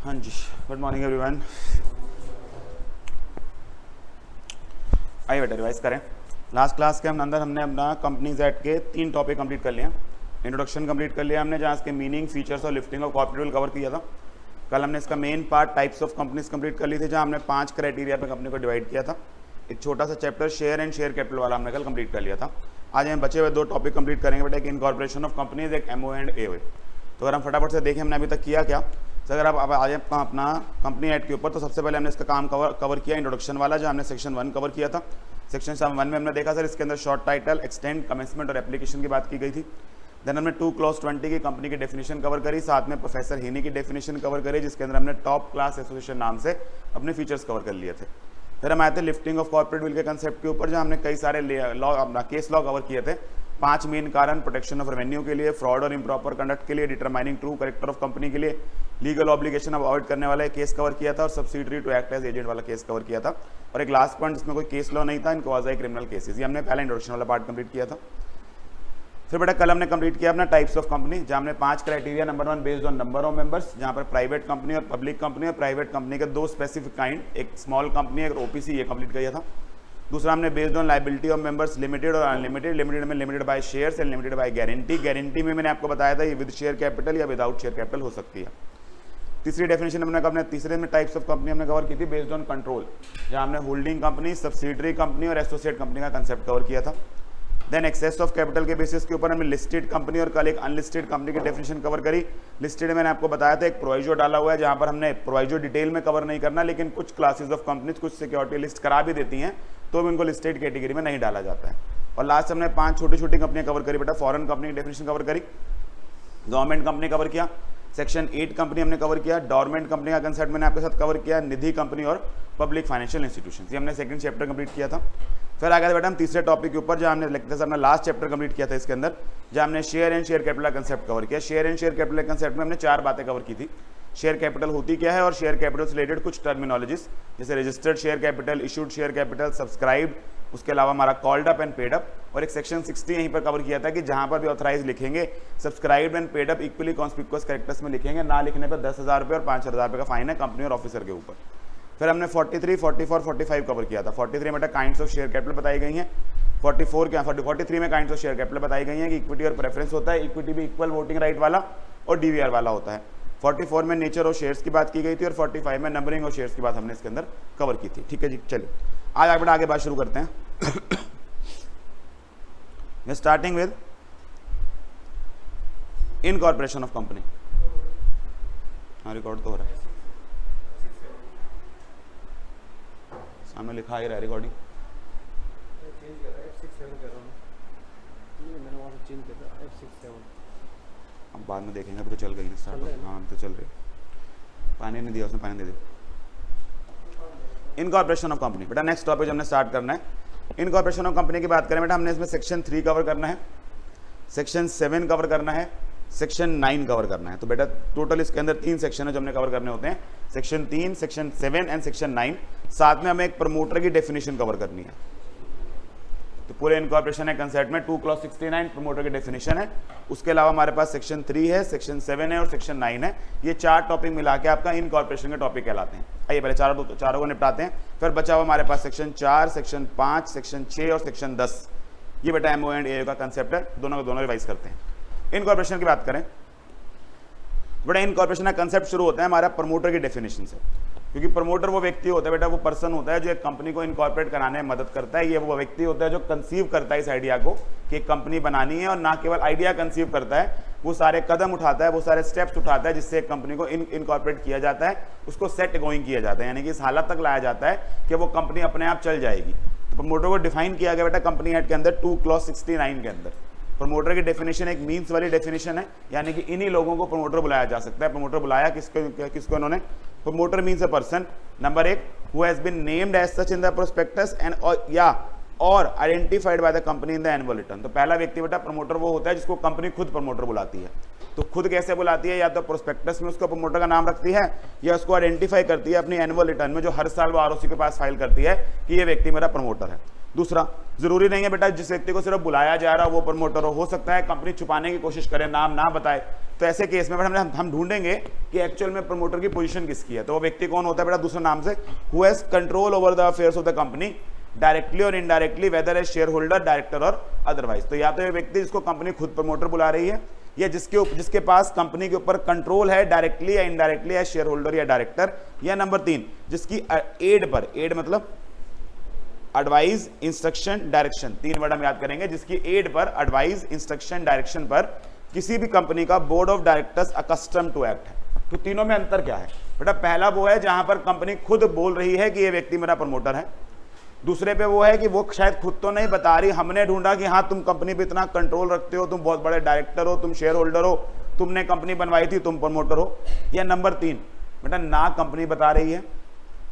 हाँ जी, good morning everyone. आइए बेटा रिवाइज करें। लास्ट क्लास के अंदर हमने अपना कंपनीज एक्ट के 3 टॉपिक कंप्लीट कर लिए। इंट्रोडक्शन कंप्लीट कर लिया हमने, जहाँ इसके मीनिंग, फीचर्स और लिफ्टिंग ऑफ कॉर्पोरेट कवर किया था। कल हमने इसका main part types of companies complete कर ली थी, जहाँ हमने 5 क्राइटेरिया पे कंपनी को डिवाइड किया था। एक छोटा सा chapter share and share capital वाला हमने कल कंप्लीट कर लिया था। आज हम बचे हुए 2 टॉपिक कंप्लीट करेंगे बेटा, एक इनकॉर्पोरेशन ऑफ कंपनीज, एक एमओ एंड ए। तो अगर हम फटाफट से देखें हमने अभी तक किया क्या। तो अगर आप आ जाए अपना कंपनी एक्ट के ऊपर, तो सबसे पहले हमने इसका काम कवर किया इंट्रोडक्शन वाला, जहाँ हमने सेक्शन 1 कवर किया था। सेक्शन 1 में हमने देखा सर इसके अंदर शॉर्ट टाइटल, एक्सटेंड, कमेंसमेंट और एप्लीकेशन की बात की गई थी। देन हमने 2 क्लॉज 20 की कंपनी की डेफिनेशन कवर करी, साथ में प्रोफेसर हेनी की डेफिनेशन कवर करी, जिसके अंदर हमने टॉप क्लास एसोसिएशन नाम से अपने फीचर्स कवर कर लिए थे। फिर हम आए थे लिफ्टिंग ऑफ कॉर्पोरेट विल के कंसेप्ट के ऊपर, जहाँ हमने कई सारे लॉ अपना केस लॉ कवर किए थे। 5 मेन कारण, प्रोटेक्शन ऑफ रेवेन्यू के लिए, फ्रॉड और इम्प्रॉपर कंडक्ट के लिए, determining true character of company के लिए, लीगल ऑब्लिगेशन अवॉइड करने वाला केस कवर किया था, और subsidiary to act as agent वाला केस कवर किया था। और एक लास्ट पॉइंट जिसमें कोई केस लॉ नहीं था, इन क्वाज़ी क्रिमिनल केसेस। ये हमने पहला इंट्रोडक्शन वाला पार्ट कंप्लीट किया था। फिर बेटा कल हमने कंप्लीट किया अपना टाइप्स ऑफ कंपनी, जहाँ हमने 5 criteria, number 1 based on number of members, जहाँ पर प्राइवेट कंपनी और पब्लिक कंपनी और प्राइवेट कंपनी के 2 स्पेसिफिक काइंड, एक स्मॉल कंपनी एक ओपीसी, ये कंप्लीट किया था। दूसरा हमने based on liability of members, limited और अनलिमिटेड। लिमिटेड में limited by shares and limited by guarantee. Guarantee में मैंने आपको बताया था ये विद शेयर कैपिटल या विदाउट शेयर कैपिटल हो सकती है। तीसरी डेफिनेशन हमने तीसरे में टाइप्स ऑफ कंपनी हमने कवर की थी बेस्ड ऑन कंट्रोल, जहाँ हमने होल्डिंग कंपनी, सब्सिडरी कंपनी और एसोसिएट कंपनी का कंसेप्ट कवर किया था। देन एक्सेस ऑफ कैपिटल के बेसिस के ऊपर हमने लिस्टेड कंपनी और कल एक अनलिस्टेड कंपनी की डेफिनेशन कवर करी। लिस्टेड मैंने आपको बताया था एक प्रोवाइजो डाला हुआ है, जहाँ पर हमने प्रोवाइजो डिटेल में कवर नहीं करना, लेकिन कुछ क्लासेस ऑफ कंपनीज कुछ सिक्योरिटी लिस्ट करा भी देती हैं, तो भी उनको लिस्टेड कैटेगरी में नहीं डाला जाता है। और लास्ट हमने 5 छोटी छोटी कंपनियां कवर करी बेटा। फॉरेन कंपनी की डेफिनेशन कवर करी, गवर्नमेंट कंपनी कवर किया, सेक्शन 8 कंपनी हमने कवर किया, डॉर्मेंट कंपनी का कंसेप्ट मैंने आपके साथ कवर किया, निधि कंपनी और पब्लिक फाइनेंशियल इंस्टीट्यूशंस, ये हमने सेकंड चैप्टर कंप्लीट किया था। फिर आगे बेटा हम तीसरे टॉपिक के ऊपर, जहाँ हमने लेक्चर अपना लास्ट चैप्टर कंप्लीट किया था इसके अंदर, जहाँ हमने शेयर एंड शेयर कैपिटल का कंसेप्ट कवर किया। Share and share capital concept में हमने 4 बातें कवर की थी। शेयर कैपिटल होती क्या है और शेयर कैपिटल से रिलेटेड कुछ टर्मिनोलॉजीज, जैसे registered share capital, issued share capital, subscribed, उसके अलावा हमारा called up and paid up. और एक सेक्शन 60 यहीं पर कवर किया था कि जहां पर भी ऑथराइज लिखेंगे subscribed and paid up equally conspicuous characters में लिखेंगे, ना लिखने पर 10,000 रुपये और 5,000 रुपये का फाइन है कंपनी और ऑफिसर के ऊपर। फिर हमने 43, 44, 45 कवर किया था। 43 में काइंड्स ऑफ शेयर कैपिटल बताई गई हैं। 43 में काइंड्स ऑफ शेयर कैपिटल बताई गई हैं कि इक्विटी और प्रेफरेंस होता है, इक्विटी भी इक्वल वोटिंग राइट वाला और डीवीआर वाला होता है। 44 में नेचर ऑफ शेयर्स की बात की गई थी और 45 में नंबरिंग ऑफ शेयर्स की बात हमने इसके अंदर कवर की थी। ठीक है जी, चलिए आज बेटा आगे बात शुरू करते हैं। Starting with incorporation of company. हाँ रिकॉर्ड तो हो रहा है, सामने लिखा ही रहा है रिकॉर्डिंग। अब बाद में देखेंगे, अभी तो चल गई स्टार्ट। हाँ तो चल रही, पानी नहीं दिया उसने, पानी दे दे। इनकॉर्पोरेशन ऑफ कंपनी बेटा नेक्स्ट टॉपिक हमने स्टार्ट करना है। इनकॉर्पोरेशन ऑफ कंपनी की बात करें बेटा, हमने इसमें सेक्शन 3 कवर करना है, सेक्शन 7 कवर करना है, सेक्शन 9 कवर करना है। तो बेटा टोटल इसके अंदर 3 सेक्शन है जो हमने कवर करने होते हैं, सेक्शन 3, सेक्शन 7 एंड सेक्शन 9। साथ में हमें एक प्रमोटर की डेफिनेशन कवर करनी है। तो पूरे इनकॉर्पोरेशन है कंसेप्ट में 2 क्लॉज 69 प्रमोटर की डेफिनेशन है। उसके अलावा हमारे पास सेक्शन 3 है, सेक्शन 7 है और सेक्शन 9 है। ये 4 टॉपिक मिला के आपका इनकॉर्पोरेशन के टॉपिक कहलाते हैं। आइए पहले चारों को निपटाते हैं, फिर बचा हुआ हमारे पास सेक्शन 4, सेक्शन 5, सेक्शन 6 और सेक्शन 10। ये बेटा एमओ एंड ए का कंसेप्ट है, दोनों को दोनों रिवाइज करते हैं। इनकॉर्पोरेशन की बात करें बेटा, इनकॉर्पोरेशन का कंसेप्ट शुरू होता है हमारा प्रमोटर की डेफिनेशन से, क्योंकि प्रमोटर वो व्यक्ति होता है बेटा, वो पर्सन होता है जो एक कंपनी को इनकॉर्पोरेट कराने में मदद करता है। ये वो व्यक्ति होता है जो कंसीव करता है इस आइडिया को कि एक कंपनी बनानी है, और ना केवल आइडिया कंसीव करता है, वो सारे कदम उठाता है, वो सारे स्टेप्स उठाता है जिससे एक कंपनी को इनकॉर्पोरेट किया जाता है, उसको सेट गोइंग किया जाता है, यानी कि इस हालत तक लाया जाता है कि वो कंपनी अपने आप चल जाएगी। तो प्रमोटर को डिफाइन किया गया बेटा कंपनी एक्ट के अंदर 2 क्लॉज 69 के अंदर। प्रमोटर की डेफिनेशन एक मीन्स वाली डेफिनेशन है, यानी कि इन्हीं लोगों को प्रमोटर बुलाया जा सकता है। प्रमोटर बुलाया किसको इन्होंने? Promoter means a person, number 1, who has been named as such in the prospectus and और identified by the company in the annual return. तो पहला व्यक्ति बेटा प्रमोटर वो होता है जिसको कंपनी खुद प्रमोटर बुलाती है। तो खुद कैसे बुलाती है? या तो प्रोस्पेक्टस में उसको प्रमोटर का नाम रखती है, या उसको आइडेंटिफाई करती है अपनी एनुअल रिटर्न में, जो हर साल वो आरओसी के पास फाइल करती है कि ये व्यक्ति मेरा प्रमोटर है। दूसरा, जरूरी नहीं है बेटा जिस व्यक्ति को सिर्फ बुलाया जा रहा वो प्रमोटर हो सकता है कंपनी छुपाने की कोशिश करे, नाम ना बताए, तो ऐसे केस में बेटा हम ढूंढेंगे कि एक्चुअल में प्रमोटर की पोजीशन किसकी है। तो वो व्यक्ति कौन होता है बेटा, दूसरे नाम से who has control over the affairs of the company directly और indirectly, whether as share holder, director और अदरवाइज। तो या तो ये व्यक्ति जिसको कंपनी खुद प्रमोटर बुला रही है, या जिसके पास कंपनी के ऊपर कंट्रोल है डायरेक्टली या इनडायरेक्टली एज शेयर होल्डर या डायरेक्टर, या नंबर 3 जिसकी एड पर, एड मतलब एडवाइस, इंस्ट्रक्शन, डायरेक्शन, 3 वर्ड हम याद करेंगे, जिसकी एड पर, एडवाइस, इंस्ट्रक्शन, डायरेक्शन पर किसी भी कंपनी का board of directors accustom to act है। तो तीनों में अंतर क्या है बेटा, पहला वो है जहां पर कंपनी खुद बोल रही है कि ये व्यक्ति मेरा प्रमोटर है, दूसरे पे वो है कि वो शायद खुद तो नहीं बता रही, हमने ढूंढा कि हाँ तुम कंपनी पे इतना कंट्रोल रखते हो, तुम बहुत बड़े डायरेक्टर हो, तुम शेयर होल्डर हो, तुमने कंपनी बनवाई थी, तुम प्रमोटर हो। या नंबर 3 बेटा ना कंपनी बता रही है,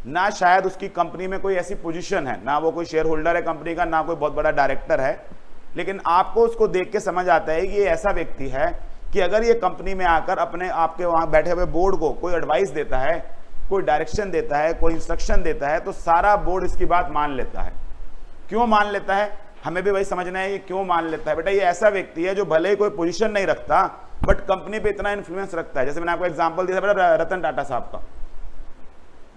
ना शायद उसकी कंपनी में कोई ऐसी पोजीशन है, ना वो कोई शेयर होल्डर है कंपनी का, ना कोई बहुत बड़ा डायरेक्टर है, लेकिन आपको उसको देख के समझ आता है कि ये ऐसा व्यक्ति है कि अगर ये कंपनी में आकर अपने आपके वहां बैठे हुए बोर्ड को कोई एडवाइस देता है, कोई डायरेक्शन देता है, कोई इंस्ट्रक्शन देता है, तो सारा बोर्ड इसकी बात मान लेता है। क्यों मान लेता है, हमें भी वही समझना है, ये क्यों मान लेता है। बेटा ये ऐसा व्यक्ति है जो भले ही कोई पोजीशन नहीं रखता बट कंपनी पे इतना इन्फ्लुएंस रखता है। जैसे मैंने आपको एग्जांपल दिया था बेटा रतन टाटा साहब का,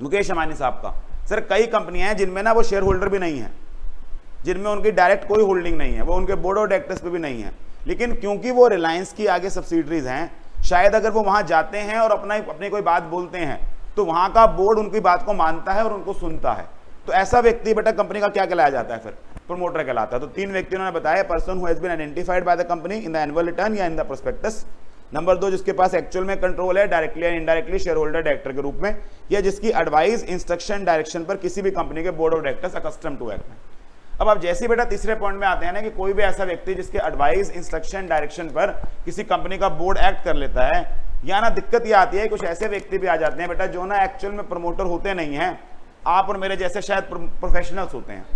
मुकेश अंबानी साहब का। सर कई कंपनियां हैं जिनमें ना वो शेयर होल्डर भी नहीं है, जिनमें उनकी डायरेक्ट कोई होल्डिंग नहीं है, वो उनके बोर्ड ऑफ डायरेक्टर्स पे भी नहीं है, लेकिन क्योंकि वो रिलायंस की आगे सब्सिडरीज हैं, शायद अगर वो वहां जाते हैं और अपनी कोई बात बोलते हैं तो वहां का बोर्ड उनकी बात को मानता है और उनको सुनता है। तो ऐसा व्यक्ति बेटा कंपनी का क्या कहलाया जाता है, फिर प्रमोटर कहलाता है। तो 3 व्यक्ति उन्होंने बताया, person who has been identified by the company in the annual return या इन द प्रोस्पेक्टस। नंबर 2 जिसके पास एक्चुअल में कंट्रोल है डायरेक्टली या इनडायरेक्टली शेयर होल्डर डायरेक्टर के रूप में, या जिसकी एडवाइस, इंस्ट्रक्शन, डायरेक्शन पर किसी भी कंपनी के board of directors accustom to act में। अब आप जैसे बेटा तीसरे पॉइंट में आते हैं ना कि कोई भी ऐसा व्यक्ति जिसके एडवाइस, इंस्ट्रक्शन, डायरेक्शन पर किसी कंपनी का बोर्ड एक्ट कर लेता है, या ना दिक्कत ये आती है कुछ ऐसे व्यक्ति भी आ जाते हैं बेटा जो ना एक्चुअल में प्रमोटर होते नहीं हैं, आप और मेरे जैसे शायद प्रोफेशनल्स होते हैं।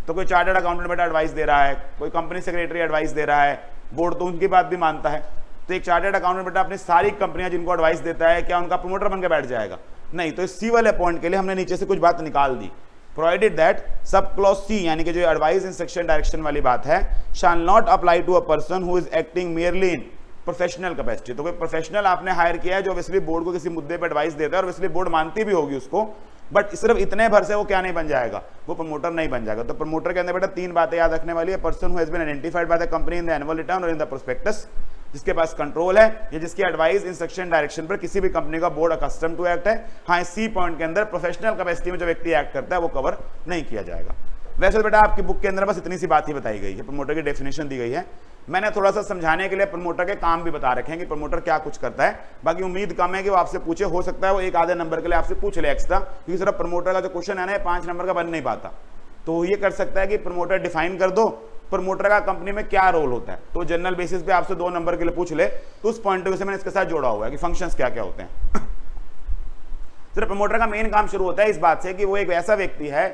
तो कोई चार्टर्ड अकाउंटेंट बेटा एडवाइस दे रहा है, कोई कंपनी सेक्रेटरी एडवाइस दे रहा है, बोर्ड तो उनकी बात भी मानता है। तो एक चार्टर्ड अकाउंटेंट बेटा अपनी सारी कंपनियां जिनको एडवाइस देता है, क्या उनका प्रमोटर बनकर बैठ जाएगा? नहीं। तो इस सी वाले पॉइंट के लिए हमने नीचे से कुछ बात निकाल दी, provided that sub clause C, यानी कि जो एडवाइस, इंस्ट्रक्शन, डायरेक्शन वाली बात है, shall not apply to a person who is acting merely in professional capacity. तो कोई प्रोफेशनल आपने हायर किया है जो ऑब्वियसली बोर्ड को किसी मुद्दे पर एडवाइस देता है और ऑब्वियसली बोर्ड मानती भी होगी उसको, बट सिर्फ इतने भर से वो क्या नहीं बन जाएगा, वो प्रमोटर नहीं बन जाएगा। तो प्रमोटर के अंदर बेटा 3 बातें याद रखने वाली है, person who has been identified by the company in the annual return और इन द प्रोस्पेक्टस, जिसके पास कंट्रोल है या जिसकी एडवाइस, इंस्ट्रक्शन, डायरेक्शन पर किसी भी कंपनी का बोर्ड अकस्टम टू एक्ट है। हाँ, सी पॉइंट के अंदर प्रोफेशनल कैपेसिटी में जो व्यक्ति एक्ट करता है वो कवर नहीं किया जाएगा। वैसे बेटा आपकी बुक के अंदर बस इतनी सी बात ही बताई गई है, प्रमोटर की डेफिनेशन दी गई है। मैंने थोड़ा सा समझाने के लिए प्रमोटर के काम भी बता रखे हैं कि प्रमोटर क्या कुछ करता है। बाकी उम्मीद कम है कि वो आपसे पूछे, हो सकता है वो 1 आधे नंबर के लिए आपसे पूछ ले एक्स्ट्रा, क्योंकि सिर्फ प्रमोटर का जो क्वेश्चन है ना 5 नंबर का बन नहीं पाता। तो ये कर सकता है कि प्रमोटर डिफाइन कर दो, प्रमोटर का कंपनी में क्या रोल होता है, तो जनरल बेसिस पे आपसे 2 नंबर के लिए पूछ ले, तो उस पॉइंट ऑफ व्यू से मैंने इसके साथ जोड़ा हुआ है कि फंक्शंस क्या क्या होते हैं। सिर्फ प्रमोटर का मेन काम शुरू होता है इस बात से कि वो एक ऐसा व्यक्ति है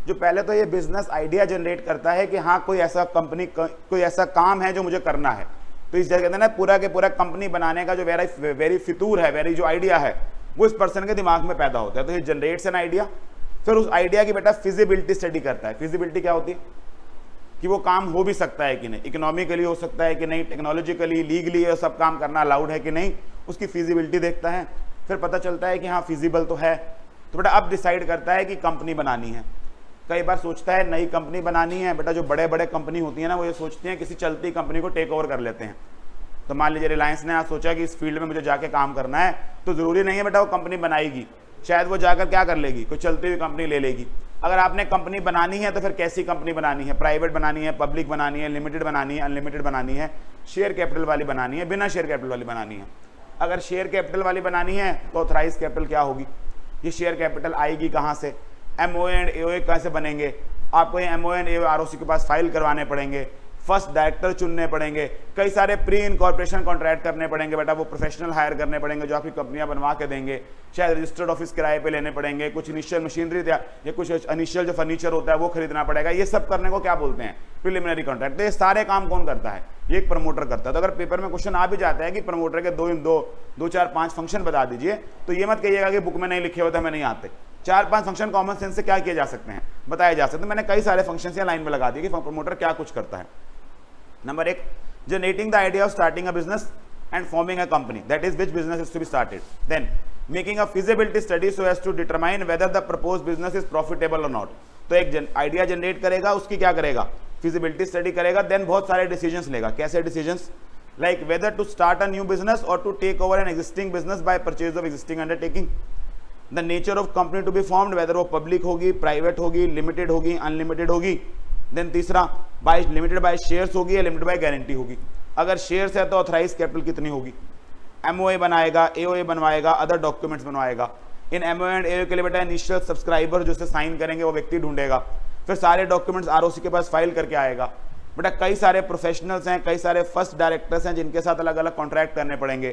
जो पहले तो ये बिजनेस आइडिया जनरेट करता है कि हाँ कोई ऐसा कंपनी, कोई ऐसा काम है जो मुझे करना है। तो इस जगह कहते हैं ना पूरा के पूरा कंपनी बनाने का जो वेरी फितूर है, वेरी जो आइडिया है वो इस पर्सन के दिमाग में पैदा होता है। तो ये जनरेट्स एन आइडिया, फिर उस आइडिया की बेटा फिजिबिलिटी स्टडी करता है। फिजिबिलिटी क्या होती है कि वो काम हो भी सकता है कि नहीं, इकोनॉमिकली हो सकता है कि नहीं, टेक्नोलॉजिकली, लीगली ये सब काम करना अलाउड है कि नहीं, उसकी फिजिबिलिटी देखता है। फिर पता चलता है कि हाँ फिजिबल तो है, तो बेटा अब डिसाइड करता है कि कंपनी बनानी है। कई बार सोचता है नई कंपनी बनानी है, बेटा जो बड़े बड़े कंपनी होती है ना वो ये सोचती हैं किसी चलती कंपनी को टेक ओवर कर लेते हैं। तो मान लीजिए रिलायंस ने आज सोचा कि इस फील्ड में मुझे जाके काम करना है, तो जरूरी नहीं है बेटा वो कंपनी बनाएगी, शायद वो जाकर क्या कर लेगी, कोई चलती हुई कंपनी ले लेगी। अगर आपने कंपनी बनानी है तो फिर कैसी कंपनी बनानी है, प्राइवेट बनानी है, पब्लिक बनानी है, लिमिटेड बनानी है, अनलिमिटेड बनानी है, शेयर कैपिटल वाली बनानी है, बिना शेयर कैपिटल वाली बनानी है। अगर शेयर कैपिटल वाली बनानी है तो ऑथराइज कैपिटल क्या होगी, ये शेयर कैपिटल आएगी कहाँ से, MOA एंड AOA कैसे बनेंगे, आपको ये MOA एंड AOA ROC के पास फाइल करवाने पड़ेंगे, फर्स्ट डायरेक्टर चुनने पड़ेंगे, कई सारे प्री इनकॉर्पोरेशन कॉन्ट्रैक्ट करने पड़ेंगे, बेटा वो प्रोफेशनल हायर करने पड़ेंगे जो आपकी कंपनियां बनवा के देंगे, शायद रजिस्टर्ड ऑफिस किराए पे लेने पड़ेंगे, कुछ इनिशियल मशीनरी या कुछ इनिशियल जो फर्नीचर होता है वो खरीदना पड़ेगा। ये सब करने को क्या बोलते हैं, प्रिलिमिनरी कॉन्ट्रैक्ट। तो ये सारे काम कौन करता है, ये एक प्रमोटर करता है। तो अगर पेपर में क्वेश्चन आ भी जाता है कि प्रमोटर के 2, 4, 5 फंक्शन बता दीजिए, तो ये मत कहिएगा कि बुक में नहीं लिखे होते हमें नहीं आते, 4-5 फंक्शन कॉमन सेंस से क्या किए जा सकते हैं, बताए जा सकते हैं। मैंने कई सारे फंक्शन या लाइन में लगा दिए कि प्रमोटर क्या कुछ करता है। Number 1, generating the idea of starting a business and forming a company, that is which business is to be started. Then making a feasibility study so as to determine whether the proposed business is profitable और not. तो एक idea generate करेगा, उसकी क्या करेगा, feasibility study करेगा, then बहुत सारे डिसीजंस लेगा। कैसे decisions, like whether to start a new business और to take over an existing business by purchase of existing undertaking. The nature of company to be formed, whether वो public होगी, private होगी, limited होगी, unlimited होगी। Then तीसरा, by limited by shares होगी या limited by guarantee होगी। अगर शेयर्स है तो ऑथराइज कैपिटल कितनी होगी। एमओए बनाएगा, एओए बनवाएगा, अदर डॉक्यूमेंट्स बनवाएगा। इन एमओए एंड एओए के लिए बेटा इनिशियल सब्सक्राइबर जो से साइन करेंगे वो व्यक्ति ढूंढेगा, फिर सारे डॉक्यूमेंट्स आरओसी के पास फाइल करके आएगा। बेटा कई सारे प्रोफेशनल्स हैं, कई सारे फर्स्ट डायरेक्टर्स हैं जिनके साथ अलग अलग कॉन्ट्रैक्ट करने पड़ेंगे,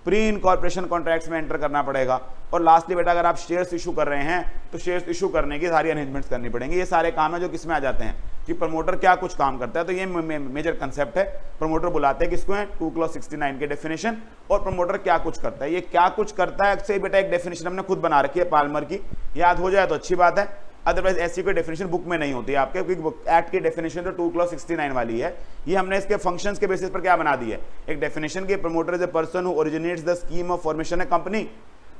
प्री इनकॉर्पोरेशन कॉन्ट्रैक्ट्स में एंटर करना पड़ेगा। और लास्टली बेटा अगर आप शेयर्स इशू कर रहे हैं तो शेयर्स इशू करने की सारी अरेंजमेंट्स करनी पड़ेंगी। ये सारे काम है जो किस में आ जाते हैं कि प्रमोटर क्या कुछ काम करता है। तो ये मेजर कंसेप्ट है। प्रमोटर बुलाते हैं किसको है, 2 क्लॉज 69 के डेफिनेशन। और प्रमोटर क्या कुछ करता है, ये क्या कुछ करता है से बेटा एक डेफिनेशन हमने खुद बना रखी है पाल्मर की, याद हो जाए तो अच्छी बात है, अदरवाइज ऐसी कोई डेफिनेशन बुक में नहीं होती है आपके, क्योंकि एक्ट की डेफिनेशन तो 2 क्लॉज 69 वाली है। ये हमने इसके फंक्शंस के बेसिस पर क्या बना दी है, एक डेफिनेशन की। Promoter is a person who originates the scheme of formation A company,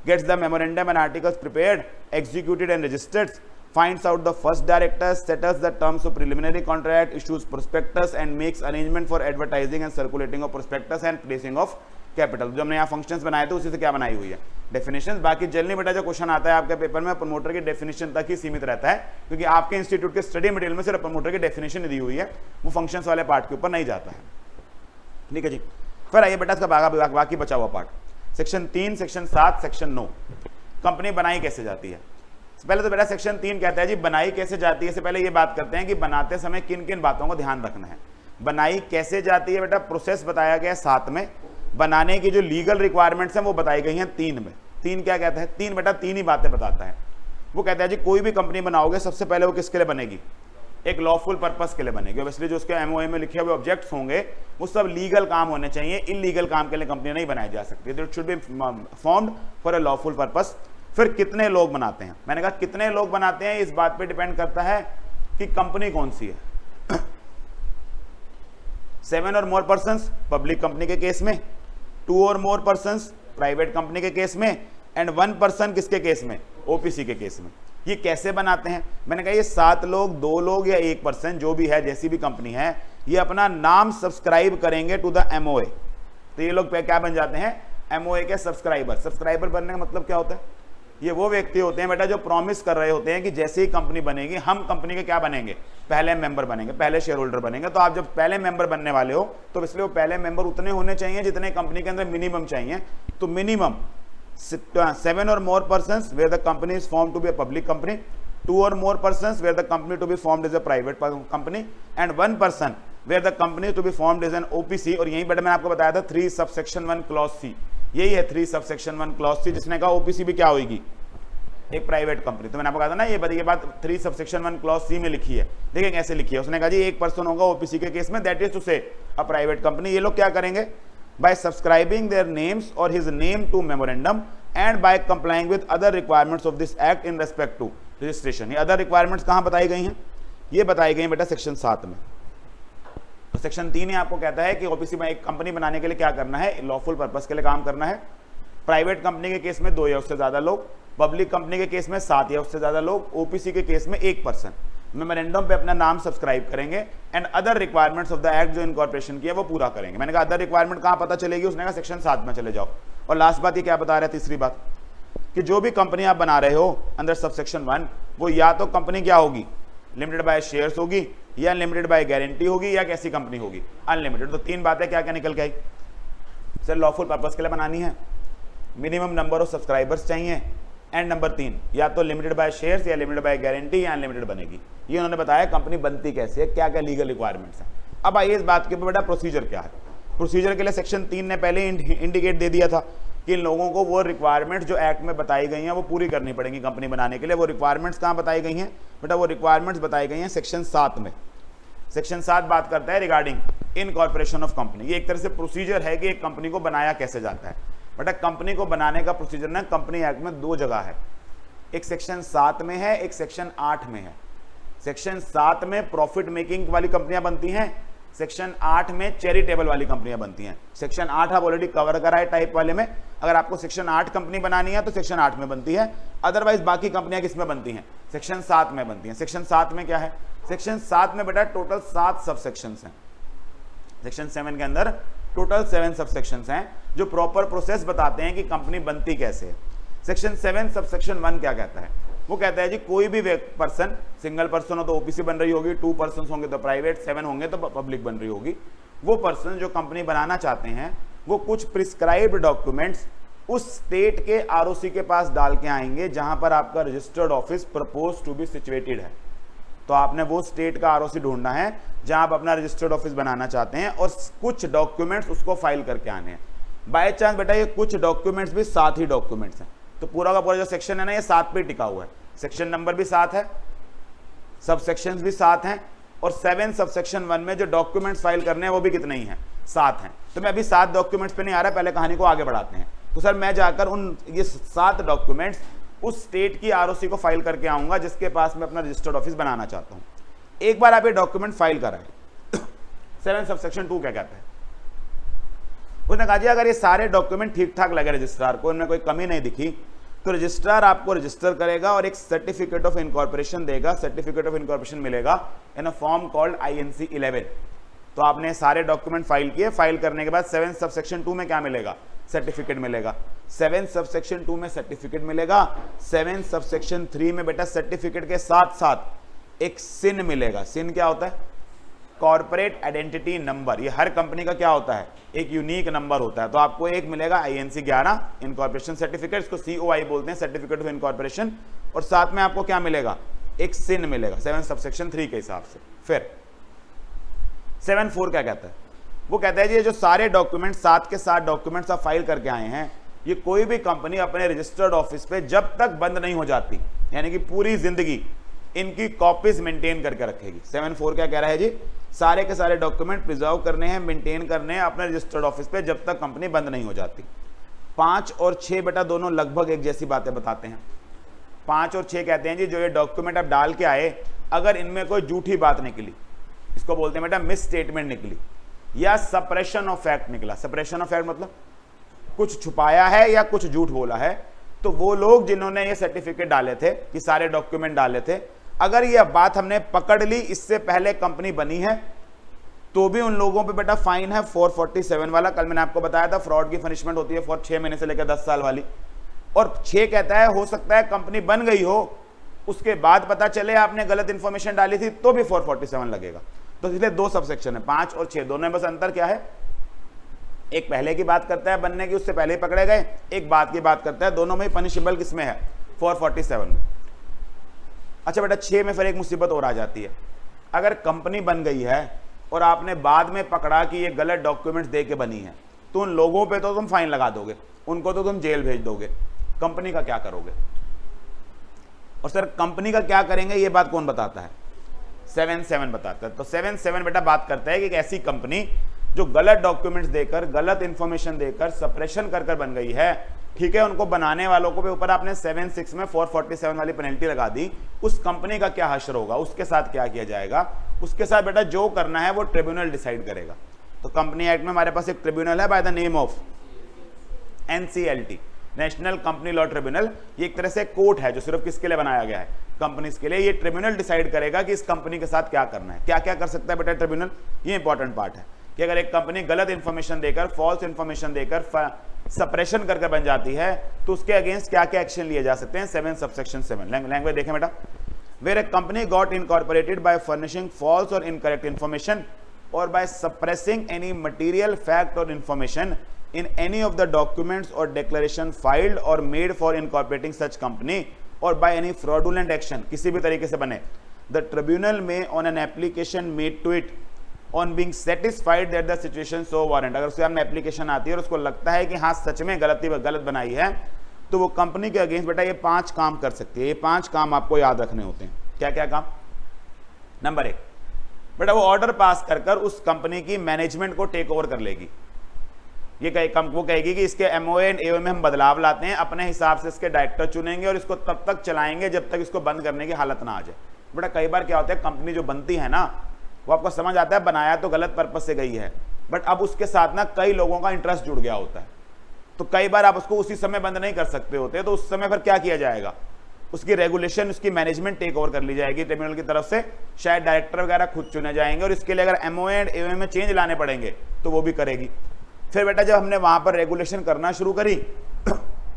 gets the memorandum and articles prepared, executed and registered, finds out the first director, settles the terms of preliminary contract, issues prospectus and makes arrangement for advertising and circulating of prospectus and placing of capital। जो हमने यहाँ functions बनाए थे उसी से क्या बनाई हुई है, डेफिनेशन। बाकी जनरली बेटा जो क्वेश्चन आता है आपके पेपर में प्रमोटर की डेफिनेशन तक ही सीमित रहता है, क्योंकि आपके इंस्टीट्यूट के स्टडी मटेरियल में सिर्फ प्रमोटर की डेफिनेशन दी हुई है, वो फंक्शंस वाले पार्ट के ऊपर नहीं जाता है। ठीक है जी। फिर आइए बेटा इसका बाकी बचा हुआ part, section 3, section 7, section 9, company बनाई कैसे जाती है। पहले तो बेटा सेक्शन 3 कहता है जी बनाई कैसे जाती है। इससे पहले ये बात करते हैं कि बनाते समय किन किन बातों को ध्यान रखना है। बनाई कैसे जाती है बेटा, प्रोसेस बताया गया है 7 में, बनाने की जो लीगल रिक्वायरमेंट्स हैं वो बताई गई हैं 3 में। 3 क्या कहता है, 3 बेटा 3 ही बातें बताता है। वो कहता है जी कोई भी कंपनी बनाओगे सबसे पहले वो किसके लिए बनेगी, एक लॉफुल पर्पस के लिए बनेगी। ऑब्वियसली जो उसके एमओए में लिखे हुए ऑब्जेक्ट्स होंगे वो सब लीगल काम होने चाहिए, इलीगल काम के लिए कंपनी नहीं बनाई जा सकती। It should be formed for a lawful purpose. फिर कितने लोग बनाते हैं, मैंने कहा कितने लोग बनाते हैं इस बात पे डिपेंड करता है कि कंपनी कौन सी है। 7 और मोर पर्सन्स पब्लिक कंपनी के केस में, 2 और मोर पर्सन्स प्राइवेट कंपनी के केस में, एंड 1 पर्सन किसके केस में, ओपीसी के केस में। ये कैसे बनाते हैं, मैंने कहा ये 7 लोग, 2 लोग या 1 पर्सन जो भी है, जैसी भी कंपनी है, ये अपना नाम सब्सक्राइब करेंगे टू द एमओए। तो ये लोग क्या बन जाते हैं, एमओए के सब्सक्राइबर। सब्सक्राइबर बनने का मतलब क्या होता है, ये वो व्यक्ति होते हैं बेटा जो प्रॉमिस कर रहे होते हैं कि जैसे ही कंपनी बनेगी हम कंपनी के क्या बनेंगे, पहले मेंबर बनेंगे, पहले शेयर होल्डर बनेंगे। तो आप जब पहले मेंबर बनने वाले हो तो इसलिए वो पहले मेंबर उतने होने चाहिए जितने कंपनी के अंदर मिनिमम चाहिए। तो minimum 7 or more persons where the company is formed to be a public company, 2 or more persons where the company to be formed is a private company, and 1 person where the company to be formed is an OPC। और यही बेटा मैंने आपको बताया था 3 subsection 1 clause C, यही है 3 subsection 1 clause C, जिसने कहा OPC भी क्या होगी, एक प्राइवेट कंपनी। तो मैंने आपको कहा था ना ये बात 3 subsection 1 clause C में लिखी है। देखिए कैसे लिखी है, उसने कहा जी एक पर्सन होगा OPC के केस में, दैट इज टू से अ प्राइवेट कंपनी। ये लोग क्या करेंगे, by subscribing their names or his name to memorandum and by complying with other requirements of this act in respect to registration। ये other requirements कहाँ बताई गई हैं, ये बताई गई हैं बेटा सेक्शन 7 में। तो सेक्शन 3 ही आपको कहता है कि ओपीसी में एक कंपनी बनाने के लिए क्या करना है, लॉफुल पर्पस के लिए काम करना है। प्राइवेट कंपनी के केस में 2 या उससे ज्यादा लोग, पब्लिक कंपनी के केस में 7 या उससे ज्यादा लोग, ओपीसी के केस में 1 पर्सन मेमोरेंडम पे अपना नाम सब्सक्राइब करेंगे and other requirements of the act जो इनकॉर्पोरेशन की है वो पूरा करेंगे। मैंने कहा अदर रिक्वायरमेंट कहाँ पता चलेगी, उसने कहा सेक्शन 7 में चले जाओ। और लास्ट बात ये क्या बता रहा है, तीसरी बात, कि जो भी कंपनी आप बना रहे हो अंदर सबसेक्शन 1, वो या तो कंपनी क्या होगी, लिमिटेड बाय शेयर्स होगी, या लिमिटेड बाय गारंटी होगी, या कैसी कंपनी होगी, अनलिमिटेड। तो 3 बातें क्या क्या निकल के आई, सर लॉफुल पर्पस के लिए बनानी है, मिनिमम नंबर ऑफ सब्सक्राइबर्स चाहिए, एंड नंबर 3 या तो लिमिटेड बाय शेयर्स या लिमिटेड बाय गारंटी या अनलिमिटेड बनेगी। ये उन्होंने बताया कंपनी बनती कैसे है, क्या क्या लीगल रिक्वायरमेंट्स हैं। अब आइए इस बात के ऊपर बेटा प्रोसीजर क्या है। प्रोसीजर के लिए सेक्शन 3 ने पहले इंडिकेट दे दिया था कि इन लोगों को वो रिक्वायरमेंट्स जो एक्ट में बताई गई हैं वो पूरी करनी पड़ेंगी कंपनी बनाने के लिए। वो रिक्वायरमेंट्स कहाँ बताई गई हैं बेटा, वो रिक्वायरमेंट्स बताई गई हैं सेक्शन 7 में। सेक्शन 7 बात करता है रिगार्डिंग इनकॉर्पोरेशन ऑफ कंपनी। ये एक तरह से प्रोसीजर है कि एक कंपनी को बनाया कैसे जाता है। बेटा कंपनी को बनाने का प्रोसीजर ना कंपनी एक्ट में 2 जगह है, एक सेक्शन 7 में है, एक सेक्शन 8 में है। सेक्शन 7 में प्रॉफिट मेकिंग वाली कंपनियां बनती हैं, सेक्शन 8 में चैरिटेबल वाली कंपनियां बनती हैं। सेक्शन 8 आप ऑलरेडी कवर करा है टाइप वाले में। अगर आपको सेक्शन 8 कंपनी बनानी है तो सेक्शन 8 में बनती है, अदरवाइज बाकी कंपनियां किस में बनती हैं? सेक्शन 7 में बनती हैं। सेक्शन 7 में क्या है? सेक्शन 7 में बेटा टोटल 7 सब सेक्शंस हैं। सेक्शन 7 के अंदर टोटल 7 सब सेक्शंस हैं जो प्रॉपर प्रोसेस बताते हैं कि कंपनी बनती कैसे है। सेक्शन 7 सब सेक्शन 1 क्या कहता है? वो कहता है जी कोई भी पर्सन, सिंगल पर्सन हो तो ओपीसी बन रही होगी, 2 पर्सन होंगे तो प्राइवेट, 7 होंगे तो पब्लिक बन रही होगी। वो पर्सन जो कंपनी बनाना चाहते हैं वो कुछ प्रिस्क्राइब्ड डॉक्यूमेंट्स उस स्टेट के आरओसी के पास डाल के आएंगे जहां पर आपका registered office propose to be situated है। तो आपने वो स्टेट का आरओसी ढूंढना है जहां आप अपना रजिस्टर्ड ऑफिस बनाना चाहते हैं और कुछ डॉक्यूमेंट्स उसको फाइल करके आने हैं। बाय चांस बेटा ये कुछ डॉक्यूमेंट्स भी 7 ही डॉक्यूमेंट्स हैं, तो पूरा का पूरा जो सेक्शन है ना ये 7 पे टिका हुआ है। सेक्शन नंबर भी 7 है, सब सेक्शंस भी 7 हैं, और 7 सब सेक्शन 1 में जो डॉक्यूमेंट्स फाइल करने हैं वो भी कितने ही हैं? 7 हैं। तो मैं अभी 7 डॉक्यूमेंट्स पे नहीं आ रहा, पहले कहानी को आगे बढ़ाते हैं। तो सर मैं जाकर उन ये 7 डॉक्यूमेंट्स उस स्टेट की आरओसी को फाइल करके आऊंगा जिसके पास मैं अपना रजिस्टर्ड ऑफिस बनाना चाहता हूं। एक बार आप ये डॉक्यूमेंट फाइल कराएं 7 सब सेक्शन 2 क्या कहता है? उसने कहा जी अगर ये सारे डॉक्यूमेंट ठीक ठाक लगे रजिस्ट्रार को, इनमें कोई कमी नहीं दिखी, तो रजिस्ट्रार आपको रजिस्टर करेगा और एक सर्टिफिकेट ऑफ इनकॉर्पोरेशन देगा। सर्टिफिकेट ऑफ इनकॉर्पोरेशन मिलेगा इन अ फॉर्म कॉल्ड INC 11। तो आपने सारे डॉक्यूमेंट फाइल किए, फाइल करने के बाद 7 सब सेक्शन 2 में क्या मिलेगा? सर्टिफिकेट मिलेगा। 7 सब सेक्शन 2 में सर्टिफिकेट मिलेगा। 7 सब सेक्शन 3 में बेटा सर्टिफिकेट के साथ साथ एक सिन मिलेगा। सिन क्या होता है? Corporate identity number. ये हर कंपनी का क्या होता है? एक यूनिक नंबर होता है। तो आपको एक मिलेगा INC 11 इनकॉर्पोरेशन सर्टिफिकेट, इसको COI बोलते हैं, सर्टिफिकेट ऑफ इनकॉर्पोरेशन, और साथ में आपको क्या मिलेगा? एक सिन मिलेगा 7 सब सेक्शन 3 के हिसाब से। फिर 7(4) क्या कहता है? वो कहता है जी ये जो सारे डॉक्यूमेंट 7 के 7 डॉक्यूमेंट्स आप फाइल करके आए हैं, ये कोई भी कंपनी अपने रजिस्टर्ड ऑफिस पे जब तक बंद नहीं हो जाती, यानी कि पूरी जिंदगी इनकी कॉपीज मेंटेन करके रखेगी। 7(4) क्या कह रहा है जी? सारे के सारे डॉक्यूमेंट प्रिजर्व करने हैं, मेंटेन करने हैं अपने रजिस्टर्ड ऑफिस पे जब तक कंपनी बंद नहीं हो जाती। 5 और 6 बेटा दोनों लगभग एक जैसी बातें बताते हैं। 5 और 6 कहते हैं जी जो ये डॉक्यूमेंट आप डाल के आए, अगर इनमें कोई झूठी बात निकली, इसको बोलते हैं बेटा मिस स्टेटमेंट निकली, या सप्रेशन ऑफ फैक्ट निकला। सप्रेशन ऑफ फैक्ट मतलब कुछ छुपाया है या कुछ झूठ बोला है, तो वो लोग जिन्होंने ये सर्टिफिकेट डाले थे, कि सारे डॉक्यूमेंट डाले थे, अगर ये बात हमने पकड़ ली इससे पहले कंपनी बनी है, तो भी उन लोगों पे बेटा फाइन है 447 वाला। कल मैंने आपको बताया था फ्रॉड की पनिशमेंट होती है 6 महीने से लेकर 10 साल वाली। और 6 कहता है हो सकता है कंपनी बन गई हो, उसके बाद पता चले आपने गलत इंफॉर्मेशन डाली थी, तो भी 447 लगेगा। तो इसलिए 2 सब सेक्शन है, 5 और 6, दोनों में बस अंतर क्या है? एक पहले की बात करता है बनने की, उससे पहले ही पकड़े गए, एक बात की बात करता है, दोनों में पनिशेबल किसमें है? 447 में। अच्छा बेटा 6 में फिर एक मुसीबत और आ जाती है। अगर कंपनी बन गई है और आपने बाद में पकड़ा कि ये गलत डॉक्यूमेंट्स दे के बनी है, तो उन लोगों पे तो तुम फाइन लगा दोगे, उनको तो तुम जेल भेज दोगे। कंपनी का क्या करोगे? और सर कंपनी का क्या करेंगे ये बात कौन बताता है? 7(7) बताता है। तो 7(7) बेटा बात करता है कि एक ऐसी कंपनी जो गलत डॉक्यूमेंट्स देकर, गलत इंफॉर्मेशन देकर, सप्रेशन कर कर बन गई है, ठीक है, उनको बनाने वालों को भी ऊपर आपने 7(6) में 447 वाली पेनल्टी लगा दी, उस कंपनी का क्या हश्र होगा? उसके साथ क्या किया जाएगा? उसके साथ बेटा जो करना है वो ट्रिब्यूनल डिसाइड करेगा। तो कंपनी एक्ट में हमारे पास एक ट्रिब्यूनल है by the name of NCLT, national company law tribunal. ये एक तरह से कोर्ट है जो सिर्फ किसके लिए बनाया गया है? कंपनीज के लिए। ये ट्रिब्यूनल डिसाइड करेगा कि इस कंपनी के साथ क्या करना है। क्या क्या कर सकता है बेटा ट्रिब्यूनल? ये इंपॉर्टेंट पार्ट है कि अगर एक कंपनी गलत इंफॉर्मेशन देकर, फॉल्स इंफॉर्मेशन देकर, सप्रेशन करके बन जाती है, तो उसके अगेंस्ट क्या क्या एक्शन लिए जा सकते हैं? 7 सबसेक्शन 7 लैंग्वेज देखें बेटा। Where a company got incorporated by furnishing false और इनकरेक्ट इंफॉर्मेशन और by suppressing any material fact और information in any of the documents or declaration filed or made for incorporating such company or by any fraudulent action, किसी भी तरीके से बने, the tribunal may on an application made to it on being satisfied that the situation so warrant, अगर उसके सामने application आती है और उसको लगता है कि हाँ सच में गलत बनाई है, तो वो कंपनी के अगेंस्ट बेटा ये 5 काम कर सकती है। ये 5 काम आपको याद रखने होते हैं। क्या क्या काम? नंबर 1 बेटा वो ऑर्डर पास कर उस कंपनी की मैनेजमेंट को टेक ओवर कर लेगी। ये वो कहेगी कि इसके एमओए एंड एओए में हम बदलाव लाते हैं, अपने हिसाब से इसके डायरेक्टर चुनेंगे और इसको तब तक चलाएंगे जब तक इसको बंद करने की हालत ना आ जाए। बेटा कई बार क्या होता है, कंपनी जो बनती है ना, वो आपको समझ आता है बनाया तो गलत पर्पज से गई है, बट अब उसके साथ ना कई लोगों का इंटरेस्ट जुड़ गया होता है, तो कई बार आप उसको उसी समय बंद नहीं कर सकते होते, तो उस समय फिर क्या किया जाएगा, उसकी रेगुलेशन, उसकी मैनेजमेंट टेक ओवर कर ली जाएगी ट्रिब्यूनल की तरफ से, शायद डायरेक्टर वगैरह खुद चुने जाएंगे और इसके लिए अगर एमओए एंड एओए में चेंज लाने पड़ेंगे तो वो भी करेगी। फिर बेटा जब हमने वहां पर रेगुलेशन करना शुरू करी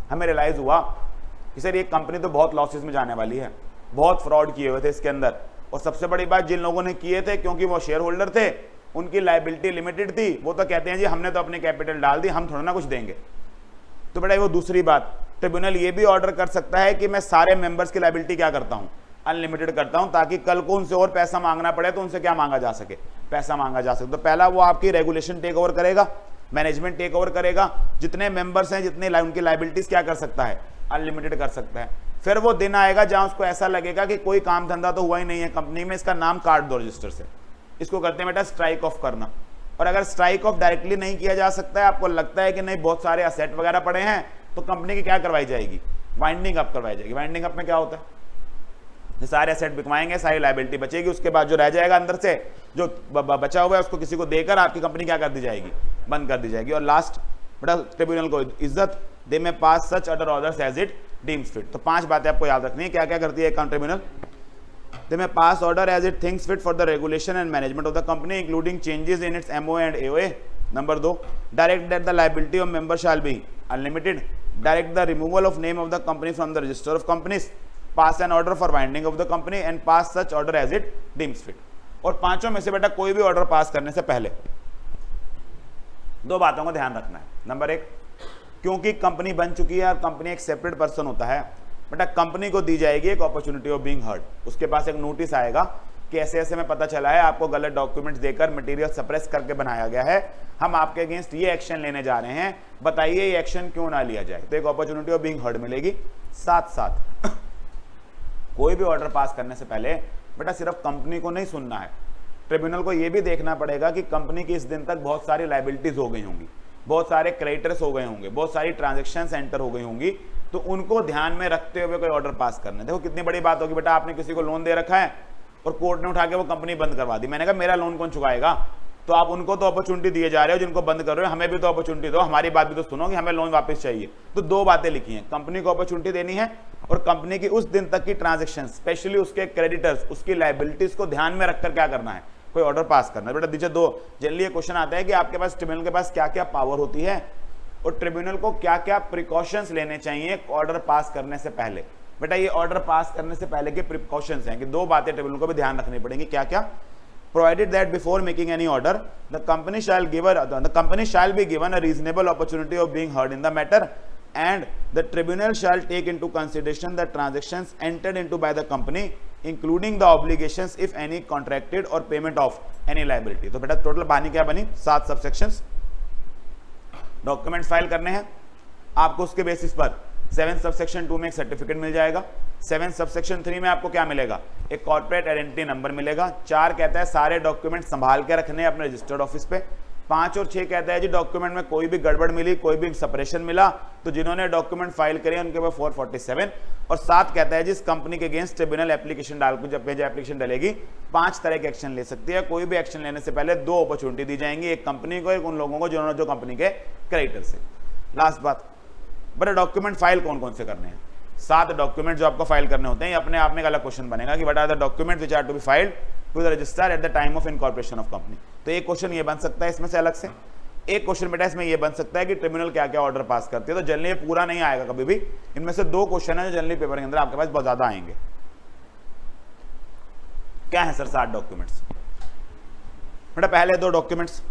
हमें रियलाइज हुआ कि सर ये कंपनी तो बहुत लॉसेस में जाने वाली है, बहुत फ्रॉड किए हुए थे इसके अंदर, और सबसे बड़ी बात जिन लोगों ने किए थे क्योंकि वो शेयर होल्डर थे, उनकी लायबिलिटी लिमिटेड थी, वो तो कहते हैं जी हमने तो अपनी कैपिटल डाल दी, हम थोड़ा ना कुछ देंगे। तो बेटा वो दूसरी बात, ट्रिब्यूनल ये भी ऑर्डर कर सकता है कि मैं सारे मेंबर्स की लायबिलिटी क्या करता हूं, अनलिमिटेड करता हूं, ताकि कल को उनसे और पैसा मांगना पड़े तो उनसे क्या मांगा जा सके, पैसा मांगा जा सके। तो पहला वो आपकी रेगुलेशन टेक ओवर करेगा, मैनेजमेंट टेक ओवर करेगा, जितने मेंबर्स हैं जितने उनकी लायबिलिटीज क्या कर सकता है, अनलिमिटेड कर सकता है। फिर वो दिन आएगा जहां उसको ऐसा लगेगा कि कोई काम धंधा तो हुआ ही नहीं है कंपनी में, इसका नाम काट दो रजिस्टर से, इसको करते हैं बेटा स्ट्राइक ऑफ करना। और अगर स्ट्राइक ऑफ डायरेक्टली नहीं किया जा सकता है, आपको लगता है कि नहीं बहुत सारे असेट वगैरह पड़े हैं, तो कंपनी की क्या करवाई जाएगी, वाइंडिंग अप करवाई जाएगी। वाइंडिंग अप में क्या होता है, सारे एसेट बिकवाएंगे, सारी लायबिलिटी बचेगी, उसके बाद जो रह जाएगा अंदर से जो बचा हुआ है उसको किसी को देकर आपकी कंपनी क्या कर दी जाएगी, बंद कर दी जाएगी। और लास्ट बेटा ट्रिब्यूनल को इज्जत, they may pass such other orders as it deems fit. तो 5 बातें आपको याद रखनी है, क्या क्या करती है account tribunal. They may pass order as it thinks fit for the regulation and management of the company including changes in its MOA and AOA. Number 2, direct that the liability of member shall be unlimited, direct the removal of name of the company from the register of companies, pass an order for winding of the company and pass such order as it deems fit. और 5 में से बेटा कोई भी order pass करने से पहले 2 बातों का ध्यान रखना है। नंबर 1, क्योंकि कंपनी बन चुकी है और कंपनी एक सेपरेट पर्सन होता है, बेटा कंपनी को दी जाएगी एक अपॉर्चुनिटी ऑफ बीइंग हर्ड। उसके पास एक नोटिस आएगा कि ऐसे ऐसे में पता चला है आपको गलत डॉक्यूमेंट्स देकर मटेरियल सप्रेस करके बनाया गया है, हम आपके अगेंस्ट ये एक्शन लेने जा रहे हैं, बताइए ये एक्शन क्यों ना लिया जाए। तो एक अपॉर्चुनिटी ऑफ बीइंग हर्ड मिलेगी। साथ साथ कोई भी ऑर्डर पास करने से पहले बेटा सिर्फ कंपनी को नहीं सुनना है, ट्रिब्यूनल को यह भी देखना पड़ेगा कि कंपनी की इस दिन तक बहुत सारी लायबिलिटीज हो गई होंगी, बहुत सारे क्रेडिटर्स हो गए होंगे, बहुत सारी ट्रांजैक्शंस एंटर हो गई होंगी, तो उनको ध्यान में रखते हुए कोई ऑर्डर पास करना। देखो कितनी बड़ी बात होगी बेटा, आपने किसी को लोन दे रखा है और कोर्ट ने उठा के वो कंपनी बंद करवा दी, मैंने कहा मेरा लोन कौन चुकाएगा, तो आप उनको तो अपॉर्चुनिटी दिए जा रहे हो जिनको बंद कर रहे हो, हमें भी तो अपॉर्चुनिटी दो, हमारी बात भी तो सुनो कि हमें लोन वापस चाहिए। तो 2 बातें लिखी हैं, कंपनी को अपॉर्चुनिटी देनी है और कंपनी की उस दिन तक की ट्रांजैक्शन, स्पेशली उसके क्रेडिटर्स, उसकी लायबिलिटीज को ध्यान में रखकर क्या करना है, कोई ऑर्डर पास करना है। बेटा दीजिए 2, जनरली ये क्वेश्चन आता है कि आपके पास ट्रिब्यूनल के पास क्या क्या पावर होती है और ट्रिब्यूनल को क्या क्या प्रिकॉशंस लेने चाहिए ऑर्डर पास करने से पहले। बेटा ये ऑर्डर पास करने से पहले के प्रिकॉशंस हैं कि 2 बातें ट्रिब्यूनल को भी ध्यान रखनी पड़ेंगी। क्या क्या, provided that before making any order the company shall be given a reasonable opportunity of being heard in the matter, and the tribunal shall take into consideration the transactions entered into by the company including the obligations if any contracted or payment of any liability। तो बेटा total बानी क्या बनी, 7 subsections. Documents file करने हैं आपको, उसके basis पर 7 सबसेक्शन 2 में एक सर्टिफिकेट मिल जाएगा, 7 सबसेक्शन 3 में आपको क्या मिलेगा, एक कॉर्पोरेट आइडेंटिटी नंबर मिलेगा। 4 कहता है सारे डॉक्यूमेंट संभाल के रखने अपने रजिस्टर्ड ऑफिस पे। 5 और 6 कहता है जी डॉक्यूमेंट में कोई भी गड़बड़ मिली, कोई भी सेपरेशन मिला तो जिन्होंने डॉक्यूमेंट फाइल करे उनके ऊपर 447। और 7 कहता है जिस कंपनी के अगेंस्ट ट्रिब्यूनल एप्लीकेशन डालकर जब पेज एप्लीकेशन डलेगी 5 तरह के एक्शन ले सकती है। कोई भी एक्शन लेने से पहले 2 अपॉर्चुनिटी दी जाएंगी, एक कंपनी को, एक उन लोगों को जिन्होंने जो कंपनी के क्रेडिटर से। लास्ट बात, बड़े डॉक्यूमेंट फाइल कौन कौन से करने हैं, 7 डॉक्यूमेंट जो आपको फाइल करने होते हैं। ये अपने आप में एक अलग क्वेश्चन बनेगा कि what are the document which are to be filed to the register at the time of incorporation of company. तो एक क्वेश्चन ये बन सकता है इसमें से अलग से। एक क्वेश्चन बेटा इसमें ये बन सकता है कि ट्रिब्यूनल क्या क्या ऑर्डर पास करती है। तो जनरली ये पूरा नहीं आएगा कभी भी, इनमें से 2 क्वेश्चन है जो जनरली पेपर के अंदर आपके पास बहुत ज्यादा आएंगे। क्या है सर 7 डॉक्यूमेंट्स? बेटा पहले 2 डॉक्यूमेंट्स,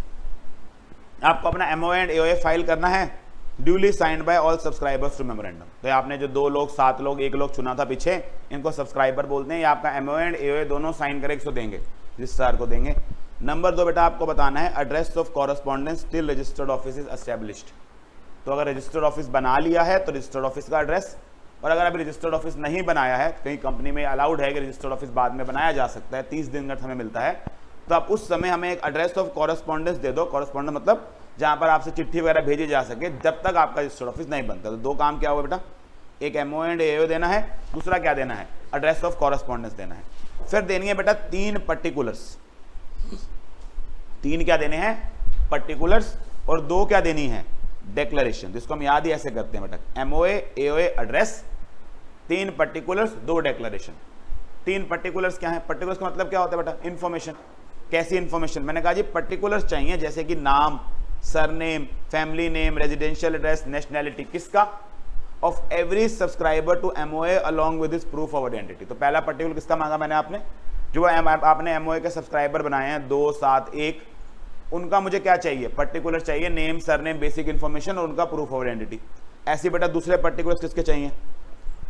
आपको अपना एमओए एंड एओए फाइल करना है, duly signed by all subscribers to memorandum. तो आपने जो 2 लोग, 7 लोग, 1 लोग चुना था पीछे, इनको सब्सक्राइबर बोलते हैं। ये आपका एमओए एंड एओए दोनों साइन करके इसको देंगे, रजिस्ट्रार को देंगे। नंबर 2 बेटा आपको बताना है address of correspondence till registered office is established. तो अगर रजिस्टर्ड ऑफिस बना लिया है तो रजिस्टर्ड ऑफिस का एड्रेस, और अगर अभी रजिस्टर्ड ऑफिस नहीं बनाया है, कहीं कंपनी में अलाउड है कि रजिस्टर्ड ऑफिस बाद में बनाया जा सकता है, 30 दिन का हमें मिलता है, तो आप उस समय हमें एक एड्रेस ऑफ कॉरेस्पॉन्डेंस दे दो। कॉरेस्पॉन्डेंस मतलब जहां पर आपसे चिट्ठी वगैरह भेजी जा सके, जब तक आपका रजिस्टर्ड ऑफिस नहीं बनता। तो दो काम क्या हुआ बेटा, एक MOA एंड AO देना है, दूसरा क्या देना है, एड्रेस ऑफ कॉरेस्पॉन्डेंस देना है। फिर देनी है बेटा 3 पर्टिकुलर्स, 3 क्या देने हैं, पर्टिकुलर्स, और 2 क्या देनी है, डिक्लेरेशन, जिसको हम याद ही ऐसे करते हैं बेटा, MOA AOA address, 3 particulars 2 declaration. 3 particulars क्या है, पर्टिकुलर्स का मतलब क्या होता है बेटा, इंफॉर्मेशन। कैसी इंफॉर्मेशन, मैंने कहा जी पर्टिकुलर्स चाहिए, जैसे कि नाम, surname, family name, residential address, nationality, किसका, of every subscriber to MOA along with his proof of identity. तो पहला पर्टिकुलर किसका मांगा मैंने, आपने जो आपने MOA के सब्सक्राइबर बनाए हैं 2, 7, 1, उनका मुझे क्या चाहिए, पर्टिकुलर चाहिए, नेम, सरनेम, बेसिक इन्फॉर्मेशन और उनका प्रूफ ऑफ आइडेंटिटी। ऐसी बेटा दूसरे पर्टिकुलर्स किसके चाहिए,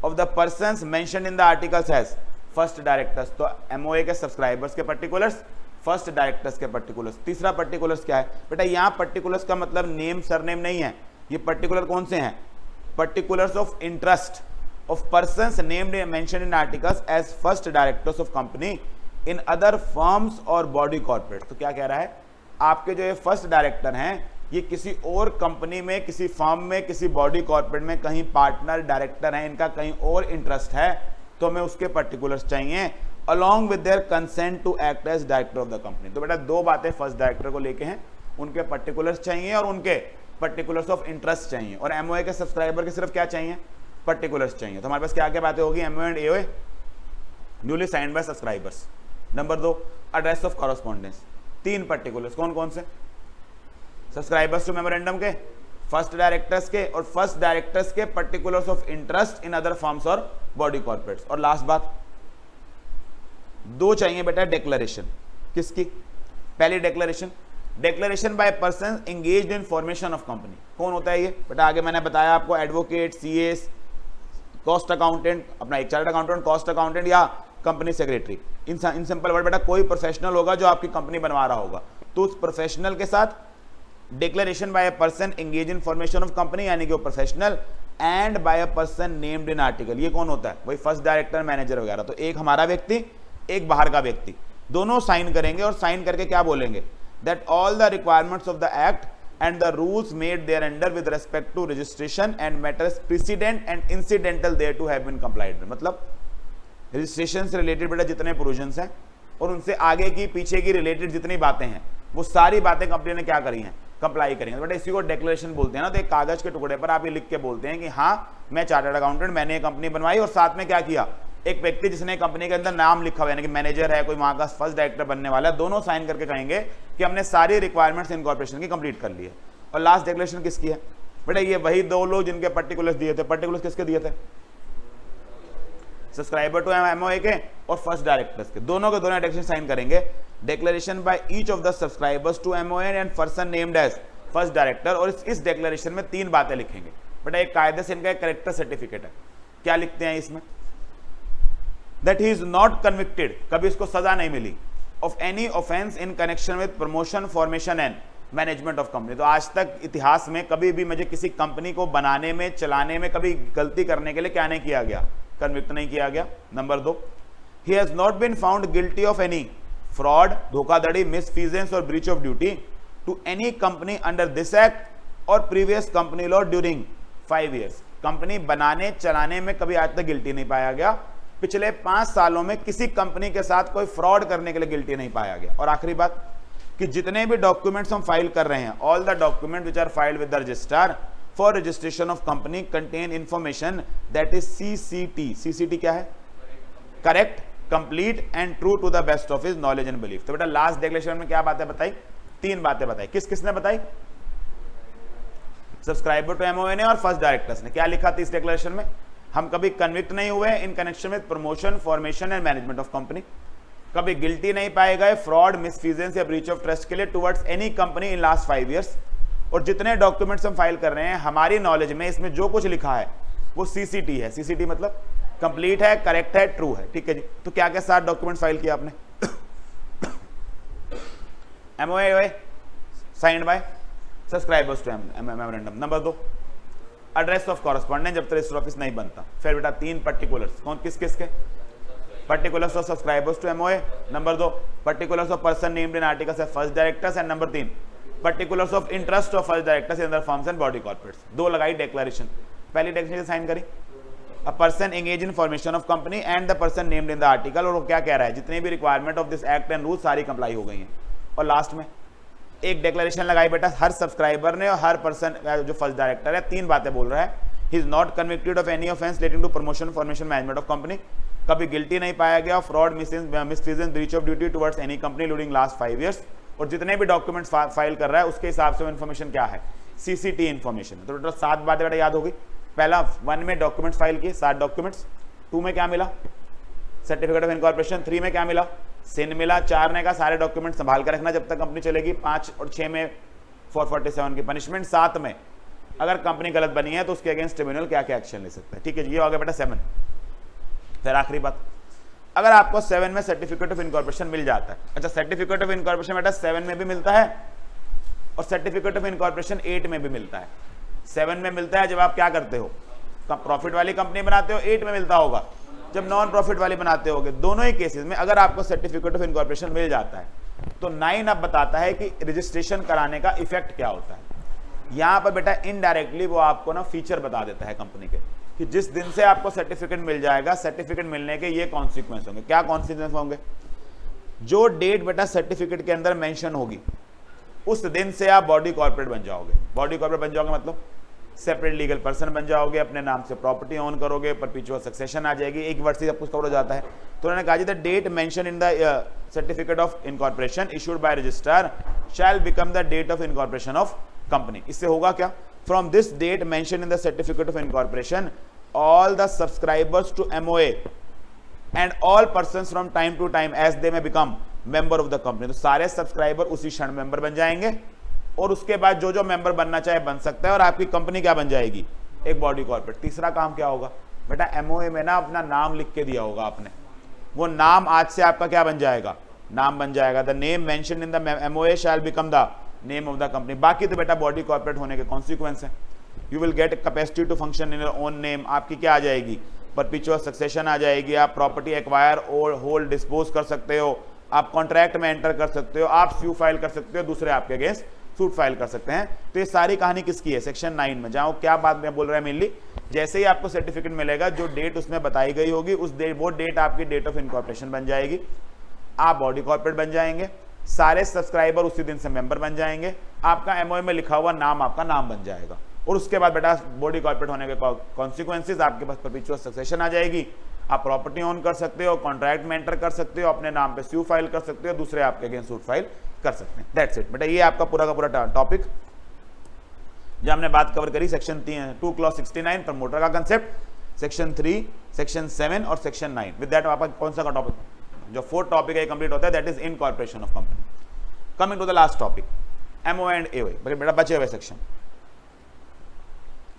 of the persons mentioned in the articles as first directors. तो MOA के सब्सक्राइबर्स के पर्टिकुलर्स, फर्स्ट डायरेक्टर्स के पर्टिकुलर्स। तीसरा पर्टिकुलर्स क्या है बेटा, यहाँ पर्टिकुलर्स का मतलब नेम सरनेम नहीं है, ये पर्टिकुलर कौन से हैं, particulars of interest of persons named mentioned in articles as first directors of company in other firms और बॉडी कॉर्पोरेट। तो क्या कह रहा है, आपके जो ये फर्स्ट डायरेक्टर हैं, ये किसी और कंपनी में, किसी फर्म में, किसी बॉडी कॉर्पोरेट में कहीं पार्टनर डायरेक्टर हैं, इनका कहीं और इंटरेस्ट है, तो हमें उसके पर्टिकुलर्स चाहिए, along with their consent to act as director of the company. तो बेटा 2 बातें फर्स्ट डायरेक्टर को लेके हैं, उनके पर्टिकुलर्स चाहिए और उनके पर्टिकुलर्स ऑफ इंटरेस्ट चाहिए, और MOA के सब्सक्राइबर के सिर्फ क्या चाहिए, पर्टिकुलर्स चाहिए। तो हमारे पास क्या क्या बातें होगी, MOA and AOA newly signed by subscribers. Number 2, address of correspondence, 3 particulars, कौन कौन से, सब्सक्राइबर्स टू मेमोरेंडम के, फर्स्ट डायरेक्टर्स के, और फर्स्ट डायरेक्टर्स के particulars of interest in other firms और बॉडी कॉर्पोरेट्स। और लास्ट बात 2 चाहिए बेटा डिक्लेरेशन, किसकी, पहली declaration, declaration by person engaged in formation of company. कौन होता है ये बेटा, आगे मैंने बताया आपको, एडवोकेट, CAs, कॉस्ट अकाउंटेंट, अपना एक चार्टर्ड अकाउंटेंट, कॉस्ट अकाउंटेंट या company secretary. In simple word बेटा कोई प्रोफेशनल होगा जो आपकी कंपनी बनवा रहा होगा, तो उस प्रोफेशनल के साथ declaration by a person engage in formation of company, यानी कि वो professional, and by a person named in article. ये कौन होता है, वही फर्स्ट डायरेक्टर, मैनेजर वगैरह। तो एक हमारा व्यक्ति, एक बाहर का व्यक्ति, दोनों साइन करेंगे, और साइन करके क्या बोलेंगे, that all the requirements of the act and the rules made there under with respect to registration and matters president and incidental there to have been complied. मतलब रजिस्ट्रेशन से रिलेटेड बेटा जितने provisions हैं और उनसे आगे की पीछे की रिलेटेड जितनी बातें हैं, वो सारी बातें कंपनी ने क्या करी हैं, कंप्लाई करेंगे। बेटा इसी को डिक्लेरेशन बोलते हैं ना। तो एक कागज के टुकड़े पर आप ये लिख के बोलते हैं कि हाँ मैं चार्टर्ड अकाउंटेंट, मैंने कंपनी बनवाई, और साथ में क्या किया, एक व्यक्ति जिसने कंपनी के अंदर नाम लिखा हुआ है, यानी कि मैनेजर है, कोई वहां का फर्स्ट डायरेक्टर बनने वाला है, दोनों साइन करके कहेंगे कि हमने सारी रिक्वायरमेंट्स इनकॉर्पोरेशन की कंप्लीट कर ली है। और लास्ट डिक्लेरेशन किसकी है बेटा, ये वही 2 लोग जिनके पर्टिकुलर्स दिए थे। पर्टिकुलर्स किसके दिए थे, सब्सक्राइबर टू MOA के और फर्स्ट डायरेक्टर्स के, दोनों के दोनों डिक्लेरेशन साइन करेंगे। Declaration by each of the subscribers to MOA and person named as first director. और इस डिक्लेरेशन में 3 बातें लिखेंगे बेटा। एक कायदे से इनका एक करेक्टर सर्टिफिकेट है। क्या लिखते हैं इसमें, that he is not convicted, कभी इसको सजा नहीं मिली, of any offence in connection with promotion, formation and management of company. तो आज तक इतिहास में कभी भी मुझे किसी कंपनी को बनाने में, चलाने में कभी गलती करने के लिए क्या नहीं किया गया, कन्विक्ट नहीं किया गया। Number 2, he has not been found guilty of any fraud, धोखाधड़ी, मिसफीजेंस और breach of duty to any company under this act और previous company law during 5 years। Company बनाने चलाने में कभी आज तक गिल्टी नहीं पाया गया, पिछले 5 सालों में किसी कंपनी के साथ कोई फ्रॉड करने के लिए गिल्टी नहीं पाया गया। और आखिरी बात कि जितने भी डॉक्यूमेंट्स हम फाइल कर रहे हैं, all the document which are filed with the registrar for registration of company contain information that is CCT। CCT क्या है, correct, complete and true to the best of his knowledge and belief. तो बेटा last declaration में क्या बातें बताई, 3 बातें बताई। किस किसने बताई, सब्सक्राइबर टू MOA ने और फर्स्ट डायरेक्टर्स ने। क्या लिखा था इस डिक्लेरेशन में, हम कभी कन्विक्ट नहीं हुए इन connection with promotion, formation and management of company, कभी गिल्टी नहीं पाए गए फ्रॉड, मिसफीजेंस या ब्रीच ऑफ ट्रस्ट के लिए towards any company in last 5 years। और जितने डॉक्यूमेंट्स हम फाइल कर रहे हैं, हमारी नॉलेज में इसमें जो कुछ लिखा है वो CCT है। CCT मतलब कंप्लीट है, करेक्ट है, ट्रू है। ठीक है जी। तो क्या क्या 7 डॉक्यूमेंट फाइल किया आपने, MOA signed by subscribers to memorandum. Number 2, address of correspondent जब तक रजिस्टर ऑफिस नहीं बनता। फिर बेटा 3 पर्टिकुलर्स, कौन किस किस के, particulars of subscribers to MOA। Number 2, particulars of person named in articles as first directors. And number 3, particulars of interest of first directors in other firms and body corporates. दो लगाई डेक्लेरेशन, पहली declaration sign करी, a person engage in formation of company and the person named in the article, और वो क्या कह रहा है, जितने भी requirement of this act and rule सारी कंप्लाई हो गई हैं। और लास्ट में एक डेक्लेरेशन लगाई बेटा हर सब्सक्राइबर ने और हर पर्सन जो फर्स्ट डायरेक्टर है, तीन बातें बोल रहा है, he is not convicted of any offence relating to promotion formation management of company, कभी गिल्टी नहीं पाया गया fraud misfeasance breach of duty towards any company including last 5 years, और जितने भी डॉक्यूमेंट्स फाइल कर रहा है उसके हिसाब से वो इन्फॉर्मेशन क्या है, सीसीटी इन्फॉर्मेशन। तो टोटल 7 बातें बेटा याद होगी। पहला 1 में डॉक्यूमेंट्स फाइल किए 7 डॉक्यूमेंट्स, 2 में क्या मिला, सर्टिफिकेट ऑफ इनकॉर्पोरेशन, 3 में क्या मिला, सिन मिला, 4 ने कहा सारे डॉक्यूमेंट संभाल कर रखना जब तक कंपनी चलेगी, 5 और 6 में 447 की पनिशमेंट, 7 में अगर कंपनी गलत बनी है तो उसके अगेंस्ट ट्रिब्यूनल क्या क्या एक्शन ले सकता है। ठीक है जी, ये हो गया बेटा 7। फिर आखिरी बात, अगर आपको 7 में सर्टिफिकेट ऑफ इनकॉर्पोरेशन मिल जाता है, अच्छा सर्टिफिकेट ऑफ इनकॉर्पोरेशन बेटा 7 में भी मिलता है और सर्टिफिकेट ऑफ इनकॉर्पोरेशन 8 में भी मिलता है। 7 में मिलता है जब आप क्या करते हो, प्रॉफिट वाली कंपनी बनाते हो, 8 में मिलता होगा जब नॉन प्रॉफिट वाली बनाते होगे। दोनों ही केसेस में अगर आपको सर्टिफिकेट ऑफ इनकॉर्पोरेशन मिल जाता है तो 9 अब बताता है कि रजिस्ट्रेशन कराने का इफेक्ट क्या होता है। यहां पर बेटा इनडायरेक्टली वो आपको ना फीचर बता देता है कंपनी के कि जिस दिन से आपको सर्टिफिकेट मिल जाएगा, सर्टिफिकेट मिलने के ये कॉन्सिक्वेंस होंगे। क्या कॉन्सिक्वेंस होंगे, जो डेट बेटा सर्टिफिकेट के अंदर मेंशन होगी उस दिन से आप बॉडी कॉर्पोरेट बन जाओगे। बॉडी कॉर्पोरेट बन जाओगे मतलब सेपरेट लीगल पर्सन बन जाओगे, अपने नाम से प्रॉपर्टी ओन करोगे, परपेचुअल सक्सेशन आ जाएगी, एक वर्ष से सब कुछ कवर हो जाता है। तो उन्होंने कहा जी the date mention in the certificate of incorporation issued by registrar shall become the date of incorporation of company. इससे होगा क्या, from this date mention in the certificate of incorporation all the subscribers to MOA and all persons from time to time as they may become member of the company। तो सारे subscriber उसी क्षण member बन जाएंगे और उसके बाद जो जो मेंबर बनना चाहे बन सकता है और आपकी कंपनी क्या बन जाएगी, एक बॉडी कॉर्पोरेट। तीसरा काम क्या होगा बेटा, MOA में ना अपना नाम लिख के दिया होगा आपने, वो नाम आज से आपका क्या बन जाएगा, नाम बन जाएगा। The name mention in the MOA shall become the name of the company. बाकी तो बेटा बॉडी कॉर्पोरेट होने के कॉन्सिक्वेंस है। You will get capacity to function in your own name, आपकी क्या आ जाएगी, परपेचुअल सक्सेशन आ जाएगी, आप प्रॉपर्टी एक्वायर और होल्ड डिस्पोज कर सकते हो, आप कॉन्ट्रैक्ट में एंटर कर सकते हो, आप स्यू फाइल कर सकते हो, दूसरे आपके अगेंस्ट सूट फाइल कर सकते हैं। तो ये सारी कहानी किसकी है, सेक्शन 9 में। जहाँ क्या बात मैं बोल रहा है मेनली, जैसे ही आपको सर्टिफिकेट मिलेगा जो डेट उसमें बताई गई होगी उस वो डेट आपकी डेट ऑफ इनकॉर्पोरेशन बन जाएगी, आप बॉडी कॉर्पोरेट बन जाएंगे, सारे सब्सक्राइबर उसी दिन से मेंबर बन जाएंगे, आपका MOA में लिखा हुआ नाम आपका नाम बन जाएगा और उसके बाद बेटा बॉडी कॉर्पोरेट होने के कॉन्सिक्वेंसेस, आपके पास परपेचुअल सक्सेशन आ जाएगी, आप प्रॉपर्टी ओन कर सकते हो, कॉन्ट्रैक्ट में एंटर कर सकते हो, अपने नाम पे स्यू फाइल कर सकते हो, दूसरे आपके अगेंस्ट सूट फाइल कर सकते हैं। दैट्स इट बेटा, ये आपका पूरा का पूरा टॉपिक जो हमने बात कवर करी सेक्शन 2 क्लॉज 69 प्रमोटर का कंसेप्ट, सेक्शन 3, सेक्शन 7 और सेक्शन 9। विद दैट आपका कौन सा का टॉपिक, जो 4th टॉपिक है कंप्लीट होता है, that is incorporation of company. Coming to the last topic MOA and AOA। बेटा बचे हुए सेक्शन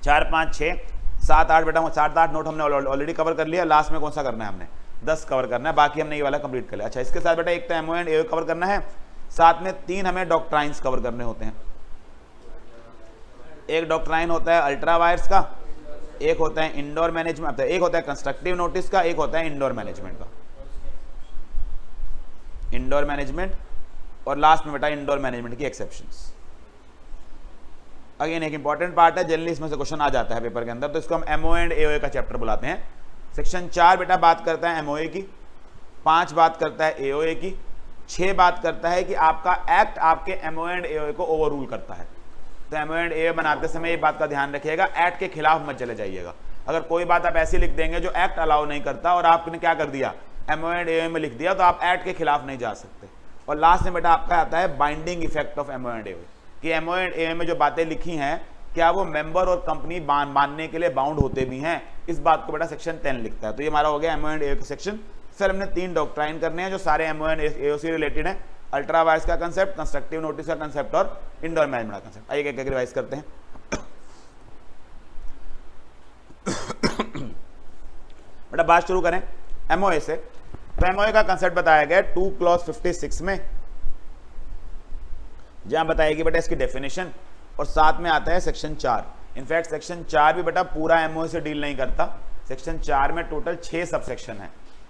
4, 5, 6, 7, 8 बेटा 7, 8 नोट हमने ऑलरेडी कवर कर लिया। लास्ट में कौन सा करना है, हमने 10 कवर करना है, बाकी हमने ये वाला कंप्लीट कर लिया। अच्छा, इसके साथ बेटा एक तो MOA एंड AOA कवर करना है, साथ में 3 हमें डॉक्ट्राइन्स कवर करने होते हैं। एक डॉक्ट्राइन होता है अल्ट्रा वायर्स का, एक होता है इंडोर मैनेजमेंट, एक होता है कंस्ट्रक्टिव नोटिस का, एक होता है इंडोर मैनेजमेंट का, इंडोर मैनेजमेंट, और लास्ट में बेटा इंडोर मैनेजमेंट की एक्सेप्शंस। अगेन एक इंपॉर्टेंट पार्ट है, जनरली इसमें से क्वेश्चन आ जाता है पेपर के अंदर, तो इसको हम MOA एंड AOA का चैप्टर बुलाते हैं। सेक्शन 4 बेटा बात करता है MOA की, 5 बात करता है AOA की, 6 बात करता है कि आपका एक्ट आपके MOA एंड AOA को ओवर रूल करता है। तो MOA एंड AOA बनाते समय ये बात का ध्यान रखिएगा, एक्ट के खिलाफ मत चले जाइएगा। अगर कोई बात आप ऐसी लिख देंगे जो एक्ट अलाउ नहीं करता और आपने क्या कर दिया, MOA एंड AOA में लिख दिया, तो आप एक्ट के खिलाफ नहीं जा सकते। और लास्ट में बेटा आपका आता है binding effect of MOA and AOA, कि MOA एंड AOA में जो बातें लिखी हैं क्या वो मेंबर और कंपनी मानने के लिए बाउंड होते भी हैं, इस बात को बेटा सेक्शन 10 लिखता है। तो ये हमारा हो गया MOA एंड AOA का सेक्शन। फिर हमने 3 डॉक्ट्राइन करने हैं जो सारे MOA एंड AOA से रिलेटेड है, अल्ट्रा वायर्स का कंसेप्ट, कंस्ट्रक्टिव नोटिस का कंसेप्ट और इंडोर मैनेजमेंट का कंसेप्ट। आइए एक रिवाइज करते हैं। बेटा बात शुरू करें MOA से, तो MOA का कंसेप्ट बताया गया 2 क्लॉज 56 में, जहां बताएगी बेटा इसकी डेफिनेशन, और साथ में आता है सेक्शन 4। इनफैक्ट सेक्शन 4 भी बेटा पूरा MOA से डील नहीं करता, सेक्शन 4 में टोटल 6 सबसेक्शन है,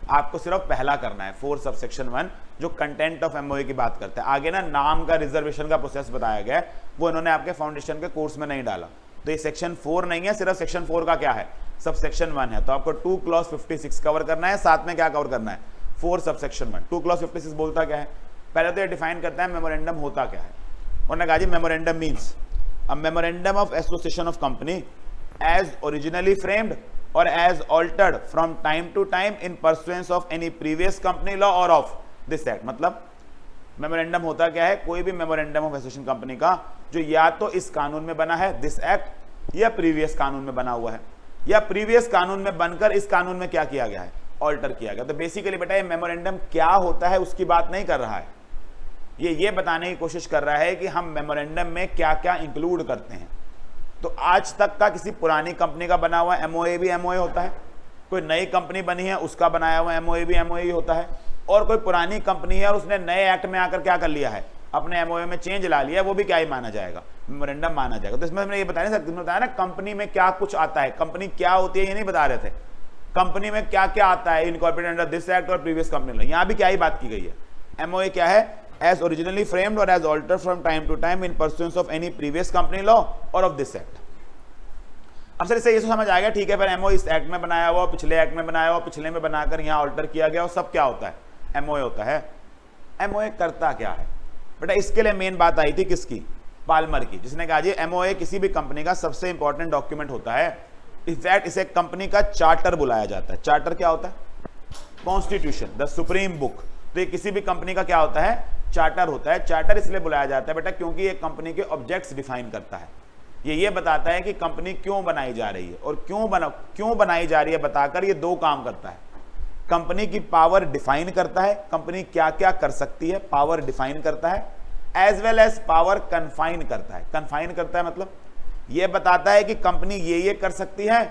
आपको सिर्फ पहला करना है 4 सबसेक्शन 1 जो कंटेंट ऑफ एमओए की बात करता है। आगे ना नाम का रिजर्वेशन का प्रोसेस बताया गया है, वो इन्होंने आपके फाउंडेशन के कोर्स में नहीं डाला। तो ये सेक्शन 4 नहीं है, सिर्फ सेक्शन 4 का क्या है, सब सेक्शन 1 है। तो आपको 2 क्लॉज 56 कवर करना है, साथ में क्या कवर करना है, 4 सब सेक्शन 1। 2 क्लॉज 56 बोलता क्या है, पहले तो ये डिफाइन करता है मेमोरेंडम होता क्या है। उन्होंने कहा जी memorandum means a memorandum of association of company as originally framed और as altered from time to time in pursuance of any previous company law और ऑफ दिस एक्ट। मतलब मेमोरेंडम होता क्या है, कोई भी मेमोरेंडम ऑफ एसोसिएशन कंपनी का जो या तो इस कानून में बना है दिस एक्ट, या प्रीवियस कानून में बना हुआ है, या प्रीवियस कानून में बनकर इस कानून में क्या किया गया है, ऑल्टर किया गया। तो बेसिकली बेटा ये मेमोरेंडम क्या होता है उसकी बात नहीं कर रहा है, ये बताने की कोशिश कर रहा है कि हम मेमोरेंडम में क्या क्या इंक्लूड करते हैं। तो आज तक का किसी पुरानी कंपनी का बना हुआ एमओए भी एमओए होता है, कोई नई कंपनी बनी है उसका बनाया हुआ एमओए भी एमओए होता है, और कोई पुरानी कंपनी है और उसने नए एक्ट में आकर क्या कर लिया है, अपने एमओए में चेंज ला लिया, वो भी क्या ही माना जाएगा, मेमोरेंडम माना जाएगा। तो इसमें हमने ये बता नहीं सकते, बताया ना कंपनी में क्या कुछ आता है, कंपनी क्या होती है ये नहीं बता रहे थे, कंपनी में क्या क्या आता है इनकॉर्पोरेटेड अंडर दिस एक्ट और प्रीवियस कंपनी लॉ। यहाँ भी क्या ही बात की गई है, एमओए क्या है, एज ओरिजिनली फ्रेम्ड और as altered from time to time in pursuance of any previous company law और ऑफ दिस एक्ट। अब सर इससे ये समझ आ गया, ठीक है, फिर एमओए इस एक्ट में बनाया हुआ, पिछले एक्ट में बनाया हुआ, पिछले में बनाकर यहाँ ऑल्टर किया गया, और सब क्या होता है, एमओए होता है। एमओए करता क्या है बेटा, इसके लिए मेन बात आई थी किसकी, पाल्मर की, जिसने कहा जी एमओए किसी भी कंपनी का सबसे इंपॉर्टेंट डॉक्यूमेंट होता है। इनफैक्ट इसे कंपनी का चार्टर बुलाया जाता है। चार्टर क्या होता है, कॉन्स्टिट्यूशन, द सुप्रीम बुक। तो ये किसी भी कंपनी का क्या होता है, चार्टर होता है। चार्टर इसलिए बुलाया जाता है बेटा क्योंकि ये कंपनी के ऑब्जेक्ट्स डिफाइन करता है। ये बताता है कि कंपनी क्यों बनाई जा रही है, और क्यों बनाई जा रही है बताकर ये दो काम करता है। कंपनी की पावर डिफाइन करता है, कंपनी क्या क्या कर सकती है, पावर डिफाइन करता है, as well as power confine करता है। कन्फाइन करता है मतलब ये बताता है कि कंपनी ये कर सकती है,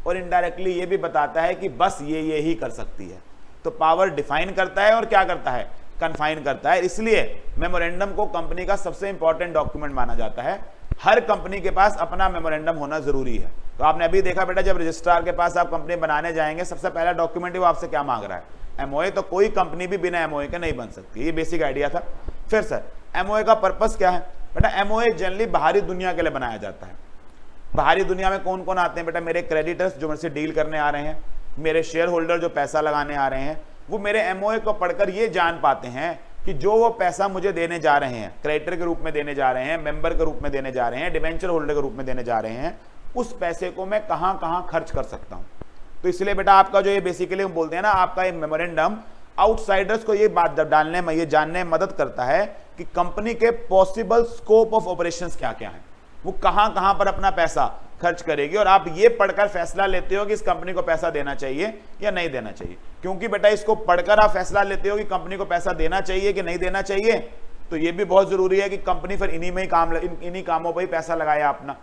और इनडायरेक्टली ये भी बताता है कि बस ये ही कर सकती है। तो पावर डिफाइन करता है और क्या करता है, कन्फाइन करता है। इसलिए मेमोरेंडम को कंपनी का सबसे इंपॉर्टेंट डॉक्यूमेंट माना जाता है। हर कंपनी के पास अपना मेमोरेंडम होना जरूरी है। तो आपने अभी देखा बेटा, जब रजिस्ट्रार के पास आप कंपनी बनाने जाएंगे, सबसे पहला डॉक्यूमेंट ही वो आपसे क्या मांग रहा है, एमओए। तो कोई कंपनी भी बिना एमओए के नहीं बन सकती, ये बेसिक आइडिया था। फिर सर एमओए का पर्पस क्या है बेटा, एमओए जनरली बाहरी दुनिया के लिए बनाया जाता है। बाहरी दुनिया में कौन कौन आते हैं बेटा, मेरे क्रेडिटर्स जो मुझसे डील करने आ रहे हैं, मेरे शेयर होल्डर जो पैसा लगाने आ रहे हैं, वो मेरे एमओए को पढ़कर ये जान पाते हैं कि जो वो पैसा मुझे देने जा रहे हैं, क्रेडिटर के रूप में देने जा रहे हैं, मेंबर के रूप में देने जा रहे हैं, डिबेंचर होल्डर के रूप में देने जा रहे हैं, उस पैसे को मैं कहां कहां खर्च कर सकता हूं। तो इसलिए बेटा आपका जो ये बेसिकली हम बोलते हैं ना, आपका ये मेमोरेंडम आउटसाइडर्स को ये बात डालने में, ये जानने में मदद करता है कि कंपनी के पॉसिबल स्कोप ऑफ ऑपरेशंस क्या क्या है, वो कहां कहां पर अपना पैसा खर्च करेगी, और आप ये पढ़कर फैसला लेते हो कि इस कंपनी को पैसा देना चाहिए या नहीं देना चाहिए। क्योंकि बेटा इसको पढ़कर आप फैसला लेते हो कि कंपनी को पैसा देना चाहिए कि नहीं देना चाहिए, तो ये भी बहुत जरूरी है कि कंपनी फिर इन्हीं कामों पर ही पैसा लगाया अपना।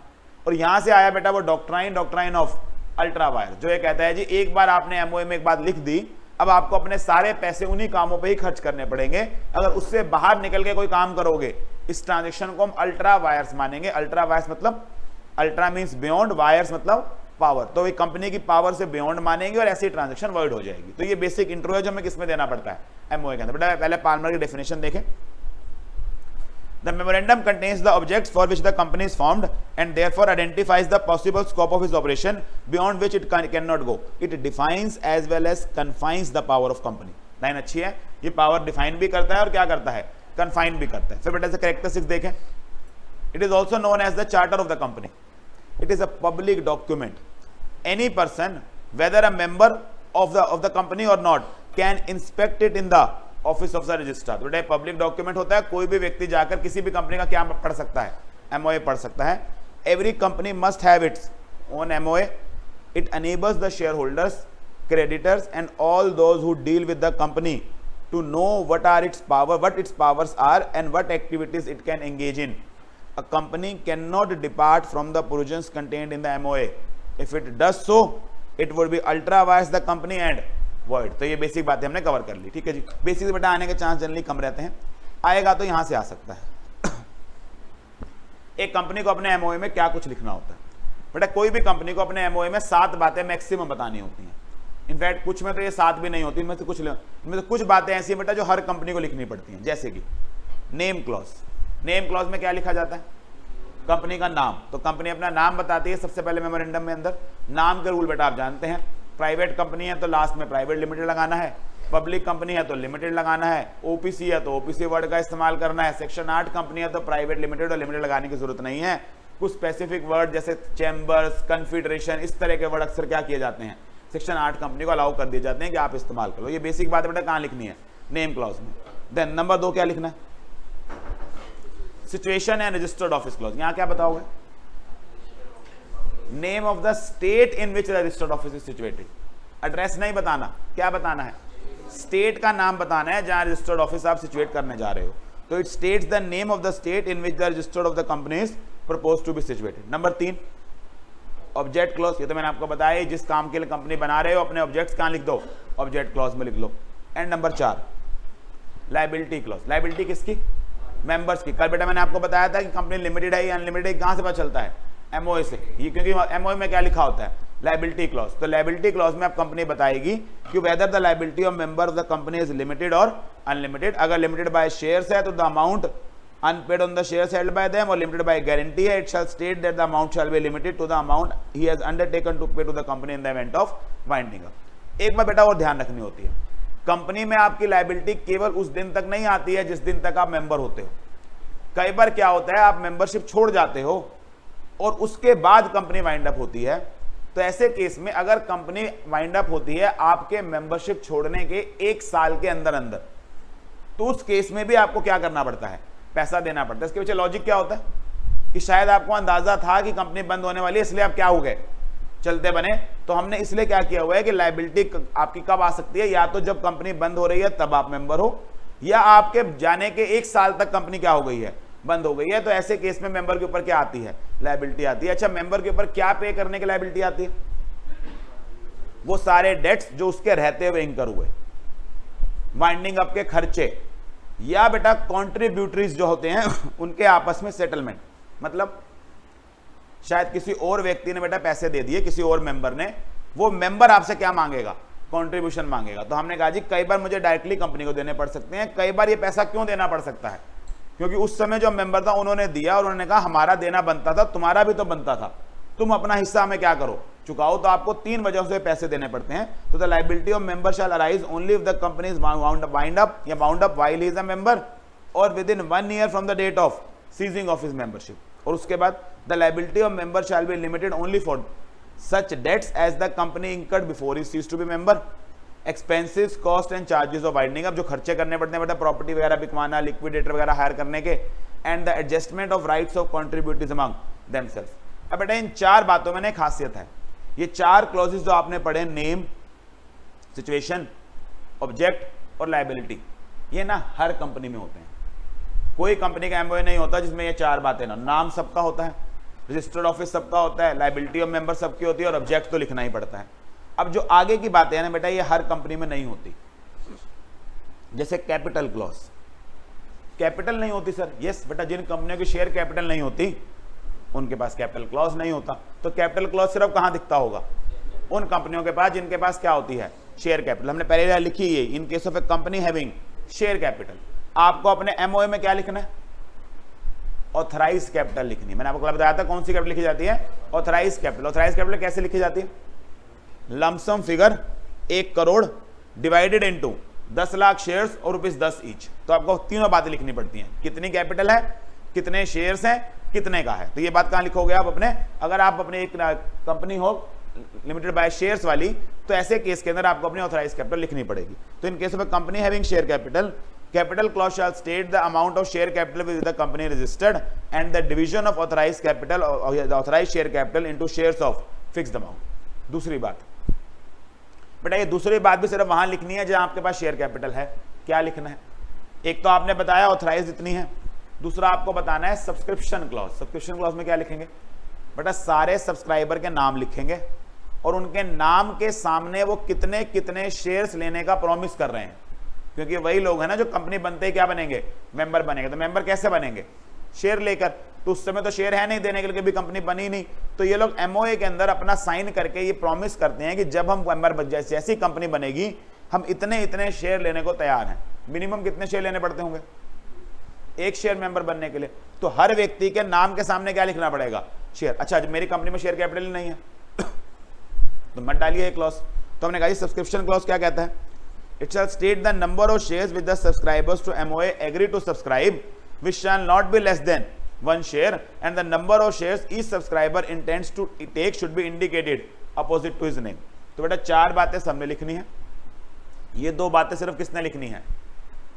और यहां से आया बेटा वो डॉक्ट्राइन ऑफ अल्ट्रा वायर, जो ये कहता है जी एक बार आपने एमओए में एक बात लिख दी, अब आपको अपने सारे पैसे उन्हीं कामों पे ही खर्च करने पड़ेंगे। अगर उससे बाहर निकल के कोई काम करोगे, इस ट्रांजेक्शन को हम अल्ट्रा वायर्स मानेंगे। अल्ट्रा वायर्स मतलब अल्ट्रा मींस बियॉन्ड, वायर्स मतलब पावर, तो ये कंपनी की पावर से बियॉन्ड मानेंगे और ऐसी ट्रांजेक्शन वॉइड हो जाएगी। तो ये बेसिक इंट्रो है जो हमें किसमें देना पड़ता है, एमओए के अंदर। बेटा पहले पाल्मर की डेफिनेशन देखें। The memorandum contains the objects for which the company is formed and therefore identifies the possible scope of its operation beyond which it cannot go. It defines as well as confines the power of company. Line अच्छी है, ये power define भी करता है और क्या करता है, कन्फाइन भी करता है। फिर बेटा से कैरेक्टरिस्टिक्स देखें। It is also known as the charter of the company. It is a public document. Any person, whether a member of the company or not, can inspect it in the office of the registrar. तो public document होता है, कोई भी व्यक्ति जाकर किसी भी company का क्या पढ़ सकता है, एमओए पढ़ सकता है। Every company must have its own MOA. It enables the share holders, creditors and all those who deal with the company to know what its powers are and what activities it can engage in. A company cannot depart from the provisions contained in the MOA. If it does so, it would be ultra vires the company and void. तो ये basic बातें हमने cover कर ली, ठीक है जी। Basic बेटा आने के चांस जनरली कम रहते हैं, आएगा तो यहां से आ सकता है। एक कंपनी को अपने एमओए में क्या कुछ लिखना होता है बेटा, कोई भी कंपनी को अपने एमओए में 7 बातें मैक्सिमम बतानी होती हैं। इनफैक्ट कुछ में तो ये 7 भी नहीं होती, इनमें से कुछ बातें ऐसी हैं बेटा जो हर कंपनी को लिखनी पड़ती हैं। जैसे कि नेम क्लॉज, नेम क्लॉज में क्या लिखा जाता है? कंपनी का नाम। तो कंपनी अपना नाम बताती है सबसे पहले मेमोरेंडम में अंदर। नाम के रूल बेटा आप जानते हैं, प्राइवेट कंपनी है तो लास्ट में प्राइवेट लिमिटेड लगाना है, पब्लिक कंपनी है तो लिमिटेड लगाना है, ओपीसी है तो ओपीसी वर्ड का इस्तेमाल करना है, सेक्शन 8 कंपनी है तो प्राइवेट लिमिटेड और लिमिटेड लगाने की जरूरत नहीं है। कुछ स्पेसिफिक वर्ड जैसे चैम्बर्स, कन्फेडरेशन, इस तरह के वर्ड अक्सर क्या किए जाते हैं, सेक्शन 8 कंपनी को अलाउ कर दिए जाते हैं कि आप इस्तेमाल करो। ये बेसिक बात बेटा कहाँ लिखनी है? नेम क्लॉज में। देन नंबर 2 क्या लिखना है? Situation and registered office clause. यहां क्या बताओगे? Name of the state in which registered office is situated. Address नहीं बताना, क्या बताना है? स्टेट का नाम बताना है जहां रजिस्टर्ड ऑफिस आप सिचुएट करने जा रहे हो। तो it states the name of the state in which the registered of the company is propose to be situated. Number 3 object clause. ये तो मैंने आपको बताया, जिस काम के लिए कंपनी बना रहे हो अपने ऑब्जेक्ट्स कहां लिख दो? ऑब्जेक्ट क्लॉज में लिख लो। And number 4 liability clause. Liability किसकी? मेंबर्स की। कल बेटा मैंने आपको बताया था कि कंपनी लिमिटेड है या अनलिमिटेड, कहां से पता चलता है? एमओए से। ये क्योंकि एमओए में क्या लिखा होता है? Liability clause. तो लायबिलिटी क्लॉज में अब कंपनी बताएगी कि whether the liability of member of the company is limited और अनलिमिटेड। अगर लिमिटेड बाय शेयर्स है तो the amount unpaid on the shares held by them, और लिमिटेड बाय गारंटी है, it shall state that the amount shall be limited to the amount he has undertaken to pay to the company in the event of winding up. एक बार बेटा और ध्यान रखनी होती है, company में आपकी लायबिलिटी केवल उस दिन तक नहीं आती है जिस दिन तक आप मेंबर होते हो। कई बार क्या होता है, आप मेंबरशिप छोड़ जाते हो और उसके बाद कंपनी वाइंड अप होती है। तो ऐसे केस में अगर कंपनी वाइंड अप होती है आपके मेंबरशिप छोड़ने के 1 साल के अंदर अंदर, तो उस केस में भी आपको क्या करना पड़ता है? पैसा देना पड़ता है। इसके पीछे लॉजिक क्या होता है कि शायद आपको अंदाजा था कि कंपनी बंद होने वाली है, इसलिए आप क्या हो गए? चलते बने। तो हमने इसलिए क्या किया हुआ है कि लायबिलिटी आपकी कब आ सकती है? या तो जब कंपनी बंद हो रही है तब आप मेंबर हो, या आपके जाने के 1 साल तक कंपनी क्या हो गई है? बंद हो गई है। तो ऐसे केस में मेंबर के ऊपर क्या आती है? लायबिलिटी आती है। अच्छा, मेंबर के ऊपर क्या पे करने की लायबिलिटी आती है? वो सारे डेट्स जो उसके रहते हुए इंकर हुए, वाइंडिंग अप के खर्चे, या बेटा कॉन्ट्रीब्यूटरीज जो होते हैं उनके आपस में सेटलमेंट। मतलब शायद किसी और व्यक्ति ने बेटा पैसे दे दिए किसी और मेंबर ने, वो मेंबर आपसे क्या मांगेगा? कॉन्ट्रीब्यूशन मांगेगा। तो हमने कहा जी कई बार मुझे डायरेक्टली कंपनी को देने पड़ सकते हैं। कई बार ये पैसा क्यों देना पड़ सकता है? क्योंकि उस समय जो मेंबर था उन्होंने दिया और उन्होंने कहा हमारा देना बनता था, तुम्हारा भी तो बनता था, तुम अपना हिस्सा हमें क्या करो? चुकाओ। तो आपको 3 वजहों से पैसे देने पड़ते हैं। तो the liability of member shall arise only if the company is wound up या bound up while he is a member और within 1 year from the date of ceasing of his membership. और उसके बाद the liability of member shall be limited only for such debts as the company incurred before he ceased to be member. Expenses, cost and charges of winding up, जो खर्चे करने पड़ते हैं बेटा property वगैरह बिकवाना, लिक्विडेटर वगैरह हायर करने के, and the adjustment of rights of contributors among themself. अब बेटा इन 4 बातों में एक खासियत है, ये 4 क्लॉजेस जो आपने पढ़े, नेम, सिचुएशन, ऑब्जेक्ट और लायबिलिटी, ये ना हर कंपनी में होते हैं। कोई कंपनी का एमओए नहीं होता जिसमें ये 4 बातें ना। नाम सबका होता है, रजिस्टर्ड ऑफिस सबका होता है, लायबिलिटी ऑफ मेंबर सबकी होती है और ऑब्जेक्ट तो लिखना ही पड़ता है। अब जो आगे की बातें हैं ना बेटा, ये हर कंपनी में नहीं होती। जैसे कैपिटल क्लॉज, कैपिटल नहीं होती सर। यस बेटा, जिन कंपनियों की शेयर कैपिटल नहीं होती उनके पास कैपिटल क्लॉज नहीं होता। तो कैपिटल क्लॉज सिर्फ कहां दिखता होगा? उन कंपनियों के पास जिनके पास क्या होती है? Share capital. हमने पहले लिखी है, इन case of a company having share capital. आपको अपने एमओए में क्या लिखना है? ऑथराइज कैपिटल लिखनी है। मैंने आपको बताया था कौन सी कैपिटल लिखी जाती है? Authorise capital. ऑथराइज कैपिटल कैसे लिखी जाती है? Lump sum figure 1 crore divided into 10 lakh shares और ₹10 ईच। तो आपको तीनों बातें लिखनी पड़ती हैं, कितनी कैपिटल है, कितने शेयर्स हैं, कितने का है। तो ये बात कहां लिखोगे आप अपने? अगर आप अपने एक कंपनी हो लिमिटेड बाय शेयर्स वाली, तो ऐसे केस के अंदर आपको अपनी ऑथराइज कैपिटल लिखनी पड़ेगी। तो in case of company having share capital, capital clause shall state the amount of share capital with the company registered and the division of authorise capital authorise share capital into shares of fixed amount. दूसरी बात बेटा, ये दूसरी बात भी सिर्फ वहां लिखनी है जहां आपके पास शेयर कैपिटल है। क्या लिखना है? एक तो आपने बताया ऑथराइज इतनी है, दूसरा आपको बताना है सब्सक्रिप्शन क्लॉज। सब्सक्रिप्शन क्लॉज में क्या लिखेंगे बेटा? सारे सब्सक्राइबर के नाम लिखेंगे और उनके नाम के सामने वो कितने कितने शेयर्स लेने का प्रॉमिस कर रहे हैं, क्योंकि वही लोग हैं ना जो कंपनी बनते ही क्या बनेंगे? मेंबर बनेंगे। तो मेंबर कैसे बनेंगे? शेयर लेकर, तो उस समय तो शेयर है नहीं, देने के लिए भी कंपनी बनी नहीं। तो ये लोग एमओए के अंदर अपना साइन करके ये प्रॉमिस करते हैं कि जब हम मेंबर जैसी कंपनी बनेगी हम इतने इतने शेयर लेने को तैयार हैं। मिनिमम कितने शेयर लेने पड़ते होंगे एक शेयर मेंबर बनने के लिए? तो हर व्यक्ति के नाम के सामने क्या लिखना पड़ेगा? शेयर। अच्छा, जब मेरी कंपनी में शेयर कैपिटल नहीं है तो मत डालिए क्लॉज। तो हमने कहा सब्सक्रिप्शन क्लॉज क्या कहता है? It shall state the number of shares with the subscribers to MOA agree to subscribe which shall not be less than 1 share and the number of shares each subscriber intends to take should be indicated opposite to his name। तो बेटा 4 बातें सबने लिखनी है, ये 2 बातें सिर्फ किसने लिखनी है?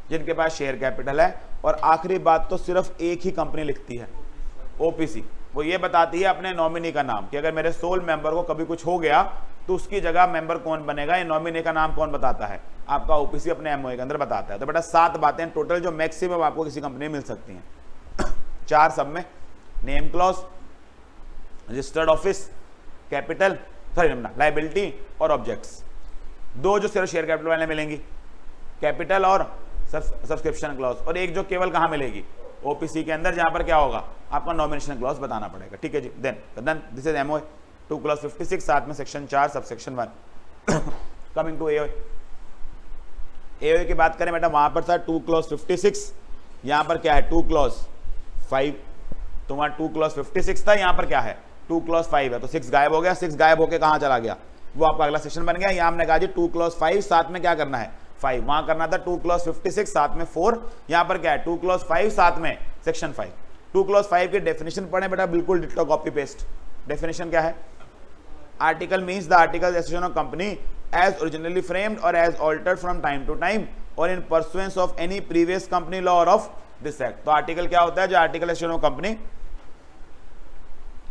जिनके पास शेयर कैपिटल है। और आखिरी बात तो सिर्फ एक ही कंपनी लिखती है, ओपीसी। वो ये बताती है अपने नॉमिनी का नाम कि अगर मेरे सोल मेंबर को कभी कुछ हो गया तो उसकी जगह मेंबर कौन बनेगा, ये नॉमिनी का नाम कौन बताता है? आपका ओपीसी अपने एमओए के अंदर बताता है। तो बेटा 7 बातें टोटल जो मैक्सिमम आपको किसी कंपनी में मिल सकती हैं। 4 सब में name clause, registered office, capital, liability और ऑब्जेक्ट्स। 2 जो सिर्फ शेयर कैपिटल वाले मिलेंगी, कैपिटल और सब्सक्रिप्शन क्लॉज, और एक जो केवल कहाँ मिलेगी? ओपीसी के अंदर, जहां पर क्या होगा? आपका नॉमिनेशन क्लॉज बताना पड़ेगा। ठीक है जी। Then this is MOA 2 clause 56, साथ में section 4 sub section 1। Coming to AOA. AOA की बात करें बेटा, वहां पर था 2 क्लॉज 56, यहां पर क्या है? 2 क्लॉज 5। तो वहां 2 क्लॉज 56 था, यहां पर क्या है? 2 क्लॉज 5 है। तो 6 गायब हो गया। 6 गायब होकर कहां चला गया? वो आपका अगला सेक्शन बन गया। यहां हमने कहा जी 2 क्लॉज 5 साथ में क्या करना है? 5। वहां करना था 2 क्लॉज 56 साथ में 4। यहां पर क्या है? 2 क्लॉज 5 साथ में सेक्शन 5। 2 क्लॉज 5 की डेफिनेशन पढ़े बेटा, बिल्कुल डिट्टो कॉपी पेस्ट। डेफिनेशन क्या है? Article means the article association of company as originally framed or as altered from time to time or in pursuance of any previous company law or of this act। तो article क्या होता है? जो article association of company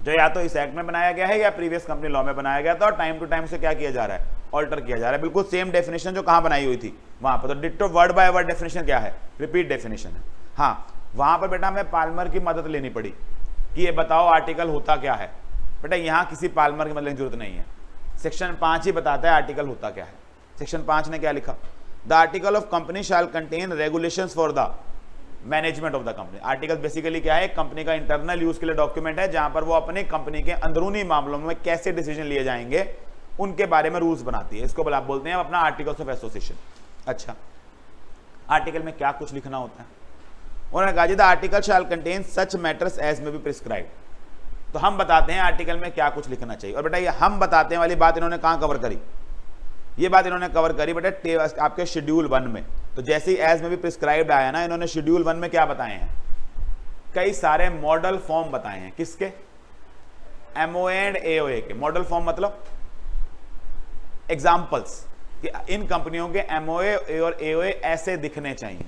जो या तो इस act में बनाया गया है या प्रीवियस कंपनी लॉ में बनाया गया था, और टाइम टू टाइम से क्या किया जा रहा है? ऑल्टर किया जा रहा है। बिल्कुल सेम डेफिनेशन जो कहां बनाई हुई थी वहां पर। तो ditto word by word definition क्या है? रिपीट डेफिनेशन है। हाँ, वहां पर बेटा हमें पाल्मर की मदद लेनी पड़ी कि ये बताओ आर्टिकल होता क्या है। बेटा यहां किसी पाल्मर की मदद की जरूरत नहीं है, सेक्शन 5 ही बताता है आर्टिकल होता क्या है। सेक्शन 5 ने क्या लिखा? The article of company shall contain regulations for the management of the company. Article basically क्या है? कंपनी का इंटरनल यूज के लिए डॉक्यूमेंट है, जहां पर वो अपने कंपनी के अंदरूनी मामलों में कैसे डिसीजन लिए जाएंगे उनके बारे में रूल्स बनाती है। इसको आप बोलते हैं अपना आर्टिकल्स ऑफ एसोसिएशन। अच्छा, आर्टिकल में क्या कुछ लिखना होता है? उन्होंने कहा जी the article shall contain such matters as may be prescribe. तो हम बताते हैं आर्टिकल में क्या कुछ लिखना चाहिए। और बेटा ये हम बताते हैं वाली बात इन्होंने कहां कवर करी? ये बात इन्होंने कवर करी बेटा आपके शेड्यूल 1 में। तो जैसे ही एज में भी प्रिस्क्राइब्ड आया ना, इन्होंने शेड्यूल 1 में क्या बताए हैं? कई सारे मॉडल फॉर्म बताए हैं। किसके? एमओए एंड एओए के। मॉडल फॉर्म मतलब एग्जाम्पल्स कि इन कंपनियों के एमओए और एओए ऐसे दिखने चाहिए।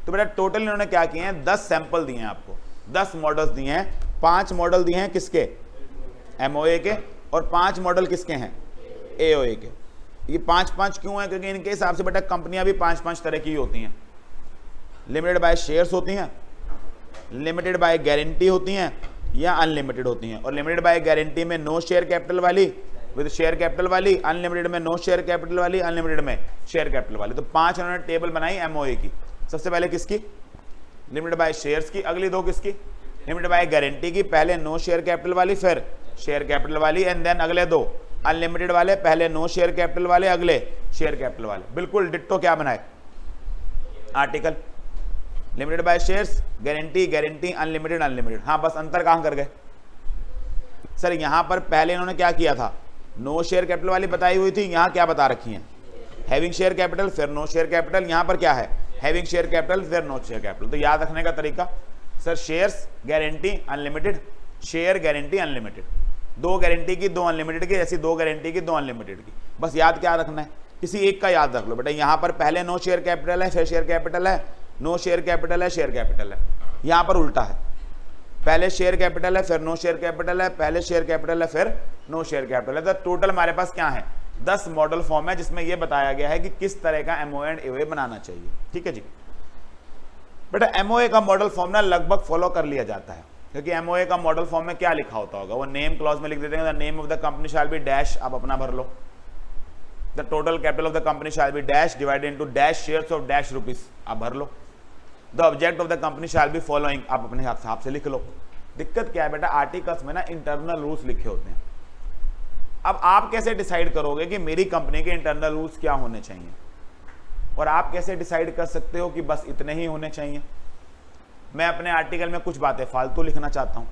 तो बेटा टोटल इन्होंने क्या किए हैं? 10 सैंपल दिए हैं आपको, 10 मॉडल्स दिए हैं। 5 मॉडल दिए हैं किसके? एमओए के। और 5 मॉडल किसके हैं? एओए के। ये 5-5 क्यों है? क्योंकि इनके हिसाब से बेटा कंपनियां भी 5-5 तरह की होती हैं। लिमिटेड बाय शेयर्स होती हैं, लिमिटेड बाय गारंटी होती हैं, या अनलिमिटेड होती हैं। और लिमिटेड बाय गारंटी में नो शेयर कैपिटल वाली, विद शेयर कैपिटल वाली, अनलिमिटेड में नो शेयर कैपिटल वाली, अनलिमिटेड में शेयर कैपिटल वाली। तो 5 उन्होंने टेबल बनाई एमओए की। सबसे पहले किसकी? लिमिटेड बाय शेयर्स की। अगली 2 किसकी? लिमिटेड बाय गारंटी की। पहले नो शेयर कैपिटल वाली, फिर शेयर कैपिटल वाली, एंड देन अगले 2 अनलिमिटेड वाले, पहले नो शेयर कैपिटल वाले, अगले शेयर कैपिटल वाले। बिल्कुल डिट्टो क्या बनाए? Article. Limited by shares, guarantee, guarantee, unlimited, unlimited. हाँ, बस अंतर कहां कर गए सर? यहां पर पहले इन्होंने क्या किया था? नो शेयर कैपिटल वाली बताई हुई थी, यहां क्या बता रखी है? हैविंग शेयर कैपिटल, फिर नो शेयर कैपिटल। यहां पर क्या है? हैविंग शेयर कैपिटल, फिर नो शेयर कैपिटल। तो याद रखने का तरीका sir, shares, guarantee, unlimited, share, guarantee, unlimited. 2 guarantee की, 2 अनलिमिटेड की, ऐसी 2 गारंटी की, 2 अनलिमिटेड की। बस याद क्या रखना है? किसी एक का याद रख लो बेटा। यहां पर पहले नो शेयर कैपिटल है, फिर शेयर कैपिटल है, नो शेयर कैपिटल है, शेयर कैपिटल है। यहां पर उल्टा है, पहले शेयर कैपिटल है, फिर नो शेयर कैपिटल है, पहले शेयर कैपिटल है, फिर नो शेयर कैपिटल है। तो टोटल हमारे पास क्या है? 10 मॉडल फॉर्म है, जिसमें यह बताया गया है कि किस तरह का एमओए एंड एओए बनाना चाहिए। ठीक है जी। बेटा एमओए का मॉडल फॉर्म ना लगभग फॉलो कर लिया जाता है, क्योंकि एमओए का मॉडल फॉर्म में क्या लिखा होता होगा? वो नेम क्लॉज में लिख देते हैं, the name of the company shall be dash, आप अपना भर लो। The total capital of the company shall be dash divided into dash shares of dash rupees, आप भर लो। The object of the company shall be following, आप अपने हिसाब से लिख लो। दिक्कत क्या है बेटा, आर्टिकल्स में ना इंटरनल रूल्स लिखे होते हैं। अब आप कैसे डिसाइड करोगे कि मेरी कंपनी के इंटरनल रूल्स क्या होने चाहिए, और आप कैसे डिसाइड कर सकते हो कि बस इतने ही होने चाहिए। मैं अपने आर्टिकल में कुछ बातें फालतू लिखना चाहता हूं,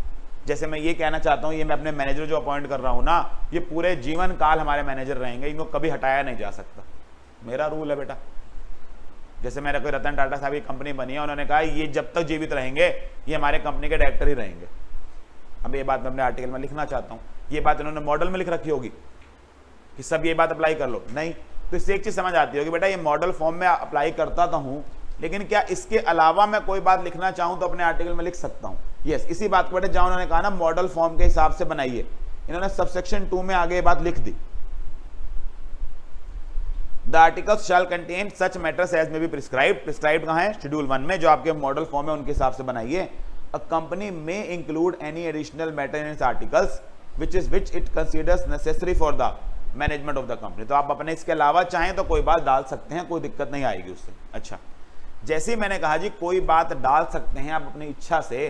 जैसे मैं ये कहना चाहता हूं ये मैं अपने मैनेजर जो अपॉइंट कर रहा हूं ना, ये पूरे जीवन काल हमारे मैनेजर रहेंगे, इनको कभी हटाया नहीं जा सकता, मेरा रूल है बेटा। जैसे मेरा कोई रतन टाटा साहब की कंपनी बनी है, उन्होंने कहा ये जब तक जीवित रहेंगे ये हमारे कंपनी के डायरेक्टर ही रहेंगे। अब ये बात मैं अपने आर्टिकल में लिखना चाहता हूँ, ये बात इन्होंने मॉडल में लिख रखी होगी कि सब ये बात अप्लाई कर लो, नहीं। तो इससे एक चीज समझ आती होगी बेटा, ये मॉडल फॉर्म में अप्लाई करता तो हूँ, लेकिन क्या इसके अलावा मैं कोई बात लिखना चाहूँ तो अपने आर्टिकल में लिख सकता हूँ। यस, इसी बात को बेटा जहाँ उन्होंने कहा ना मॉडल फॉर्म के हिसाब से बनाइए, इन्होंने सबसेक्शन 2 में आगे ये बात लिख दी, the articles shall contain such matters as may be prescribed. Prescribed कहाँ है, शेड्यूल 1 में, जो आपके मॉडल फॉर्म है उनके हिसाब से बनाइए। A company may include any additional matter in its articles which it considers necessary for the management of the company. तो आप अपने इसके अलावा चाहें तो कोई बात डाल सकते हैं, कोई दिक्कत नहीं आएगी उससे। अच्छा, जैसे ही मैंने कहा जी कोई बात डाल सकते हैं आप अपनी इच्छा से,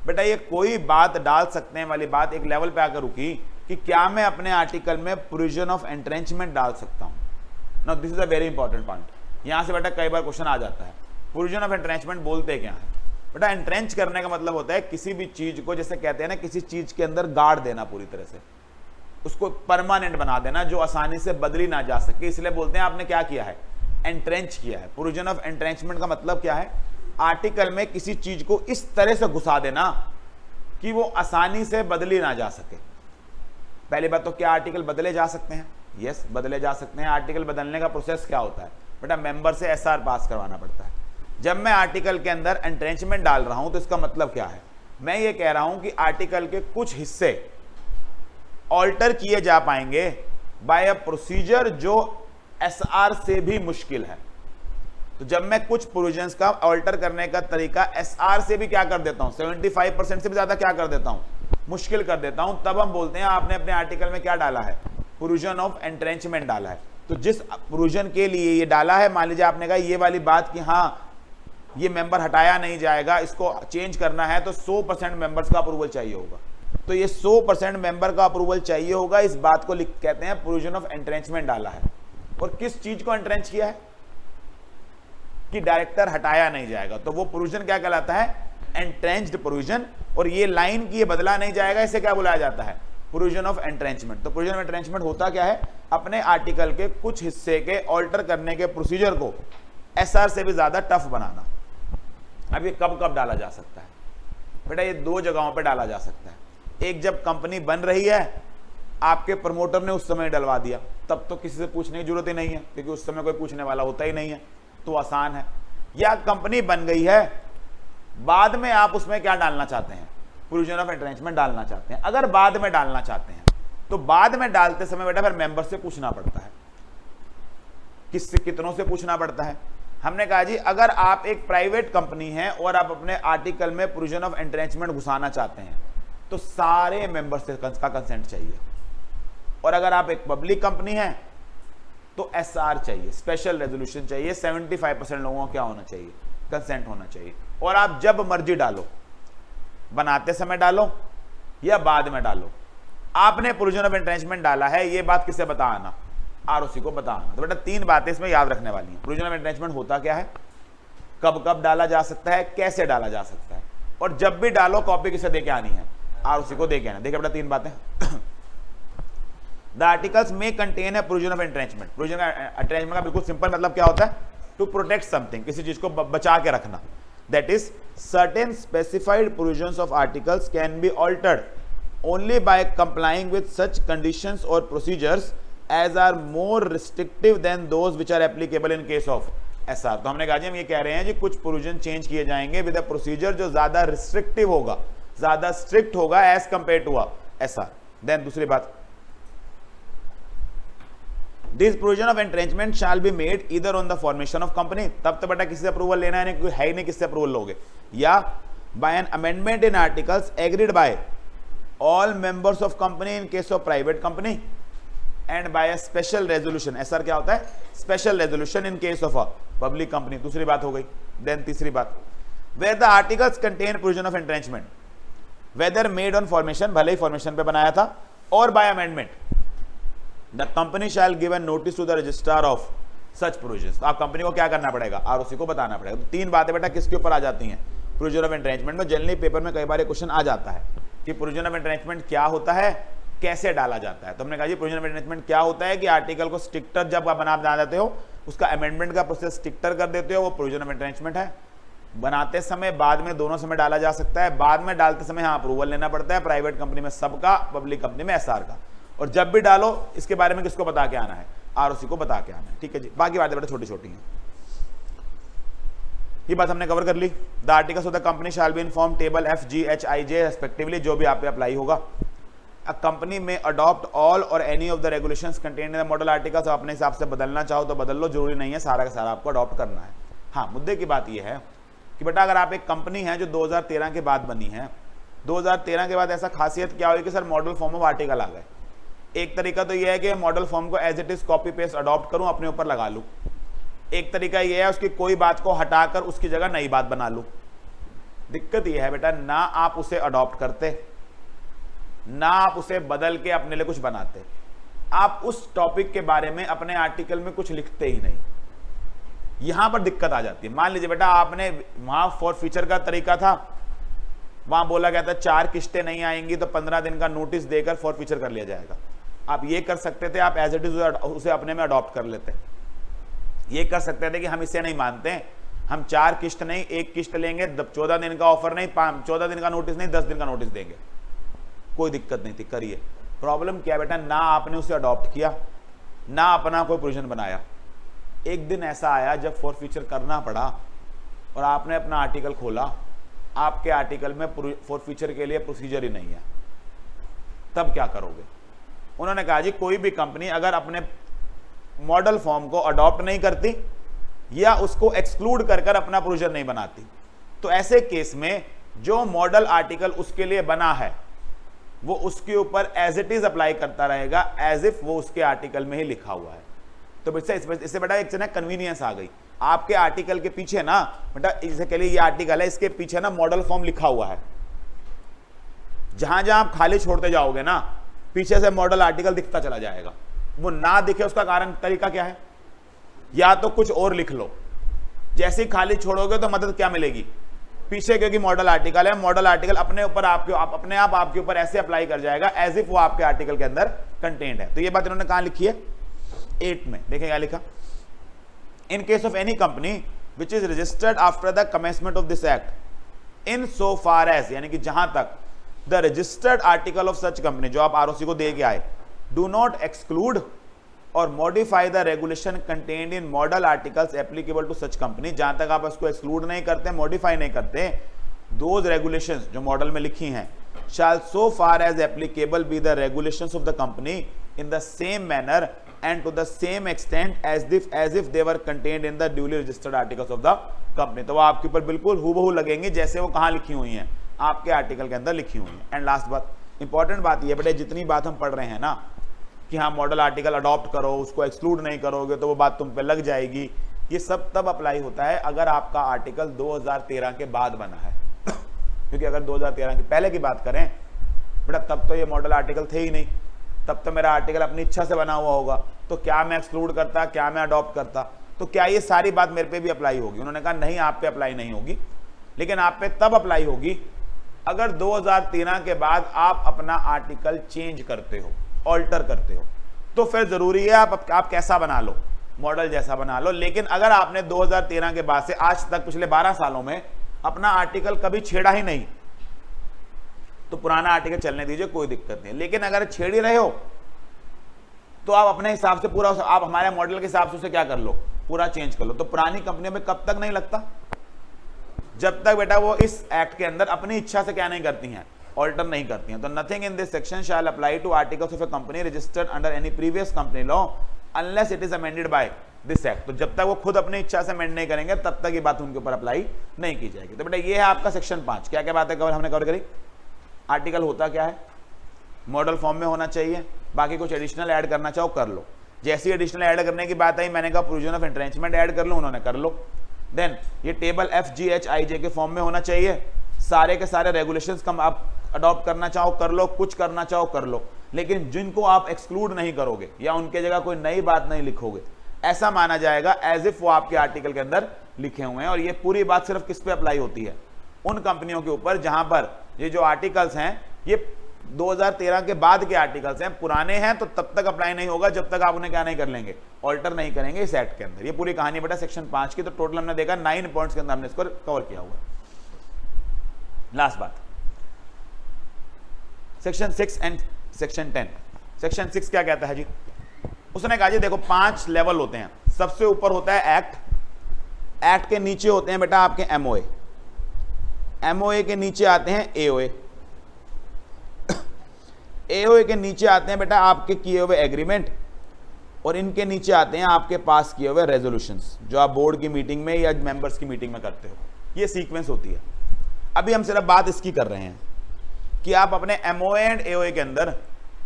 बेटा ये कोई बात डाल सकते हैं वाली बात एक लेवल पे आकर रुकी कि क्या मैं अपने आर्टिकल में प्रोविजन ऑफ एंट्रेंचमेंट डाल सकता हूं। Now this is a very important point. यहां से बेटा कई बार क्वेश्चन आ जाता है, प्रोविजन ऑफ एंट्रेंचमेंट बोलते क्या है बेटा। एंट्रेंच करने का मतलब होता है किसी भी चीज को, जैसे कहते हैं ना, किसी चीज के अंदर गाड़ देना, पूरी तरह से उसको परमानेंट बना देना, जो आसानी से बदली ना जा सके, इसलिए बोलते हैं आपने क्या किया है, एंट्रेंच किया है। प्रोविजन ऑफ एंट्रेंचमेंट का मतलब क्या है, आर्टिकल में किसी चीज को इस तरह से घुसा देना कि वो आसानी से बदली ना जा सके। पहली बात तो क्या आर्टिकल बदले जा सकते हैं, यस बदले जा सकते हैं। आर्टिकल बदलने का प्रोसेस क्या होता है बेटा, मेंबर से एसआर पास करवाना पड़ता है। जब मैं आर्टिकल के अंदर एंट्रेंचमेंट डाल रहा हूं तो इसका मतलब क्या है, मैं ये कह रहा हूं कि आर्टिकल के कुछ हिस्से ऑल्टर किए जा पाएंगे बाय अ प्रोसीजर जो एसआर से भी मुश्किल है। तो जब मैं कुछ प्रोविजंस का ऑल्टर करने का तरीका एसआर से भी क्या कर देता हूं, 75% से भी ज्यादा क्या कर देता हूं, मुश्किल कर देता हूं, तब हम बोलते हैं आपने अपने आर्टिकल में क्या डाला है, प्रोविजन ऑफ एंट्रेंचमेंट डाला है। तो जिस प्रोविजन के लिए ये डाला है, मान लीजिए आपने कहा ये वाली बात कि हाँ ये मेंबर हटाया नहीं जाएगा, इसको चेंज करना है, तो 100% मेंबर्स का अप्रूवल चाहिए होगा। तो ये 100% मेंबर का अप्रूवल चाहिए होगा, इस बात को कहते हैं प्रोविजन ऑफ एंट्रेंचमेंट डाला है। और किस चीज को एंट्रेंच किया है कि डायरेक्टर हटाया नहीं जाएगा, तो वो प्रोविजन क्या कहलाता है, एंट्रेंच्ड प्रोविजन। और ये लाइन की ये बदला नहीं जाएगा, इसे क्या बुलाया जाता है, प्रोविजन ऑफ एंट्रेंचमेंट। तो प्रोविजन ऑफ एंट्रेंचमेंट होता क्या है, अपने आर्टिकल के कुछ हिस्से के ऑल्टर करने के प्रोसीजर को एसआर से भी ज्यादा टफ बनाना। अब ये कब कब डाला जा सकता है बेटा, ये 2 जगहों पे डाला जा सकता है। एक, जब कंपनी बन रही है, आपके प्रमोटर ने उस समय डलवा दिया, तब तो किसी से पूछने की जरूरत ही नहीं है, क्योंकि उस समय कोई पूछने वाला होता ही नहीं है, तो आसान है। या कंपनी बन गई है, बाद में आप उसमें क्या डालना चाहते हैं, प्रोविजन ऑफ एंट्रेंचमेंट डालना चाहते हैं। अगर बाद में डालना चाहते हैं तो बाद में डालते समय बेटा फिर मेंबर से पूछना पड़ता है। किससे, कितनों से पूछना पड़ता है। हमने कहा जी अगर आप एक प्राइवेट कंपनी है और आप अपने आर्टिकल में प्रोविजन ऑफ एंट्रेंचमेंट घुसाना चाहते हैं तो सारे मेंबर से का कंसेंट चाहिए। और अगर आप एक पब्लिक कंपनी है तो एसआर चाहिए, स्पेशल रेजोल्यूशन चाहिए, 75% लोगों को क्या होना चाहिए, कंसेंट होना चाहिए। और आप जब मर्जी डालो, बनाते समय डालो या बाद में डालो, आपने प्रोविजन ऑफ एंट्रेंचमेंट डाला है, ये बात किसे बताना, आरओसी को बताना। तो बेटा 3 बातें इसमें याद रखने वाली हैं। प्रोविजन ऑफ एंट्रेंचमेंट होता क्या है, कब कब डाला जा सकता है, कैसे डाला जा सकता है, और जब भी डालो कॉपी किसे देके आनी है, आरओसी को देके आना। देखिए बेटा 3 बातें। द आर्टिकल्स में कंटेन है provision of entrenchment. Provision entrenchment का बिल्कुल सिंपल मतलब क्या होता है, टू प्रोटेक्ट समथिंग, किसी चीज को बचा के रखना। That is certain specified provisions of articles can be altered only by complying with such conditions और procedures as are more restrictive than those which are applicable in case of SR. तो हमने कहा जी हम ये कह रहे हैं जी कुछ प्रोविजन चेंज किए जाएंगे विद अ प्रोसीजर जो ज्यादा रिस्ट्रिक्टिव होगा, ज्यादा स्ट्रिक्ट होगा as compare to SR. Then दूसरी बात, this provision of entrenchment shall be made either on the formation of company, तब तो बेटा किसी से अप्रूवल लेना है नहीं, है ही नहीं किससे अप्रूवल लोगे, या by an amendment in articles agreed by all members of company in case of private company and by a special resolution. SR क्या होता है, special resolution in case of a public company. दूसरी बात हो गई। Then तीसरी बात, where the articles contain provision of entrenchment whether made on formation, भले ही फॉर्मेशन पे बनाया था, और by amendment, the company shall give an notice to the registrar of such provisions. तो आप कंपनी को क्या करना पड़ेगा, आरओसी को बताना पड़ेगा। तो तीन बातें बेटा किसके ऊपर आ जाती हैं, प्रोविजन ऑफ एंट्रेंचमेंट में। जनरली पेपर में कई बार क्वेश्चन आ जाता है कि प्रोविजन ऑफ एंट्रेंचमेंट क्या होता है, कैसे डाला जाता है। तो हमने कहा जी प्रोविजन ऑफ एंट्रेंचमेंट क्या होता है कि आर्टिकल को स्ट्रिक्टर जब आप बना देते हो, उसका अमेंडमेंट का प्रोसेस स्ट्रिक्टर कर देते हो, वो प्रोविजन ऑफ एंट्रेंचमेंट है। बनाते समय, बाद में, दोनों समय डाला जा सकता है। बाद में डालते समय हाँ अप्रूवल लेना पड़ता है, प्राइवेट कंपनी में सबका, पब्लिक कंपनी में एसआर का। और जब भी डालो इसके बारे में किसको बता के आना है, आरओसी को बता के आना है। ठीक है जी, बाकी बातें बेटा छोटी छोटी हैं, ये बात हमने कवर कर ली। The articles of the company shall be in form table F G H I J respectively, जो भी आप पे अप्लाई होगा। A company may adopt all और any of the regulations contained in the model articles. अपने हिसाब से बदलना चाहो तो बदल लो, जरूरी नहीं है सारा का सारा आपको अडॉप्ट करना है। हाँ, मुद्दे की बात यह है कि बेटा अगर आप एक कंपनी है जो 2013 के बाद बनी है, 2013 के बाद ऐसा खासियत क्या हुई कि sir model form of article आ गए। एक तरीका तो यह है कि मॉडल फॉर्म को as it is copy paste adopt करूं, अपने ऊपर लगा लूं। एक तरीका यह है उसकी कोई बात को हटाकर उसकी जगह नई बात बना लूं। दिक्कत यह है बेटा, ना आप उसे अडॉप्ट करते, ना आप उसे बदल के अपने लिए कुछ बनाते, आप उस टॉपिक के बारे में अपने आर्टिकल में कुछ लिखते ही नहीं। यहां पर दिक्कत आ जाती है। मान लीजिए बेटा आपने वहां फॉर फीचर का तरीका था, वहां बोला गया था 4 किस्तें नहीं आएंगी तो 15 दिन का नोटिस देकर फॉर फीचर कर लिया जाएगा। आप ये कर सकते थे, आप एज इट इज उसे अपने में अडॉप्ट कर लेते। ये कर सकते थे कि हम इसे नहीं मानते, हम 4 किस्त नहीं 1 किस्त लेंगे, 14 दिन का ऑफर नहीं, 14 दिन का नोटिस नहीं, 10 दिन का नोटिस देंगे, कोई दिक्कत नहीं थी, करिए। प्रॉब्लम क्या बेटा, ना आपने उसे अडॉप्ट किया, ना अपना कोई प्रोविजन बनाया। एक दिन ऐसा आया जब फॉर फीचर करना पड़ा और आपने अपना आर्टिकल खोला, आपके आर्टिकल में फॉर फीचर के लिए प्रोसीजर ही नहीं है, तब क्या करोगे? उन्होंने कहा जी कोई भी कंपनी अगर अपने मॉडल फॉर्म को अडॉप्ट नहीं करती या उसको एक्सक्लूड कर कर अपना प्रोविजन नहीं बनाती, तो ऐसे केस में जो मॉडल आर्टिकल उसके लिए बना है वो उसके ऊपर एज इट इज अप्लाई करता रहेगा, एज इफ वो उसके आर्टिकल में ही लिखा हुआ है। तो इससे बेटा एक ना कन्वीनियंस आ गई। आपके आर्टिकल के पीछे ना बेटा, इसे कह लिए ये आर्टिकल है, इसके पीछे ना मॉडल फॉर्म लिखा हुआ है। जहां जहां आप खाली छोड़ते जाओगे ना, पीछे से मॉडल आर्टिकल दिखता चला जाएगा। वो ना दिखे उसका कारण तरीका क्या है, या तो कुछ और लिख लो। जैसे ही खाली छोड़ोगे तो मदद क्या मिलेगी पीछे, क्योंकि मॉडल आर्टिकल है, मॉडल आर्टिकल अपने ऊपर अपने आप आपके ऊपर ऐसे अप्लाई कर जाएगा एज इफ वो आपके आर्टिकल के अंदर कंटेंट है। तो ये बात इन्होंने कहां लिखी है, 8 में। देखें क्या लिखा, in case of any company which is registered after the commencement of this act, in so far as, यानी कि जहां तक the registered article of such company, जो आप आरओसी को दे के आए, डू नॉट एक्सक्लूड और modify the regulation contained in model articles applicable to such company, जहां तक आप उसको एक्सक्लूड नहीं करते, मॉडिफाई नहीं करते, दोज रेगुलेशंस जो मॉडल में लिखी हैं, shall so far as applicable be the regulations of the company in the same manner and to the same extent as if they were contained in the duly registered articles of the company। तो वो आपके ऊपर बिल्कुल हूबहू लगेंगी जैसे वो कहाँ लिखी हुई हैं, आपके आर्टिकल के अंदर लिखी हुई हैं। एंड लास्ट बात, इंपॉर्टेंट बात ये बेटे, जितनी बात हम पढ़ रहे हैं ना कि हाँ मॉडल आर्टिकल अडॉप्ट करो, उसको एक्सक्लूड नहीं करोगे तो वो बात तुम पे लग जाएगी, ये सब तब अप्लाई होता है अगर आपका आर्टिकल 2013 के बाद बना है। क्योंकि अगर 2013 के पहले की बात करें बेटा, तब तो ये मॉडल आर्टिकल थे ही नहीं, तब तो मेरा आर्टिकल अपनी इच्छा से बना हुआ होगा, तो क्या मैं एक्सक्लूड करता, क्या मैं अडॉप्ट करता, तो क्या ये सारी बात मेरे पे भी अप्लाई होगी? उन्होंने कहा नहीं, आप पे अप्लाई नहीं होगी, लेकिन आप पे तब अप्लाई होगी अगर 2013 के बाद आप अपना आर्टिकल चेंज करते हो, ऑल्टर करते हो, तो फिर जरूरी है आप कैसा बना लो, मॉडल जैसा बना लो। लेकिन अगर आपने 2013 के बाद से आज तक पिछले 12 सालों में अपना आर्टिकल कभी छेड़ा ही नहीं, तो पुराना आर्टिकल चलने दीजिए, कोई दिक्कत नहीं। लेकिन अगर छेड़ ही रहे हो तो आप अपने हिसाब से पूरा, आप हमारे मॉडल के हिसाब से उसे क्या कर लो, पूरा चेंज कर लो। तो पुरानी कंपनियों में कब तक नहीं लगता, जब तक बेटा वो इस एक्ट के अंदर अपनी इच्छा से क्या नहीं करती हैं, ऑल्टर नहीं करती हैं। तो nothing in this section shall apply to articles of a company registered under any previous company law unless it is amended by this act. तो जब तक वो खुद अपनी इच्छा से अमेंड नहीं करेंगे तब तक ये बात उनके ऊपर अप्लाई नहीं की जाएगी। तो बेटा ये है आपका सेक्शन 5। क्या क्या बातें कवर हमने कवर करी, आर्टिकल होता क्या है, मॉडल फॉर्म में होना चाहिए, बाकी कुछ एडिशनल ऐड करना चाहो कर लो। जैसी एडिशनल ऐड करने की बात आई मैंने कहा प्रोविजन ऑफ एंट्रेंचमेंट ऐड कर लो, उन्होंने कर लो। देन ये टेबल FGHIJ के फॉर्म में होना चाहिए। सारे के सारे रेगुलेशंस कम आप अडॉप्ट करना चाहो कर लो, कुछ करना चाहो कर लो, लेकिन जिनको आप एक्सक्लूड नहीं करोगे या उनके जगह कोई नई बात नहीं लिखोगे, ऐसा माना जाएगा एज इफ वो आपके आर्टिकल के अंदर लिखे हुए हैं। और ये पूरी बात सिर्फ किस पे अप्लाई होती है? उन कंपनियों के ऊपर जहां पर ये जो आर्टिकल्स हैं ये 2013 के बाद के आर्टिकल्स हैं, पुराने हैं तो तब तक अप्लाई नहीं होगा जब तक आप उन्हें क्या नहीं कर लेंगे, ऑल्टर नहीं करेंगे इस एक्ट के अंदर। ये पूरी कहानी बेटा सेक्शन 5 की। तो टोटल हमने देखा 9 पॉइंट्स के अंदर हमने इसको कवर किया हुआ। लास्ट बात, सेक्शन 6 एंड सेक्शन 10। सेक्शन 6 क्या कहता है जी? उसने कहा जी देखो 5 लेवल होते हैं। सबसे ऊपर होता है एक्ट, एक्ट के नीचे होते हैं बेटा आपके MOA, MOA के नीचे आते हैं AOA, AOA के नीचे आते हैं बेटा आपके किए हुए एग्रीमेंट, और इनके नीचे आते हैं आपके पास किए हुए रेजोल्यूशंस जो आप बोर्ड की मीटिंग में या मेंबर्स की मीटिंग में करते हो। ये सीक्वेंस होती है। अभी हम सिर्फ बात इसकी कर रहे हैं कि आप अपने MOA एंड AOA के अंदर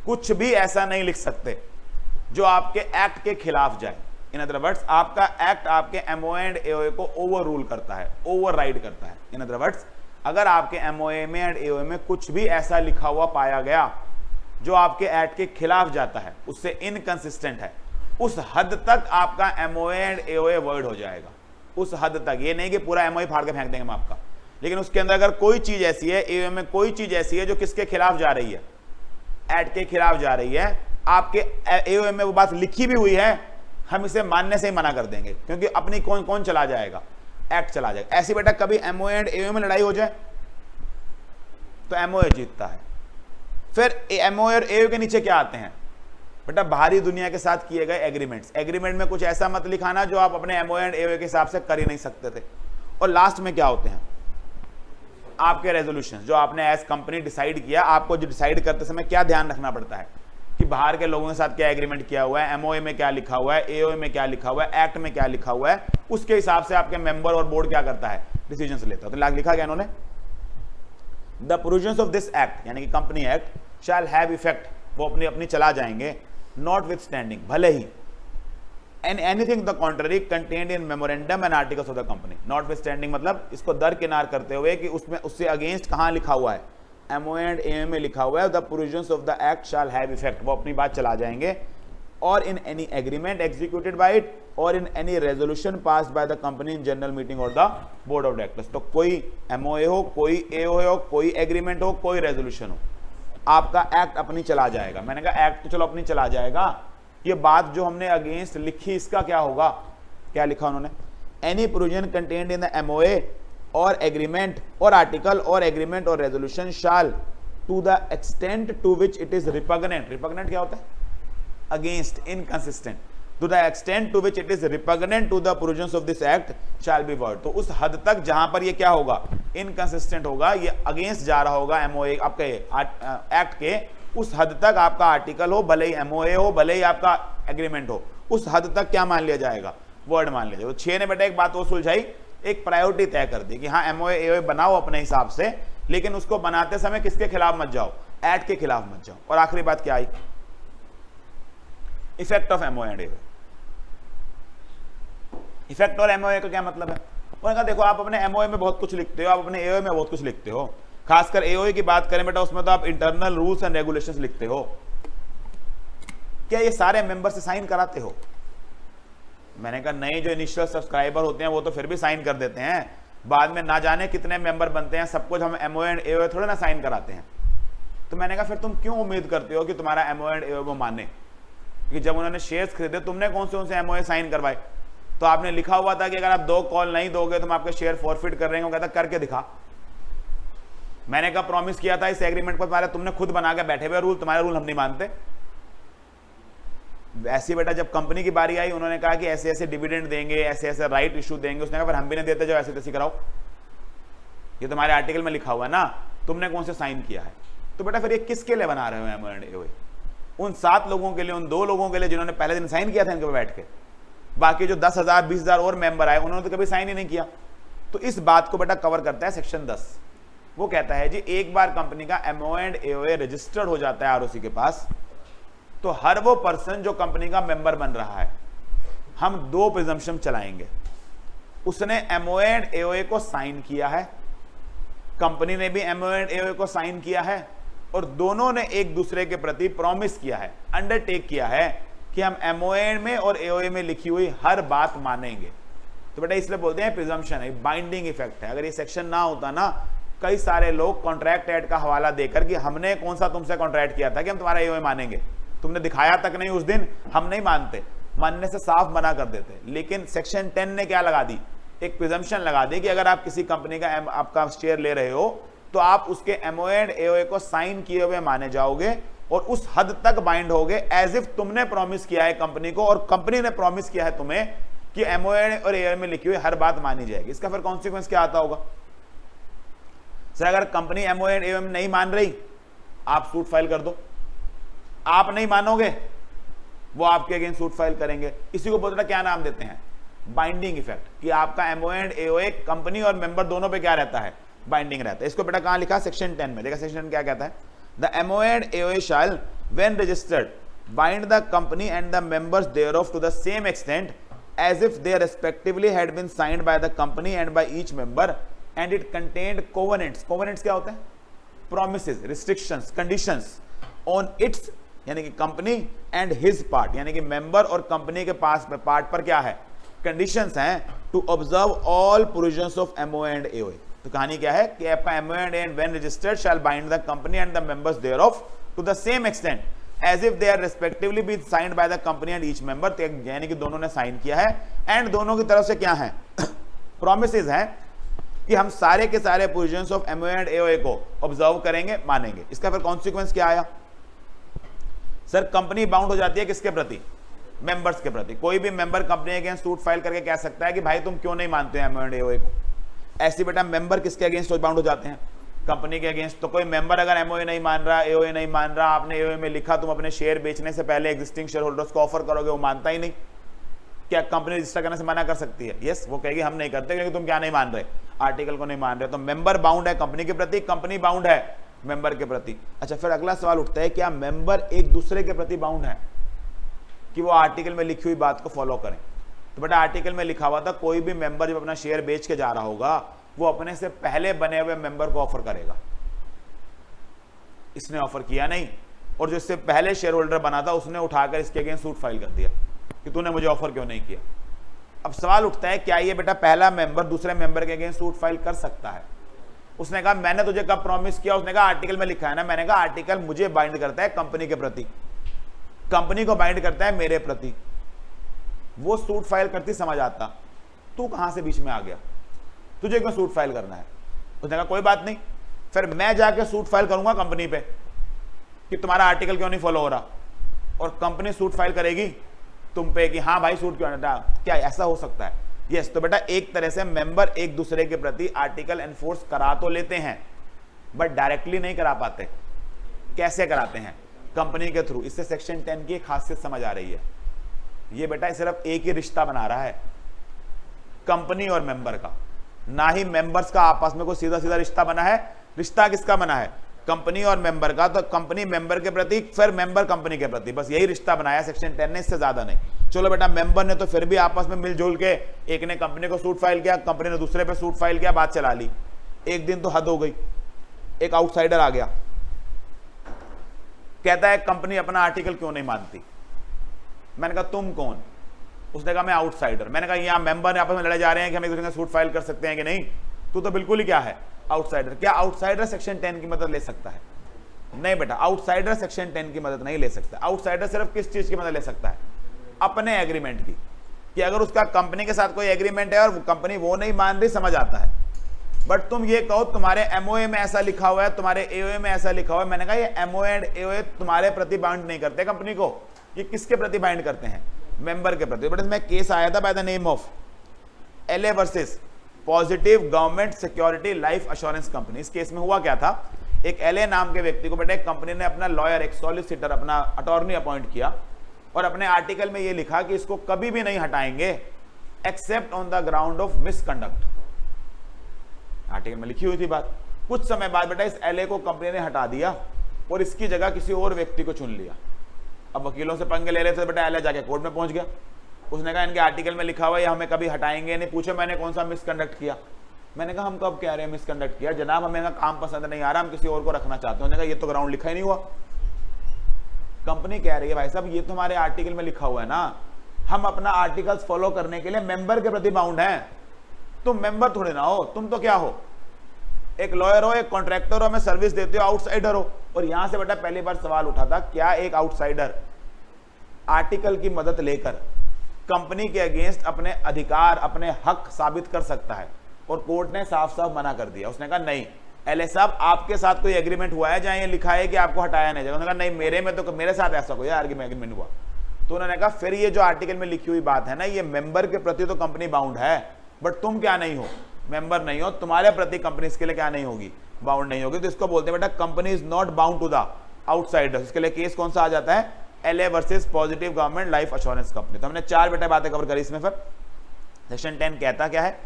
कुछ भी ऐसा नहीं लिख सकते जो आपके एक्ट के खिलाफ जाए। इन अदर वर्ड्स आपका एक्ट आपके MOA एंड AOA को ओवर रूल करता है, ओवर राइड करता है। इन अदर वर्ड्स अगर आपके MOA में एंड AOA में कुछ भी ऐसा लिखा हुआ पाया गया जो आपके एक्ट के खिलाफ जाता है, उससे इनकंसिस्टेंट है, उस हद तक आपका MOA एंड AOA वर्ड हो जाएगा। उस हद तक, ये नहीं कि पूरा MOA फाड़ के फेंक देंगे हम आपका, लेकिन उसके अंदर अगर कोई चीज ऐसी है, AOA में कोई चीज ऐसी है जो किसके खिलाफ जा रही है, एक्ट के खिलाफ जा रही है, आपके AOA में वो बात लिखी भी हुई है, हम इसे मानने से ही मना कर देंगे, क्योंकि अपनी कौन कौन चला जाएगा, एक्ट चला जाएगा। ऐसी बेटा कभी MOA एंड AOA में लड़ाई हो जाए तो MOA जीतता है। फिर MOA और AOA के नीचे क्या आते हैं बेटा? बाहरी दुनिया के साथ किए गए एग्रीमेंट्स। एग्रीमेंट में कुछ ऐसा मत लिखाना जो आप अपने MOA एंड AOA के हिसाब से कर ही नहीं सकते थे। और लास्ट में क्या होते हैं? आपके रेजोल्यूशन जो आपने एज कंपनी डिसाइड किया। आपको जो डिसाइड करते समय क्या ध्यान रखना पड़ता है कि बाहर के लोगों के साथ क्या एग्रीमेंट किया हुआ है, MOA में क्या लिखा हुआ है, AOA में क्या लिखा हुआ है, एक्ट में क्या लिखा हुआ है, उसके हिसाब से आपके मेंबर और बोर्ड क्या करता है, डिसीजंस लेता है। तो लिखा गया इन्होंने, the provisions of this act यानी कि company act shall have effect, वो अपनी अपनी चला जाएंगे, नॉट विथ स्टैंडिंग, भले ही, and anything the contrary contained in memorandum and articles of the company. Notwithstanding मतलब इसको दरकिनार करते हुए कि उसमें उससे अगेंस्ट कहां लिखा हुआ है, MOA एंड AOA में लिखा हुआ है the provisions of the act shall have effect, वो अपनी बात चला जाएंगे। और in any agreement executed by it और in any resolution passed by the company in general meeting और द बोर्ड ऑफ डायरेक्टर्स। तो कोई MOA हो, कोई AOA हो, कोई एग्रीमेंट हो, कोई रेजोल्यूशन हो, आपका एक्ट अपनी चला जाएगा। मैंने कहा एक्ट तो चलो अपनी चला जाएगा, ये बात जो हमने अगेंस्ट लिखी इसका क्या होगा? क्या लिखा उन्होंने? Any provision contained in the MOA और एग्रीमेंट और आर्टिकल और एग्रीमेंट और resolution shall to the extent to which it is repugnant. Repugnant क्या होता है? Against, inconsistent. To the extent to which it is repugnant to the provisions of this act shall be void. तो उस हद तक जहां पर ये क्या होगा, इनकंसिस्टेंट होगा, ये अगेंस्ट जा रहा होगा MOA आपके एक्ट के, उस हद तक आपका आर्टिकल हो, भले ही MOA हो, भले ही आपका एग्रीमेंट हो, उस हद तक क्या मान लिया जाएगा, वर्ड मान लिया जाएगा। तो 6 ने बेटा एक बात वो सुलझाई, एक प्रायोरिटी तय कर दी कि हाँ MOA AOA बनाओ अपने हिसाब से, लेकिन उसको बनाते समय किसके खिलाफ मत जाओ, एक्ट के खिलाफ मत जाओ। और आखिरी बात क्या आई? Effect of MOA and AOA। Effect और MOA का क्या मतलब है? उन्होंने कहा देखो आप अपने MOA में बहुत कुछ लिखते हो, आप अपने AOA में बहुत कुछ लिखते हो, खासकर AOA की बात करें बेटा उसमें तो आप इंटरनल रूल्स एंड रेगुलेशंस लिखते हो, क्या ये सारे मेंबर से साइन कराते हो? मैंने कहा नहीं, जो इनिशियल सब्सक्राइबर होते हैं वो तो फिर भी साइन कर देते हैं, बाद में ना जाने कितने मेंबर बनते हैं, सब कुछ हम MOA एंड AOA थोड़े ना साइन कराते हैं। तो मैंने कहा फिर तुम क्यों उम्मीद करते हो कि तुम्हारा MOA एंड AOA वो माने? कि जब उन्होंने शेयर्स खरीदे तुमने कौन से MOA साइन करवाए? तो आपने लिखा हुआ था कि अगर आप 2 कॉल नहीं दोगे तो हम आपके शेयर फॉरफिट कर रहे हैं। कहता करके दिखा। मैंने कहा प्रॉमिस किया था इस एग्रीमेंट पर तुम्हारे, तुमने खुद बना के बैठे हुए रूल, तुम्हारे रूल हम नहीं मानते। ऐसी बेटा जब कंपनी की बारी आई उन्होंने कहा कि ऐसे ऐसे डिविडेंड देंगे, ऐसे ऐसे राइट इशू देंगे, उसने कहा फिर हम भी नहीं देते, जो ऐसे तैसे कराओ, ये तुम्हारे आर्टिकल में लिखा हुआ है ना, तुमने कौन से साइन किया है? तो बेटा फिर ये किसके लिए बना रहे हो MOA एंड AOA? उन 7 लोगों के लिए, उन 2 लोगों के लिए जिन्होंने पहले दिन साइन किया था इनके पे बैठ के, बाकी जो 10,000 20,000 और मेंबर आए उन्होंने तो कभी साइन ही नहीं किया। तो इस बात को बेटा कवर करता है सेक्शन 10। वो कहता है जी एक बार कंपनी का MOA एंड AOA रजिस्टर्ड हो जाता है ROC के पास, तो हर वो पर्सन जो कंपनी का मेंबर बन रहा है, हम 2 प्रिजम्पशन चलाएंगे। उसने एमओए एंड एओए को साइन किया है, कंपनी ने भी एमओए एंड एओए को साइन किया है, और दोनों ने एक दूसरे के प्रति प्रॉमिस किया है, अंडरटेक किया है कि हम एमओए में और एओए में लिखी हुई हर बात मानेंगे। तो बेटा इसलिए बोलते हैं प्रिजम्पशन है, बाइंडिंग इफेक्ट है। अगर ये सेक्शन ना होता ना, कई सारे लोग कॉन्ट्रैक्ट एड का हवाला देकर कि हमने कौन सा तुमसे कॉन्ट्रैक्ट किया था कि हम तुम्हारा एओए मानेंगे, तुमने दिखाया तक नहीं उस दिन, हम नहीं मानते, मानने से साफ मना कर देते। लेकिन सेक्शन 10 ने क्या लगा दी, एक प्रिजम्पशन लगा दी कि अगर आप किसी कंपनी का आपका शेयर ले रहे हो तो आप उसके एमओए एंड एओए को साइन किए हुए माने जाओगे और उस हद तक बाइंड होगे एज इफ तुमने प्रॉमिस किया है कंपनी को और कंपनी ने प्रॉमिस किया है तुम्हें कि एमओए और एओए में लिखी हुई हर बात मानी जाएगी। इसका फिर कॉन्सिक्वेंस क्या आता होगा सर, अगर कंपनी एमओए एंड एओए में नहीं मान रही, आप सूट फाइल कर दो, आप नहीं मानोगे वो आपके अगेंस्ट सूट फाइल करेंगे। इसी को बोलते क्या नाम देते हैं, बाइंडिंग इफेक्ट, कि आपका एमओए एंड एओए कंपनी और मेंबर दोनों पे क्या रहता है, बाइंडिंग रहता है। इसको बेटा कहां लिखा, सेक्शन 10 में। देखा सेक्शन 10 क्या कहता है, the MOA and AOA shall when registered bind the company and the members thereof to the same extent as if they respectively had been signed by the company and by each member and it contained covenants। covenants क्या होता है, promises, restrictions, conditions on its यानी कि company and his part, यानी कि member और company के पास part पर क्या है, कंडीशंस हैं to observe all provisions of MOA and AOA. तो कहानी क्या है कि आपका MOA and AOA when registered shall bind the company and the members thereof to the same extent as if they are respectively been signed by the company and each member। यानी कि दोनों ने साइन किया है and दोनों की तरफ से क्या है, प्रोमिसेस हैं कि हम सारे के सारे provisions of MOA and AOA को ऑब्जर्व करेंगे, मानेंगे। इसका फिर कॉन्सिक्वेंस क्या आया सर, कंपनी बाउंड हो जाती है किसके प्रति, मेंबर्स के प्रति। कोई भी मेंबर कंपनी के अगेंस्ट सूट फाइल करके कह सकता है कि भाई तुम क्यों नहीं मानते हो एमओए एंड एओए को। ऐसी बेटा मेंबर किसके अगेंस्ट बाउंड हो जाते हैं, कंपनी के अगेंस्ट। तो कोई मेंबर अगर एमओए नहीं मान रहा, एओए नहीं मान रहा, आपने एओए में लिखा तुम अपने शेयर बेचने से पहले एग्जिस्टिंग शेयर होल्डर्स को ऑफर करोगे, वो मानता ही नहीं, क्या कंपनी रजिस्टर करने से मना कर सकती है? यस, वो कहेगी हम नहीं करते क्योंकि तुम क्या नहीं मान रहे, आर्टिकल को नहीं मान रहे। तो मेंबर बाउंड है कंपनी के प्रति, कंपनी बाउंड है मेंबर के प्रति। अच्छा, फिर अगला सवाल उठता है, क्या मेंबर एक दूसरे के प्रति बाउंड है कि वो आर्टिकल में लिखी हुई बात को फॉलो करें? तो बेटा आर्टिकल में लिखा हुआ था कोई भी मेंबर जब अपना शेयर बेच के जा रहा होगा वो अपने से पहले बने हुए मेंबर को ऑफर करेगा। इसने ऑफर किया नहीं, और जो इससे पहले शेयर होल्डर बना था उसने उठाकर इसके अगेंस्ट सूट फाइल कर दिया कि तूने मुझे ऑफर क्यों नहीं किया। अब सवाल उठता है, क्या ये बेटा पहला मेंबर दूसरे मेंबर के अगेंस्ट सूट फाइल कर सकता है? उसने कहा मैंने तुझे कब प्रॉमिस किया, उसने कहा आर्टिकल में लिखा है ना। मैंने कहा आर्टिकल मुझे बाइंड करता है कंपनी के प्रति, कंपनी को बाइंड करता है मेरे प्रति। वो सूट फाइल करती समझ आता, तू कहां से बीच में आ गया, तुझे क्यों सूट फाइल करना है? उसने कहा कोई बात नहीं, फिर मैं जाके सूट फाइल करूंगा कंपनी पे कि तुम्हारा आर्टिकल क्यों नहीं फॉलो हो रहा, और कंपनी सूट फाइल करेगी तुम पे कि हाँ भाई सूट क्यों नहीं, क्या ऐसा हो सकता है? यस। तो बेटा एक तरह से मेंबर एक दूसरे के प्रति आर्टिकल एनफोर्स करा तो लेते हैं बट डायरेक्टली नहीं करा पाते। कैसे कराते हैं? कंपनी के थ्रू। इससे सेक्शन 10 की खासियत समझ आ रही है। ये बेटा सिर्फ एक ही रिश्ता बना रहा है कंपनी और मेंबर का, ना ही मेंबर्स का आपस में कोई सीधा सीधा रिश्ता बना है। रिश्ता किसका बना है? कंपनी और मेंबर का। तो कंपनी मेंबर के प्रति, फिर मेंबर कंपनी के प्रति, बस यही रिश्ता बनाया सेक्शन 10 ने, इससे ज्यादा नहीं। चलो बेटा मेंबर ने तो फिर भी आपस में मिलजुल के, एक ने कंपनी को सूट फाइल किया, कंपनी ने दूसरे पे सूट फाइल किया, बात चला ली। एक दिन तो हद हो गई, एक आउटसाइडर आ गया, कहता है कंपनी अपना आर्टिकल क्यों नहीं मानती। मैंने कहा तुम कौन? उसने कहा मैं आउटसाइडर। मैंने कहा यहाँ मेंबर आपस में लड़े जा रहे हैं कि हम एक दूसरे का सूट फाइल कर सकते हैं कि नहीं, तू तो बिल्कुल ही क्या है, आउटसाइडर। क्या आउटसाइडर सेक्शन 10 की मदद ले सकता है? नहीं बेटा, आउटसाइडर सेक्शन 10 की मदद नहीं ले सकता। आउटसाइडर सिर्फ किस चीज की मदद ले सकता है? अपने एग्रीमेंट की, कि अगर उसका कंपनी के साथ कोई एग्रीमेंट है और कंपनी वो नहीं मान रही, समझ आता है। बट तुम ये कहो तुम्हारे एमओए में ऐसा लिखा हुआ है, तुम्हारे एओए में ऐसा लिखा हुआ है। मैंने कहा ये एमओए एंड एओए तुम्हारे प्रति बाइंड नहीं करते कंपनी को, ये किसके प्रति बाइंड करते हैं? मेंबर के प्रति। बट इसमें केस आया था by the name of LA versus positive Government Security Life assurance company. इस केस में हुआ क्या था, एक एलए नाम के व्यक्ति को बेटा कंपनी ने अपना लॉयर, एक सॉलिसिटर, अपना अटॉर्नी अपॉइंट किया और अपने आर्टिकल में ये लिखा कि इसको कभी भी नहीं हटाएंगे except on the ground of misconduct. Article में लिखी हुई थी बात। कुछ समय बाद बेटा इस एलए को कंपनी ने हटा दिया और इसकी जगह किसी और व्यक्ति को चुन लिया। अब वकीलों से पंगे ले रहे थे बेटा, एलए जाके कोर्ट में पहुंच गया उसने कहा इनके आर्टिकल में लिखा हुआ है हमें कभी हटाएंगे नहीं। पूछे मैंने कौन सा मिसकंडक्ट किया? मैंने कहा हम कब कह रहे हैं मिसकंडक्ट किया जनाब, हमें काम पसंद नहीं आ रहा, हम किसी और को रखना चाहते हैं। उन्होंने कहा ये तो ग्राउंड लिखा ही नहीं हुआ। कंपनी कह रही है भाई साहब ये तो हमारे आर्टिकल में लिखा हुआ है ना, हम अपना आर्टिकल्स फॉलो करने के लिए मेंबर के प्रति बाउंड हैं। तुम मेंबर थोड़े ना हो, तुम तो क्या हो, एक लॉयर हो, एक कॉन्ट्रैक्टर हो, मैं सर्विस देते हो, आउटसाइडर हो। और यहां से बेटा पहली बार सवाल उठा था, क्या एक आउटसाइडर आर्टिकल की मदद लेकर कंपनी के अगेंस्ट अपने अधिकार, अपने हक साबित कर सकता है? और कोर्ट ने साफ साफ मना कर दिया। उसने कहा नहीं एलए साहब आपके साथ कोई एग्रीमेंट हुआ है जहां ये लिखा है कि आपको हटाया नहीं जाएगा? उन्होंने कहा नहीं मेरे में तो मेरे साथ ऐसा कोई एग्रीमेंट हुआ। तो उन्होंने कहा फिर ये जो आर्टिकल में लिखी हुई बात है ना, ये मेंबर के प्रति तो कंपनी बाउंड है, बट तुम क्या नहीं हो, मेंबर नहीं हो, तुम्हारे प्रति कंपनी इसके लिए क्या नहीं होगी, बाउंड नहीं होगी। तो इसको बोलते हैं बेटा company is not bound to the outsiders. इसके लिए केस कौन सा आ जाता है? LA versus positive government life assurance company. तो हमने 4 बेटा बातें कवर करी इसमें। फिर सेक्शन 10 कहता क्या है?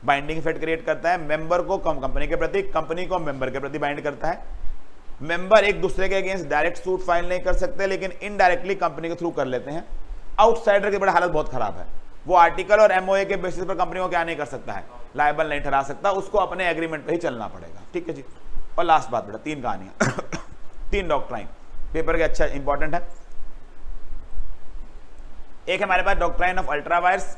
बाइंडिंग इफेक्ट क्रिएट करता है, मेंबर को कंपनी के प्रति, कंपनी को मेंबर के प्रति बाइंड करता है। मेंबर एक दूसरे के अगेंस्ट डायरेक्ट सूट फाइल नहीं कर सकते, लेकिन इनडायरेक्टली कंपनी के थ्रू कर लेते हैं। आउटसाइडर की बड़ा हालत बहुत खराब है, वो आर्टिकल और एमओए के बेसिस पर कंपनी को क्या नहीं कर सकता है, लायबल नहीं ठहरा सकता, उसको अपने एग्रीमेंट पे ही चलना पड़ेगा। ठीक है जी। और लास्ट बात बेटा 3 कहानियां 3 डॉक्ट्राइन पेपर के अच्छा इंपॉर्टेंट है। एक हमारे पास डॉक्ट्राइन ऑफ अल्ट्रा वायर्स,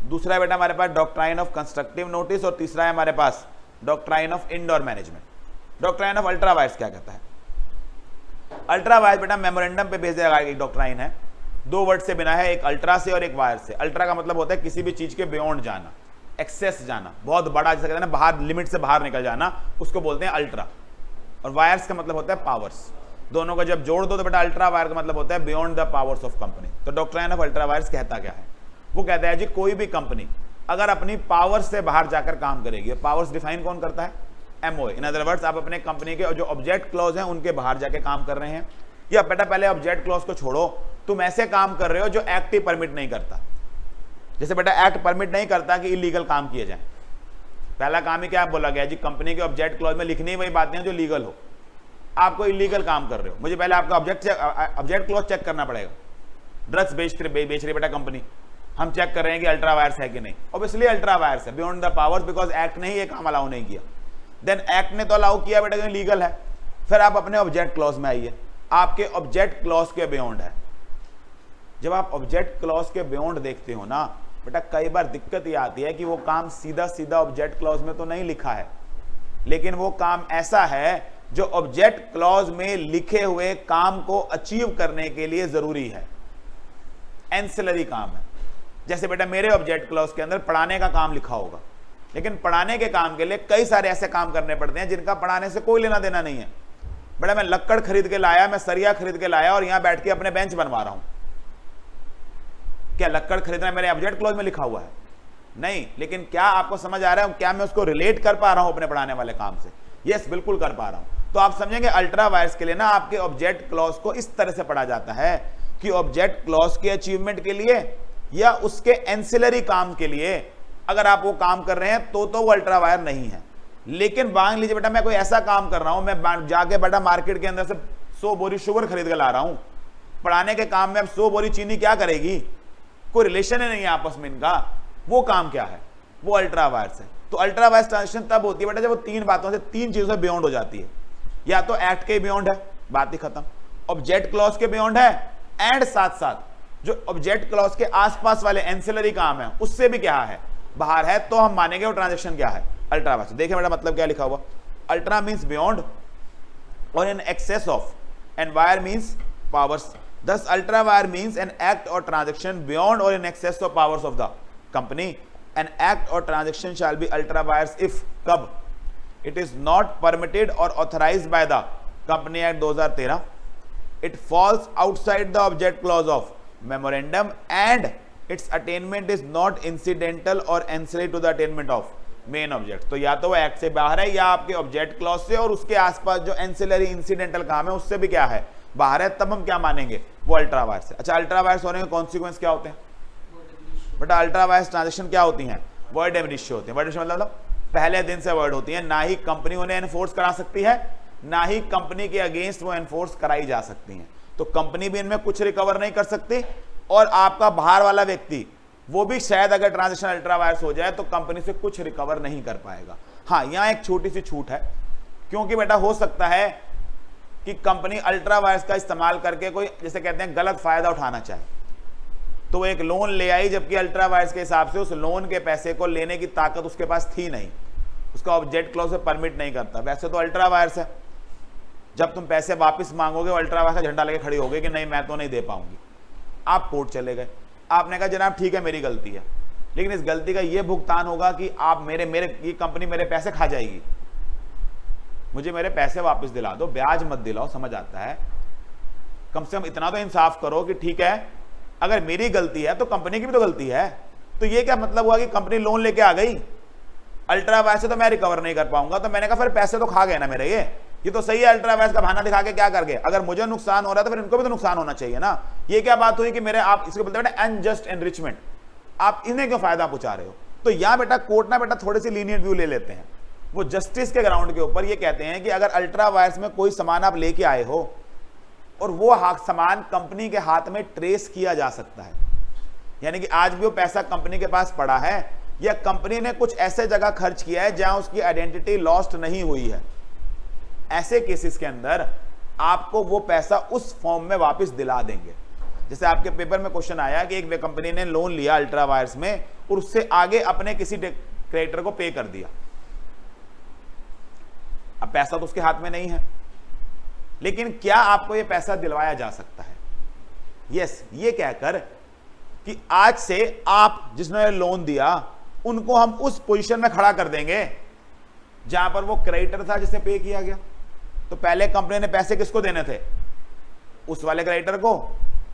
दूसरा बेटा हमारे पास डॉक्ट्राइन ऑफ कंस्ट्रक्टिव नोटिस, और तीसरा है हमारे पास doctrine of indoor management. Doctrine of ultra vires क्या कहता है? अल्ट्रा वायर्स बेटा मेमोरेंडम पे बेस्ड एक डॉक्ट्राइन है, 2 वर्ड से बना है, एक अल्ट्रा से और एक वायर से। अल्ट्रा का मतलब होता है किसी भी चीज के बियॉन्ड जाना, एक्सेस जाना, बहुत बड़ा, जैसे कहते हैं ना बाहर, लिमिट से बाहर निकल जाना, उसको बोलते हैं अल्ट्रा। और वायर्स का मतलब होता है पावर्स। दोनों को जब जोड़ दो तो बेटा अल्ट्रा वायर का मतलब होता है beyond the powers of company. तो डॉक्ट्राइन ऑफ अल्ट्रा वायर्स कहता क्या है? वो कहता है जी कोई भी कंपनी अगर अपनी पावर्स से बाहर जाकर काम करेगी, पावर्स डिफाइन कौन करता है? एमओए। इन अदर वर्ड्स आप अपने कंपनी के जो ऑब्जेक्ट क्लॉज हैं उनके बाहर जाके काम कर रहे हैं, या बेटा पहले ऑब्जेक्ट क्लॉज को छोड़ो, तुम ऐसे काम कर रहे हो जो एक्ट ही परमिट नहीं करता। जैसे बेटा एक्ट परमिट नहीं करता कि इलीगल काम किए जाए, पहला काम ही क्या बोला गया जी, कंपनी के ऑब्जेक्ट क्लॉज में लिखनी वही बातें हैं जो लीगल हो। आपको इलीगल काम कर रहे हो, मुझे पहले आपका ऑब्जेक्ट क्लॉज चेक करना पड़ेगा। ड्रग्स बेच रही बेटा कंपनी, हम चेक कर रहे हैं कि अल्ट्रा वायर्स है कि नहीं, ऑब्वियसली अल्ट्रा वायर्स है, beyond the powers, because act ने ही ये काम अलाउ नहीं किया। देन एक्ट ने तो अलाउ किया बेटा लीगल है। फिर आप अपने ऑब्जेक्ट क्लॉज में आइए, आपके ऑब्जेक्ट क्लॉज के बियॉन्ड है। जब आप ऑब्जेक्ट क्लॉज के बियॉन्ड देखते हो ना बेटा, कई बार दिक्कत ये आती है कि वो काम सीधा सीधा ऑब्जेक्ट क्लॉज में तो नहीं लिखा है, लेकिन वो काम ऐसा है जो ऑब्जेक्ट क्लॉज में लिखे हुए काम को अचीव करने के लिए जरूरी है, एंसिलरी काम है। जैसे बेटा मेरे ऑब्जेक्ट क्लॉज के अंदर पढ़ाने का काम लिखा होगा, लेकिन पढ़ाने के काम के लिए कई सारे ऐसे काम करने पड़ते हैं जिनका पढ़ाने से कोई लेना देना नहीं है। बेटा मैं लक्कड़ खरीद के लाया, मैं सरिया खरीद के लाया और यहां बैठ के अपने बेंच बनवा रहा हूं, क्या लक्कड़ खरीदना मेरे ऑब्जेक्ट क्लॉज में लिखा हुआ है? नहीं। लेकिन क्या आपको समझ आ रहा है, क्या मैं उसको रिलेट कर पा रहा हूं अपने पढ़ाने वाले काम से? यस, बिल्कुल कर पा रहा हूं। तो आप समझेंगे अल्ट्रा वायर्स के लिए ना आपके ऑब्जेक्ट क्लॉज को इस तरह से पढ़ा जाता है कि ऑब्जेक्ट क्लॉज के अचीवमेंट के लिए या उसके एंसिलरी काम के लिए अगर आप वो काम कर रहे हैं तो वो अल्ट्रा वायर नहीं है। लेकिन मान लीजिए बेटा मैं कोई ऐसा काम कर रहा हूं, मैं जाके बेटा मार्केट के अंदर से 100 बोरी शुगर खरीद के ला रहा हूं, पढ़ाने के काम में अब 100 बोरी चीनी क्या करेगी, कोई रिलेशन ही नहीं है आपस में इनका, वो काम क्या है? वो अल्ट्रा वायर्स है। तो अल्ट्रा वायर्स ट्रांजिशन तब होती है बेटा जब वो 3 बातों से, 3 चीजों से बियॉन्ड हो जाती है। या तो एक्ट के बियॉन्ड है, बात ही खत्म, ऑब्जेक्ट क्लॉज के बियॉन्ड है, एंड साथ साथ जो ऑब्जेक्ट क्लॉज के आसपास वाले एंसिलरी काम है उससे भी क्या है, बाहर है, तो हम मानेंगे वो ट्रांजैक्शन क्या है, अल्ट्रा वायर्स। देखिए बेटा मतलब क्या लिखा हुआ, अल्ट्रा मींस बियॉन्ड और in excess of, and wire means powers. Thus, ultra wire means an act or transaction beyond or in excess of powers of the company. An act or transaction shall be ultra wires if कब it is not permitted or authorized by the Company Act 2013. It falls outside the object clause of memorandum and its attainment is not incidental or ancillary to the attainment of main object. तो या तो वो act से बाहर है या आपके object clause से और उसके आसपास जो एंसिलरी इंसिडेंटल काम है उससे भी क्या है, बाहर है, तब हम क्या मानेंगे, वो अल्ट्रा वायर्स है। अच्छा अल्ट्रा वायर्स होने के कॉन्सिक्वेंस क्या होते हैं बेटा? अल्ट्रा वायर्स ट्रांजैक्शन क्या होती हैं, वर्ड एमनिस्ट्री होती है। वर्ड मतलब पहले दिन से वर्ड होती है, ना ही कंपनी उन्हें एनफोर्स करा सकती है, ना ही कंपनी के अगेंस्ट वो एनफोर्स कराई जा सकती है। तो कंपनी भी इनमें कुछ रिकवर नहीं कर सकती और आपका बाहर वाला व्यक्ति वो भी शायद अगर ट्रांजैक्शन अल्ट्रा वायर्स हो जाए तो कंपनी से कुछ रिकवर नहीं कर पाएगा। हाँ, यहां एक छोटी सी छूट है, क्योंकि बेटा हो सकता है कि कंपनी अल्ट्रा वायर्स का इस्तेमाल करके कोई, जैसे कहते हैं, गलत फायदा उठाना चाहे, तो वो एक लोन ले आई, जबकि अल्ट्रा वायर्स के हिसाब से उस लोन के पैसे को लेने की ताकत उसके पास थी नहीं, उसका ऑब्जेक्ट क्लॉज से परमिट नहीं करता। वैसे तो अल्ट्रा वायर्स है, जब तुम पैसे वापस मांगोगे अल्ट्रा वायर्स का झंडा लेके खड़ी होगी कि नहीं मैं तो नहीं दे पाऊंगी। आप कोर्ट चले गए, आपने कहा जनाब ठीक है मेरी गलती है, लेकिन इस गलती का ये भुगतान होगा कि आप मेरे ये कंपनी मेरे पैसे खा जाएगी, मुझे मेरे पैसे वापस दिला दो, ब्याज मत दिलाओ। समझ आता है? कम से कम इतना तो इंसाफ करो कि ठीक है अगर मेरी गलती है तो कंपनी की भी तो गलती है। तो ये क्या मतलब हुआ कि कंपनी लोन लेके आ गई, अल्ट्रा वायर्स से तो मैं रिकवर नहीं कर पाऊंगा, तो मैंने कहा फिर पैसे तो खा गए ना मेरे, ये तो सही है। अल्ट्रा वायर्स का बहाना दिखा के क्या कर गए? अगर मुझे नुकसान हो रहा है तो फिर इनको भी तो नुकसान होना चाहिए ना। ये क्या बात हुई कि मेरे, आप इसको बोलते हैं अनजस्ट एनरिचमेंट, आप इन्हें क्यों फायदा पहुंचा रहे हो? तो यहां बेटा कोर्ट ना बेटा थोड़ी सी लीनियंट व्यू ले लेते हैं, वो जस्टिस के ग्राउंड के ऊपर ये कहते हैं कि अगर अल्ट्रा वायर्स में कोई सामान आप लेके आए हो और वो सामान कंपनी के हाथ में ट्रेस किया जा सकता है, यानी कि आज भी वो पैसा कंपनी के पास पड़ा है या कंपनी ने कुछ ऐसे जगह खर्च किया है जहां उसकी आइडेंटिटी लॉस्ट नहीं हुई है, ऐसे केसेस के अंदर आपको वो पैसा उस फॉर्म में वापस दिला देंगे। जैसे आपके पेपर में क्वेश्चन आया कि एक कंपनी ने लोन लिया अल्ट्रा वायर्स में और उससे आगे अपने किसी क्रेडिटर को पे कर दिया, अब पैसा तो उसके हाथ में नहीं है, लेकिन क्या आपको यह पैसा दिलवाया जा सकता है? यस, ये कहकर कि आज से आप जिसने लोन दिया उनको हम उस पोजीशन में खड़ा कर देंगे जहां पर वो क्रेडिटर था जिसे पे किया गया। तो पहले कंपनी ने पैसे किसको देने थे? उस वाले क्रेडिटर को।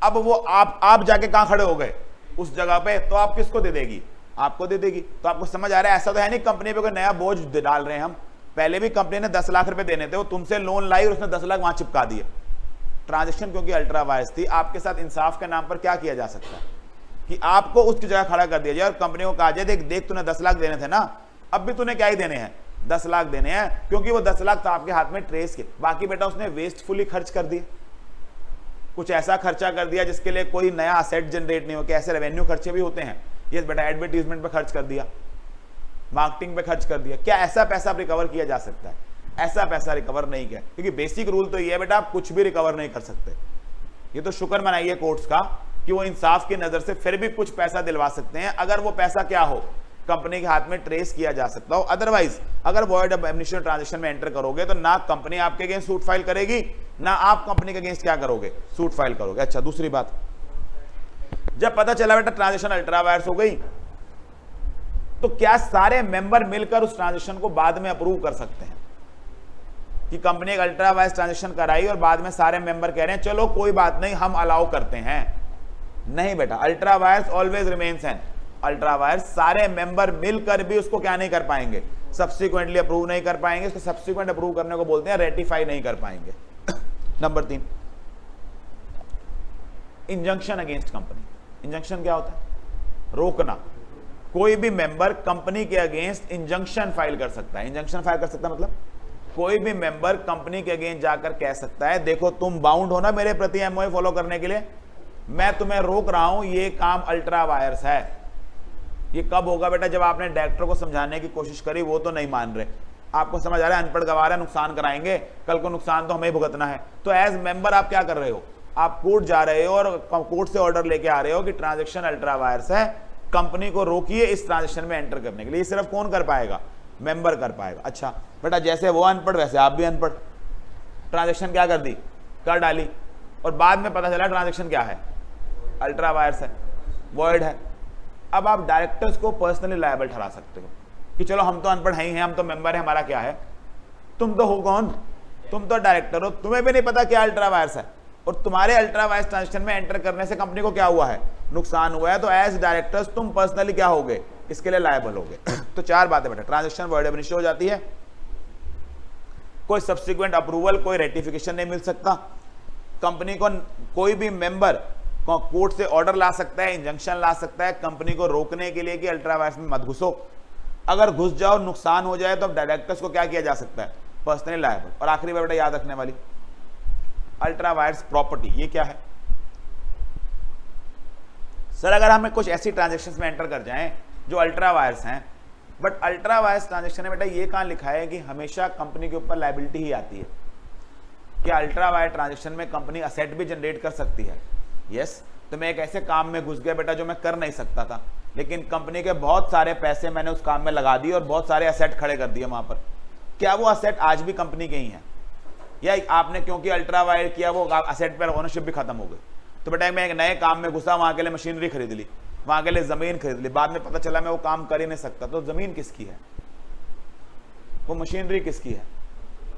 अब वो आप जाके कहां खड़े हो गए? उस जगह पे, तो आप किसको दे देगी? आपको दे देगी। तो आपको समझ आ रहा है, ऐसा तो है नहीं कंपनी पे कोई नया बोझ डाल रहे हैं हम। पहले भी कंपनी ने 10 लाख रुपए देने थे, वो तुमसे लोन लाई और उसने 10 लाख वहां चिपका दिए। ट्रांजेक्शन क्योंकि अल्ट्रा वायर्स थी, आपके साथ इंसाफ के नाम पर क्या किया जा सकता है कि आपको उसकी जगह खड़ा कर दिया जाए और कंपनी को कहा जाए देख तूने 10 लाख देने थे ना, अब भी तूने क्या ही देने हैं? 10 लाख देने हैं, क्योंकि वो 10 लाख तो आपके हाथ में ट्रेस के, बाकी बेटा उसने वेस्टफुली खर्च कर दिए, कुछ ऐसा खर्चा कर दिया जिसके लिए कोई नया असेट जनरेट नहीं हो। कि ऐसे रेवेन्यू खर्चे भी होते हैं, ये बेटा एडवर्टीजमेंट पे खर्च कर दिया, मार्केटिंग पे खर्च कर दिया, क्या ऐसा पैसा रिकवर किया जा सकता है? ऐसा पैसा रिकवर नहीं किया, क्योंकि बेसिक रूल तो ये है बेटा आप कुछ भी रिकवर नहीं कर सकते। ये तो शुक्र मनाइए कोर्ट्स का कि वो इंसाफ की नजर से फिर भी कुछ पैसा दिलवा सकते हैं, अगर वो पैसा क्या हो, कंपनी के हाथ में ट्रेस किया जा सकता हो। अदरवाइज अगर वॉइड ऑफ एबनिशन ट्रांजैक्शन में एंटर करोगे तो ना कंपनी आपके अगेंस्ट सूट फाइल करेगी, ना आप कंपनी के अगेंस्ट क्या करोगे? सूट फाइल करोगे। अच्छा, दूसरी बात, जब पता चला बेटा ट्रांजैक्शन अल्ट्रा वायर्स हो गई, तो क्या सारे मेंबर मिलकर उस ट्रांजैक्शन को बाद में अप्रूव कर सकते हैं? कि कंपनी एक अल्ट्रा वायर्स ट्रांजैक्शन कराई और बाद में सारे मेंबर कह रहे हैं चलो कोई बात नहीं हम अलाउ करते हैं? नहीं बेटा, ultra vires always remains an ultra vires. सारे मेंबर मिलकर भी उसको क्या नहीं कर पाएंगे? सब्सिक्वेंटली अप्रूव नहीं कर पाएंगे। इसको सब्सिक्वेंट अप्रूव करने को बोलते हैं, रेटिफाई नहीं कर पाएंगे। Number 3, injunction against company. Injunction क्या होता है? रोकना। कोई भी मेंबर कंपनी के अगेंस्ट इंजंक्शन फाइल कर सकता है। इंजंक्शन फाइल कर सकता है मतलब कोई भी मेंबर कंपनी के अगेंस्ट जाकर कह सकता है देखो तुम बाउंड हो ना मेरे प्रति एमओए फॉलो करने के लिए, मैं तुम्हें रोक रहा हूं, ये काम अल्ट्रा वायर्स है। ये कब होगा बेटा? जब आपने डायरेक्टर को समझाने की कोशिश करी, वो तो नहीं मान रहे, आपको समझ आ रहा है अनपढ़ गवार है, नुकसान कराएंगे, कल को नुकसान तो हमें भुगतना है। तो एज मेंबर आप क्या कर रहे हो? आप कोर्ट जा रहे हो और कोर्ट से ऑर्डर लेके आ रहे हो कि ट्रांजैक्शन अल्ट्रा वायर्स है, कंपनी को रोकिए इस ट्रांजैक्शन में एंटर करने के लिए। सिर्फ कौन कर पाएगा? मेंबर कर पाएगा। अच्छा बेटा, जैसे वो अनपढ़ वैसे आप भी अनपढ़, ट्रांजैक्शन क्या कर दी? कर डाली, और बाद में पता चला ट्रांजैक्शन क्या है? अल्ट्रा वायर्स है, वॉइड है। अब आप डायरेक्टर्स को पर्सनली लायबल ठहरा सकते हो कि चलो हम तो अनपढ़ ही हैं, हम तो मेंबर हैं, हमारा क्या है? तुम तो हो कौन? तुम तो डायरेक्टर हो, तुम्हें भी नहीं पता क्या अल्ट्रा वायर्स है, और तुम्हारे अल्ट्रा वायर्स ट्रांजैक्शन में एंटर करने से कंपनी को क्या हुआ है? नुकसान हुआ है। तो एज डायरेक्टर्स तुम पर्सनली क्या होगे? इसके लिए लायबल होगे। तो 4 बातें बेटा, ट्रांजैक्शन वॉइड एब इनिशियो हो जाती है, कोई सब्सिक्वेंट अप्रूवल, कोई रेटिफिकेशन नहीं मिल सकता, कंपनी को कोई भी मेंबर कोर्ट से ऑर्डर ला सकता है, इंजंक्शन ला सकता है कंपनी को रोकने के लिए कि अल्ट्रा वायर्स में मत घुसो। अगर घुस जाओ, नुकसान हो जाए, तो अब डायरेक्टर्स को क्या किया जा सकता है? Personally liable. और आखिरी बात बेटा याद रखने वाली, अल्ट्रा वायर्स प्रॉपर्टी, ये क्या है? सर अगर हमें कुछ ऐसी ट्रांजेक्शन में एंटर कर जाएं जो अल्ट्रा वायर्स हैं, बट अल्ट्रा वायर्स ट्रांजेक्शन में बेटा ये कहाँ लिखा है कि हमेशा कंपनी के ऊपर लायबिलिटी ही आती है? क्या अल्ट्रा वायर ट्रांजेक्शन में कंपनी असेट भी जनरेट कर सकती है? यस। तो मैं एक ऐसे काम में घुस गया बेटा जो मैं कर नहीं सकता था, लेकिन कंपनी के बहुत सारे पैसे मैंने उस काम में लगा दिए और बहुत सारे असेट खड़े कर दिए वहां पर। क्या वो असेट आज भी कंपनी के ही हैं, या आपने क्योंकि अल्ट्रा वायर किया वो असेट पर ओनरशिप भी खत्म हो गई? तो बेटा मैं एक नए काम में घुसा, वहां के लिए मशीनरी खरीद ली, वहां के लिए जमीन खरीद ली, बाद में पता चला मैं वो काम कर ही नहीं सकता, तो जमीन किसकी है? वो मशीनरी किसकी है?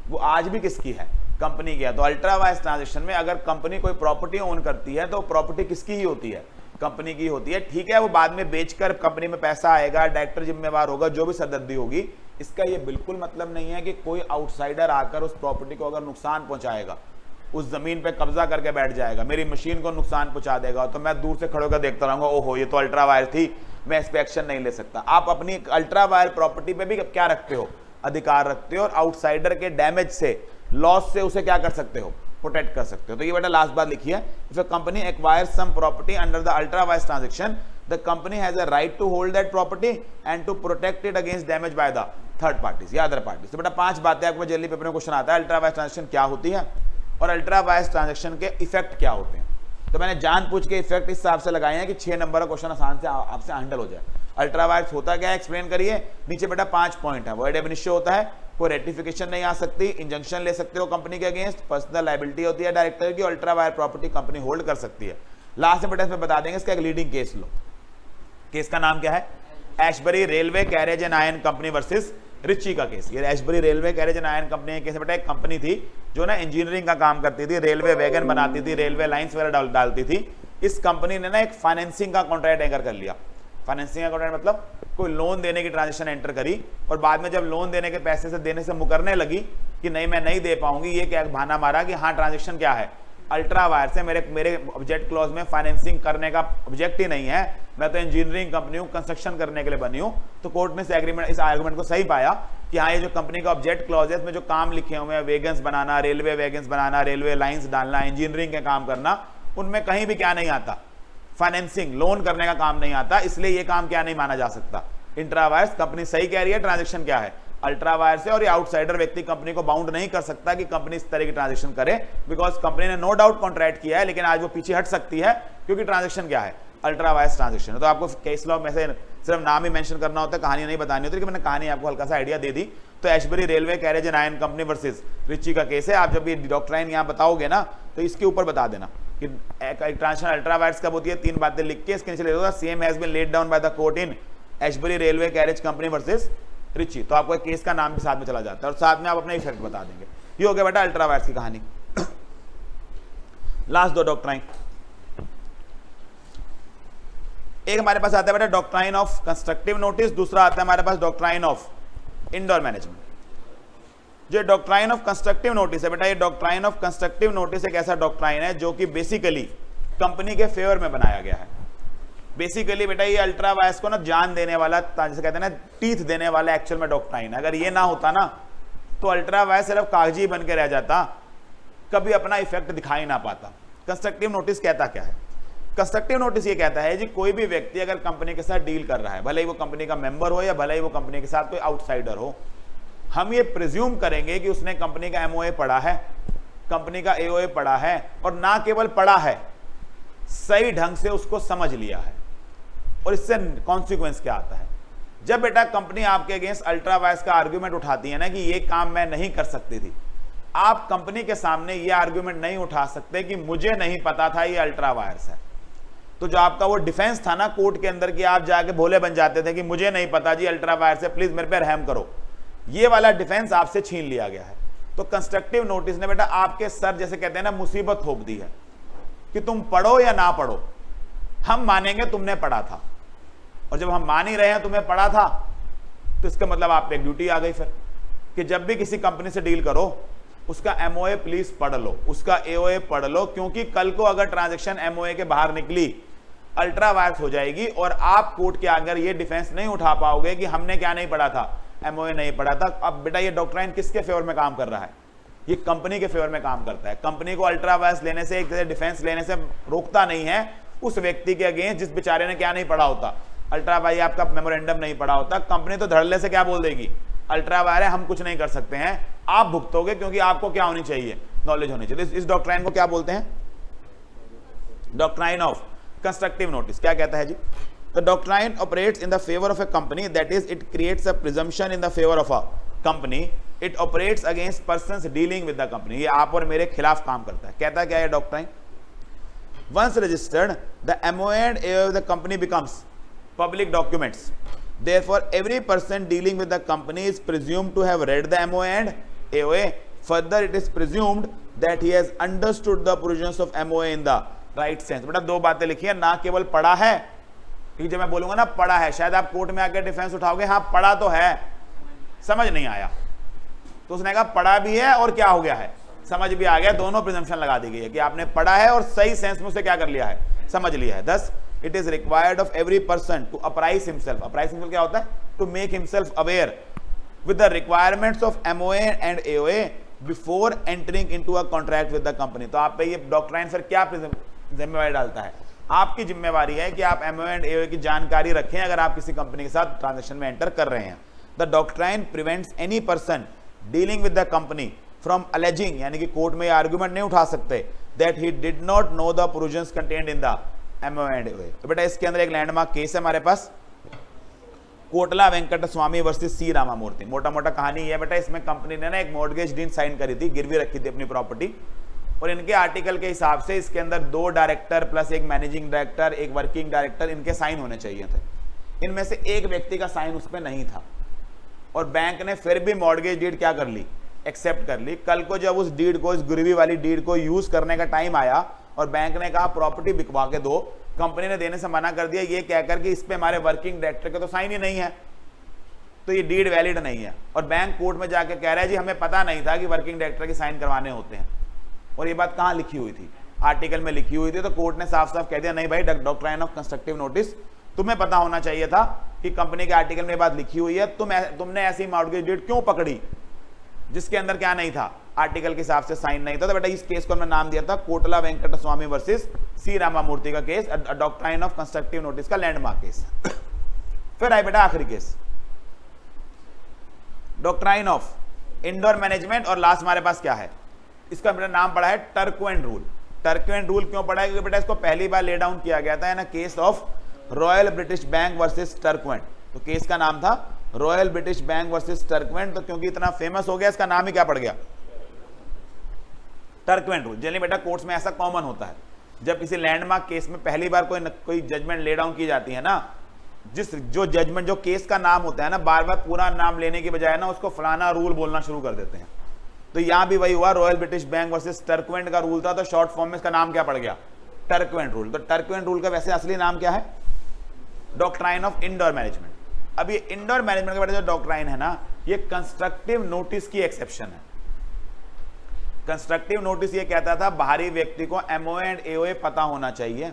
वो आज भी किसकी है? कंपनी की है। तो अल्ट्रा वायर्स ट्रांजेक्शन में अगर कंपनी कोई प्रॉपर्टी ओन करती है तो प्रॉपर्टी किसकी ही होती है? कंपनी की होती है। ठीक है, वो बाद में बेचकर कंपनी में पैसा आएगा, डायरेक्टर जिम्मेवार होगा, जो भी सरदर्दी होगी। इसका ये बिल्कुल मतलब नहीं है कि कोई आउटसाइडर आकर उस प्रॉपर्टी को अगर नुकसान पहुंचाएगा, उस जमीन पे कब्जा करके बैठ जाएगा, मेरी मशीन को नुकसान पहुंचा देगा, तो मैं दूर से खड़े होकर देखता रहूंगा, ओहो ये तो अल्ट्रा वायर थी, मैं इस पर एक्शन नहीं ले सकता। आप अपनी अल्ट्रा वायर प्रॉपर्टी पे भी क्या रखते हो? अधिकार रखते हो, और आउटसाइडर के डैमेज से, लॉस से उसे क्या कर सकते हो? प्रोटेक्ट कर सकते हो। तो ये बेटा लास्ट बात लिखी है, if a company acquires some property under the ultra vires transaction, the company has a right to hold that property and to protect it against damage by the third parties या other parties. तो बेटा 5 बातें आपको जल्दी paper में question आता है, ultra vires transaction क्या होती है और अल्ट्रा वायर्स ट्रांजेक्शन के इफेक्ट क्या होते हैं। तो मैंने जानबूझ के इफेक्ट इस हिसाब से लगाए हैं कि 6 नंबर का क्वेश्चन आसान से आपसे हैंडल हो जाए। अल्ट्रा वायर्स होता क्या है एक्सप्लेन करिए। नीचे बेटा 5 पॉइंट है, वर्ड एब निश्चय होता है, कोई रेटिफिकेशन नहीं आ सकती, इंजंक्शन ले सकते हो कंपनी के अगेंस्ट, पर्सनल लायबिलिटी होती है डायरेक्टर की, ultra wire property company hold कर सकती है। लास्ट में बेटा इसमें बता देंगे इसका एक लीडिंग केस लो। केस का नाम क्या है? Ashbury railway carriage and iron company versus Riche का केस। ये Ashbury railway carriage and iron company case बेटा एक कंपनी थी जो ना इंजीनियरिंग का काम करती थी, रेलवे वैगन बनाती थी, रेलवे लाइंस वगैरह डालती थी। इस कंपनी ने ना एक फाइनेंसिंग का कॉन्ट्रैक्ट एंकर कर लिया। फाइनेंसिंग का कॉन्ट्रैक्ट मतलब कोई लोन देने की ट्रांजेक्शन एंटर करी, और बाद में जब लोन देने के पैसे से देने से मुकरने लगी कि नहीं मैं नहीं दे पाऊंगी, ये क्या बहाना मारा कि हाँ ट्रांजेक्शन क्या है? अल्ट्रा वायर से मेरे ऑब्जेक्ट क्लॉज में फाइनेंसिंग करने का ऑब्जेक्ट ही नहीं है, मैं तो इंजीनियरिंग कंपनी हूँ, कंस्ट्रक्शन करने के लिए बनी हूँ। तो कोर्ट में इस आर्गुमेंट को सही पाया कि हाँ ये जो कंपनी का ऑब्जेक्ट क्लॉज है इसमें जो काम लिखे हुए हैं, वेगन्स बनाना, रेलवे वेगन्स बनाना, रेलवे लाइंस डालना, इंजीनियरिंग के काम करना, उनमें कहीं भी क्या नहीं आता? फाइनेंसिंग, लोन करने का काम नहीं आता, इसलिए ये काम क्या नहीं माना जा सकता? Intra wires. कंपनी सही कह रही है, ट्रांजेक्शन क्या है? अल्ट्रा वायर से, और ये आउटसाइडर व्यक्ति कंपनी को बाउंड नहीं कर सकता कि कंपनी इस तरह की ट्रांजेक्शन करे, बिकॉज कंपनी ने नो डाउट कॉन्ट्रैक्ट किया है, लेकिन आज वो पीछे हट सकती है क्योंकि ट्रांजेक्शन क्या है? Ultra vires transaction. तो आपको केस लॉ में से सिर्फ नाम ही मेंशन करना होता है, कहानी नहीं बतानी होती, लेकिन मैंने कहानी आपको हल्का सा आइडिया दे दी। तो Ashbury railway carriage and iron company versus Riche का केस है। आप जब ये डॉक्ट्राइन यहाँ बताओगे ना तो इसके ऊपर बता देना कि ट्रांजेक्शन अल्ट्रा वायर्स कब होती है, 3 बातें लिख के इसके नीचे लिख दो, same has been laid down by the court in Ashbury railway carriage company versus Riche. तो आपको एक केस का नाम भी साथ में चला जाता है और साथ में आप अपने इफेक्ट बता देंगे। ये हो गया बेटा अल्ट्रा वायर्स की कहानी। Last 2 doctrine. एक हमारे पास आता है बेटा डॉक्ट्राइन ऑफ कंस्ट्रक्टिव नोटिस, दूसरा आता है हमारे पास डॉक्ट्राइन ऑफ इंडोर मैनेजमेंट। जो डॉक्ट्राइन ऑफ कंस्ट्रक्टिव नोटिस है बेटा, ये डॉक्ट्राइन ऑफ कंस्ट्रक्टिव नोटिस एक ऐसा डॉक्ट्राइन है जो कि बेसिकली कंपनी के फेवर में बनाया गया है। बेसिकली बेटा ये अल्ट्रा वायर्स को ना जान देने वाला, जैसे कहते हैं ना टीथ देने वाला एक्चुअल में डॉक्ट्राइन है। अगर ये ना होता ना तो अल्ट्रा वायर्स सिर्फ कागजी बन के रह जाता, कभी अपना इफेक्ट दिखाई ना पाता। कंस्ट्रक्टिव नोटिस कहता क्या है? कंस्ट्रक्टिव नोटिस ये कहता है जी कोई भी व्यक्ति अगर कंपनी के साथ डील कर रहा है, भले ही वो कंपनी का मेंबर हो या भले ही वो कंपनी के साथ कोई आउटसाइडर हो, हम ये प्रिज्यूम करेंगे कि उसने कंपनी का एमओए पढ़ा है, कंपनी का एओए पढ़ा है, और ना केवल पढ़ा है, सही ढंग से उसको समझ लिया है। और इससे कॉन्सिक्वेंस क्या आता है? जब बेटा कंपनी आपके अगेंस्ट अल्ट्रा वायर्स का आर्ग्यूमेंट उठाती है ना कि ये काम मैं नहीं कर सकती थी, आप कंपनी के सामने ये आर्ग्यूमेंट नहीं उठा सकते कि मुझे नहीं पता था ये अल्ट्रा वायर्स है। तो जो आपका वो डिफेंस था ना कोर्ट के अंदर कि आप जाके भोले बन जाते थे कि मुझे नहीं पता जी अल्ट्रा वायर्स है, प्लीज मेरे पे रहम करो, ये वाला डिफेंस आपसे छीन लिया गया है। तो कंस्ट्रक्टिव नोटिस ने बेटा आपके सर, जैसे कहते हैं ना, मुसीबत थोप दी है कि तुम पढ़ो या ना पढ़ो, हम मानेंगे तुमने पढ़ा था। और जब हम मान ही रहे हैं तुम्हें पढ़ा था, तो इसका मतलब आप पे एक ड्यूटी आ गई फिर कि जब भी किसी कंपनी से डील करो उसका एमओए प्लीज पढ़ लो, उसका एओए पढ़ लो, क्योंकि कल को अगर ट्रांजैक्शन एमओए के बाहर निकली अल्ट्रा वायर्स हो जाएगी और आप कोर्ट के आगे ये डिफेंस नहीं उठा पाओगे कि हमने क्या नहीं पढ़ा था, एमओए नहीं पढ़ा था। अब बेटा ये डॉक्ट्राइन किसके फेवर में काम कर रहा है? ये कंपनी के फेवर में काम करता है। कंपनी को अल्ट्रा वायर्स लेने से, एक डिफेंस लेने से रोकता नहीं है, उस व्यक्ति के अगेंस्ट जिस बेचारे ने क्या नहीं पढ़ा होता, अल्ट्रा वाई आपका मेमोरेंडम नहीं पढ़ा होता, कंपनी तो धड़ल्ले से क्या बोल देगी, अल्ट्रा वायर है, हम कुछ नहीं कर सकते हैं, आप भुगतोगे, क्योंकि आपको क्या होनी चाहिए, नॉलेज होनी चाहिए। इस डॉक्ट्राइन को क्या बोलते हैं, डॉक्ट्राइन ऑफ कंस्ट्रक्टिव नोटिस। क्या कहता है जी, the doctrine operates in the favour of a company, that is it creates a presumption in the favour of a company, it operates against persons dealing with the company. ये आप और मेरे खिलाफ काम करता है। कहता क्या है doctrine, once registered the MOA and AOA of the company becomes public documents, therefore every person dealing with the company is presumed to have read the MOA and AOA. Further, it is presumed that he has understood the provisions of MOA in the right sense। बेटा दो बातें लिखी है, ना केवल पढ़ा है, क्योंकि जब मैं बोलूंगा ना पढ़ा है, शायद आप कोर्ट में आकर डिफेंस उठाओगे, हाँ पढ़ा तो है, समझ नहीं आया, तो उसने कहा पढ़ा भी है और क्या हो गया है, समझ भी आ गया, दोनों प्रिजम्पशन लगा दी गई है कि आपने पढ़ा है और सही सेंस में उसे क्या कर लिया है, समझ लिया है। Thus, it is required of every person to apprise himself। apprise himself क्या होता है, to make himself aware with the requirements of MOA and AOA before entering into a contract with the company। तो आप पे ये doctrine फिर क्या जिम्मेवारी डालता है, आपकी जिम्मेवारी है कि आप MOA and AOA की जानकारी रखें अगर आप किसी कंपनी के साथ ट्रांजेक्शन में एंटर कर रहे हैं। The doctrine prevents any person dealing with the company from alleging, यानी कि कोर्ट में आर्गुमेंट नहीं उठा सकते, that he did not know the provisions contained in the MOA and AOA। तो बेटा इसके अंदर एक लैंडमार्क केस है हमारे पास, कोटला वेंकट स्वामी वर्सेस सी रामामूर्ति। मोटा मोटा कहानी है बेटा, इसमें कंपनी ने ना एक मॉर्गेज डीड साइन करी थी, गिरवी रखी थी अपनी प्रॉपर्टी, और इनके आर्टिकल के हिसाब से इसके अंदर 2 डायरेक्टर प्लस एक मैनेजिंग डायरेक्टर, एक वर्किंग डायरेक्टर, इनके साइन होने चाहिए थे। इनमें से एक व्यक्ति का साइन उस पर नहीं था, और बैंक ने फिर भी मॉर्गेज डीड क्या कर ली, एक्सेप्ट कर ली। कल को जब उस डीड को, इस गिरवी वाली डीड को यूज करने का टाइम आया और बैंक ने कहा प्रॉपर्टी बिकवा के दो, कंपनी ने देने से मना कर दिया, ये कहकर कि इस पे हमारे वर्किंग डायरेक्टर के तो साइन ही नहीं है, तो ये डीड वैलिड नहीं है। और बैंक कोर्ट में जाके कह रहा है जी हमें पता नहीं था कि वर्किंग डायरेक्टर के साइन करवाने होते हैं, और ये बात कहाँ लिखी हुई थी, आर्टिकल में लिखी हुई थी। तो कोर्ट ने साफ साफ कह दिया नहीं भाई, डॉक्ट्राइन ऑफ कंस्ट्रक्टिव नोटिस, तुम्हें पता होना चाहिए था कि कंपनी के आर्टिकल में बात लिखी हुई है, तुमने ऐसी मॉर्गेज डीड क्यों पकड़ी जिसके अंदर क्या नहीं था, आर्टिकल के हिसाब से साइन नहीं था। तो बेटा इस केस को हमने नाम दिया था कोटला वेंकट स्वामी वर्सेस सी रामामूर्ति का case, doctrine of constructive notice का लैंडमार्क केस। फिर आए बेटा आखिरी case, doctrine of indoor management, और लास्ट हमारे पास क्या है, इसका बेटा नाम पड़ा है टर्कवेंट रूल। टर्कवेंट रूल क्यों पड़ा है, क्योंकि बेटा इसको पहली बार ले डाउन किया गया था ना case of Royal British Bank versus Turquand. तो केस का नाम था Royal British Bank versus Turquand. तो क्योंकि इतना फेमस हो गया, इसका नाम ही क्या पड़ गया, टर्कवेंट रूल। जनरली बेटा कोर्ट्स में ऐसा कॉमन होता है, जब किसी लैंडमार्क केस में पहली बार कोई जजमेंट ले डाउन की जाती है ना, जो जजमेंट, जो केस का नाम होता है ना, बार बार पूरा नाम लेने के बजाय ना उसको फलाना रूल बोलना शुरू कर देते हैं। तो यहां भी वही हुआ, royal British Bank versus Turquand का रूल था, तो शॉर्ट फॉर्म में इसका नाम क्या पड़ गया, टर्कवेंट रूल। तो टर्कवेंट रूल का वैसे असली नाम क्या है, डॉक्ट्राइन ऑफ इंडोर मैनेजमेंट। अब ये इंडोर मैनेजमेंट का बेटा जो डॉक्ट्राइन है ना, ये कंस्ट्रक्टिव नोटिस की एक्सेप्शन है। कंस्ट्रक्टिव नोटिस ये कहता था बाहरी व्यक्ति को MOA एंड AOA पता होना चाहिए।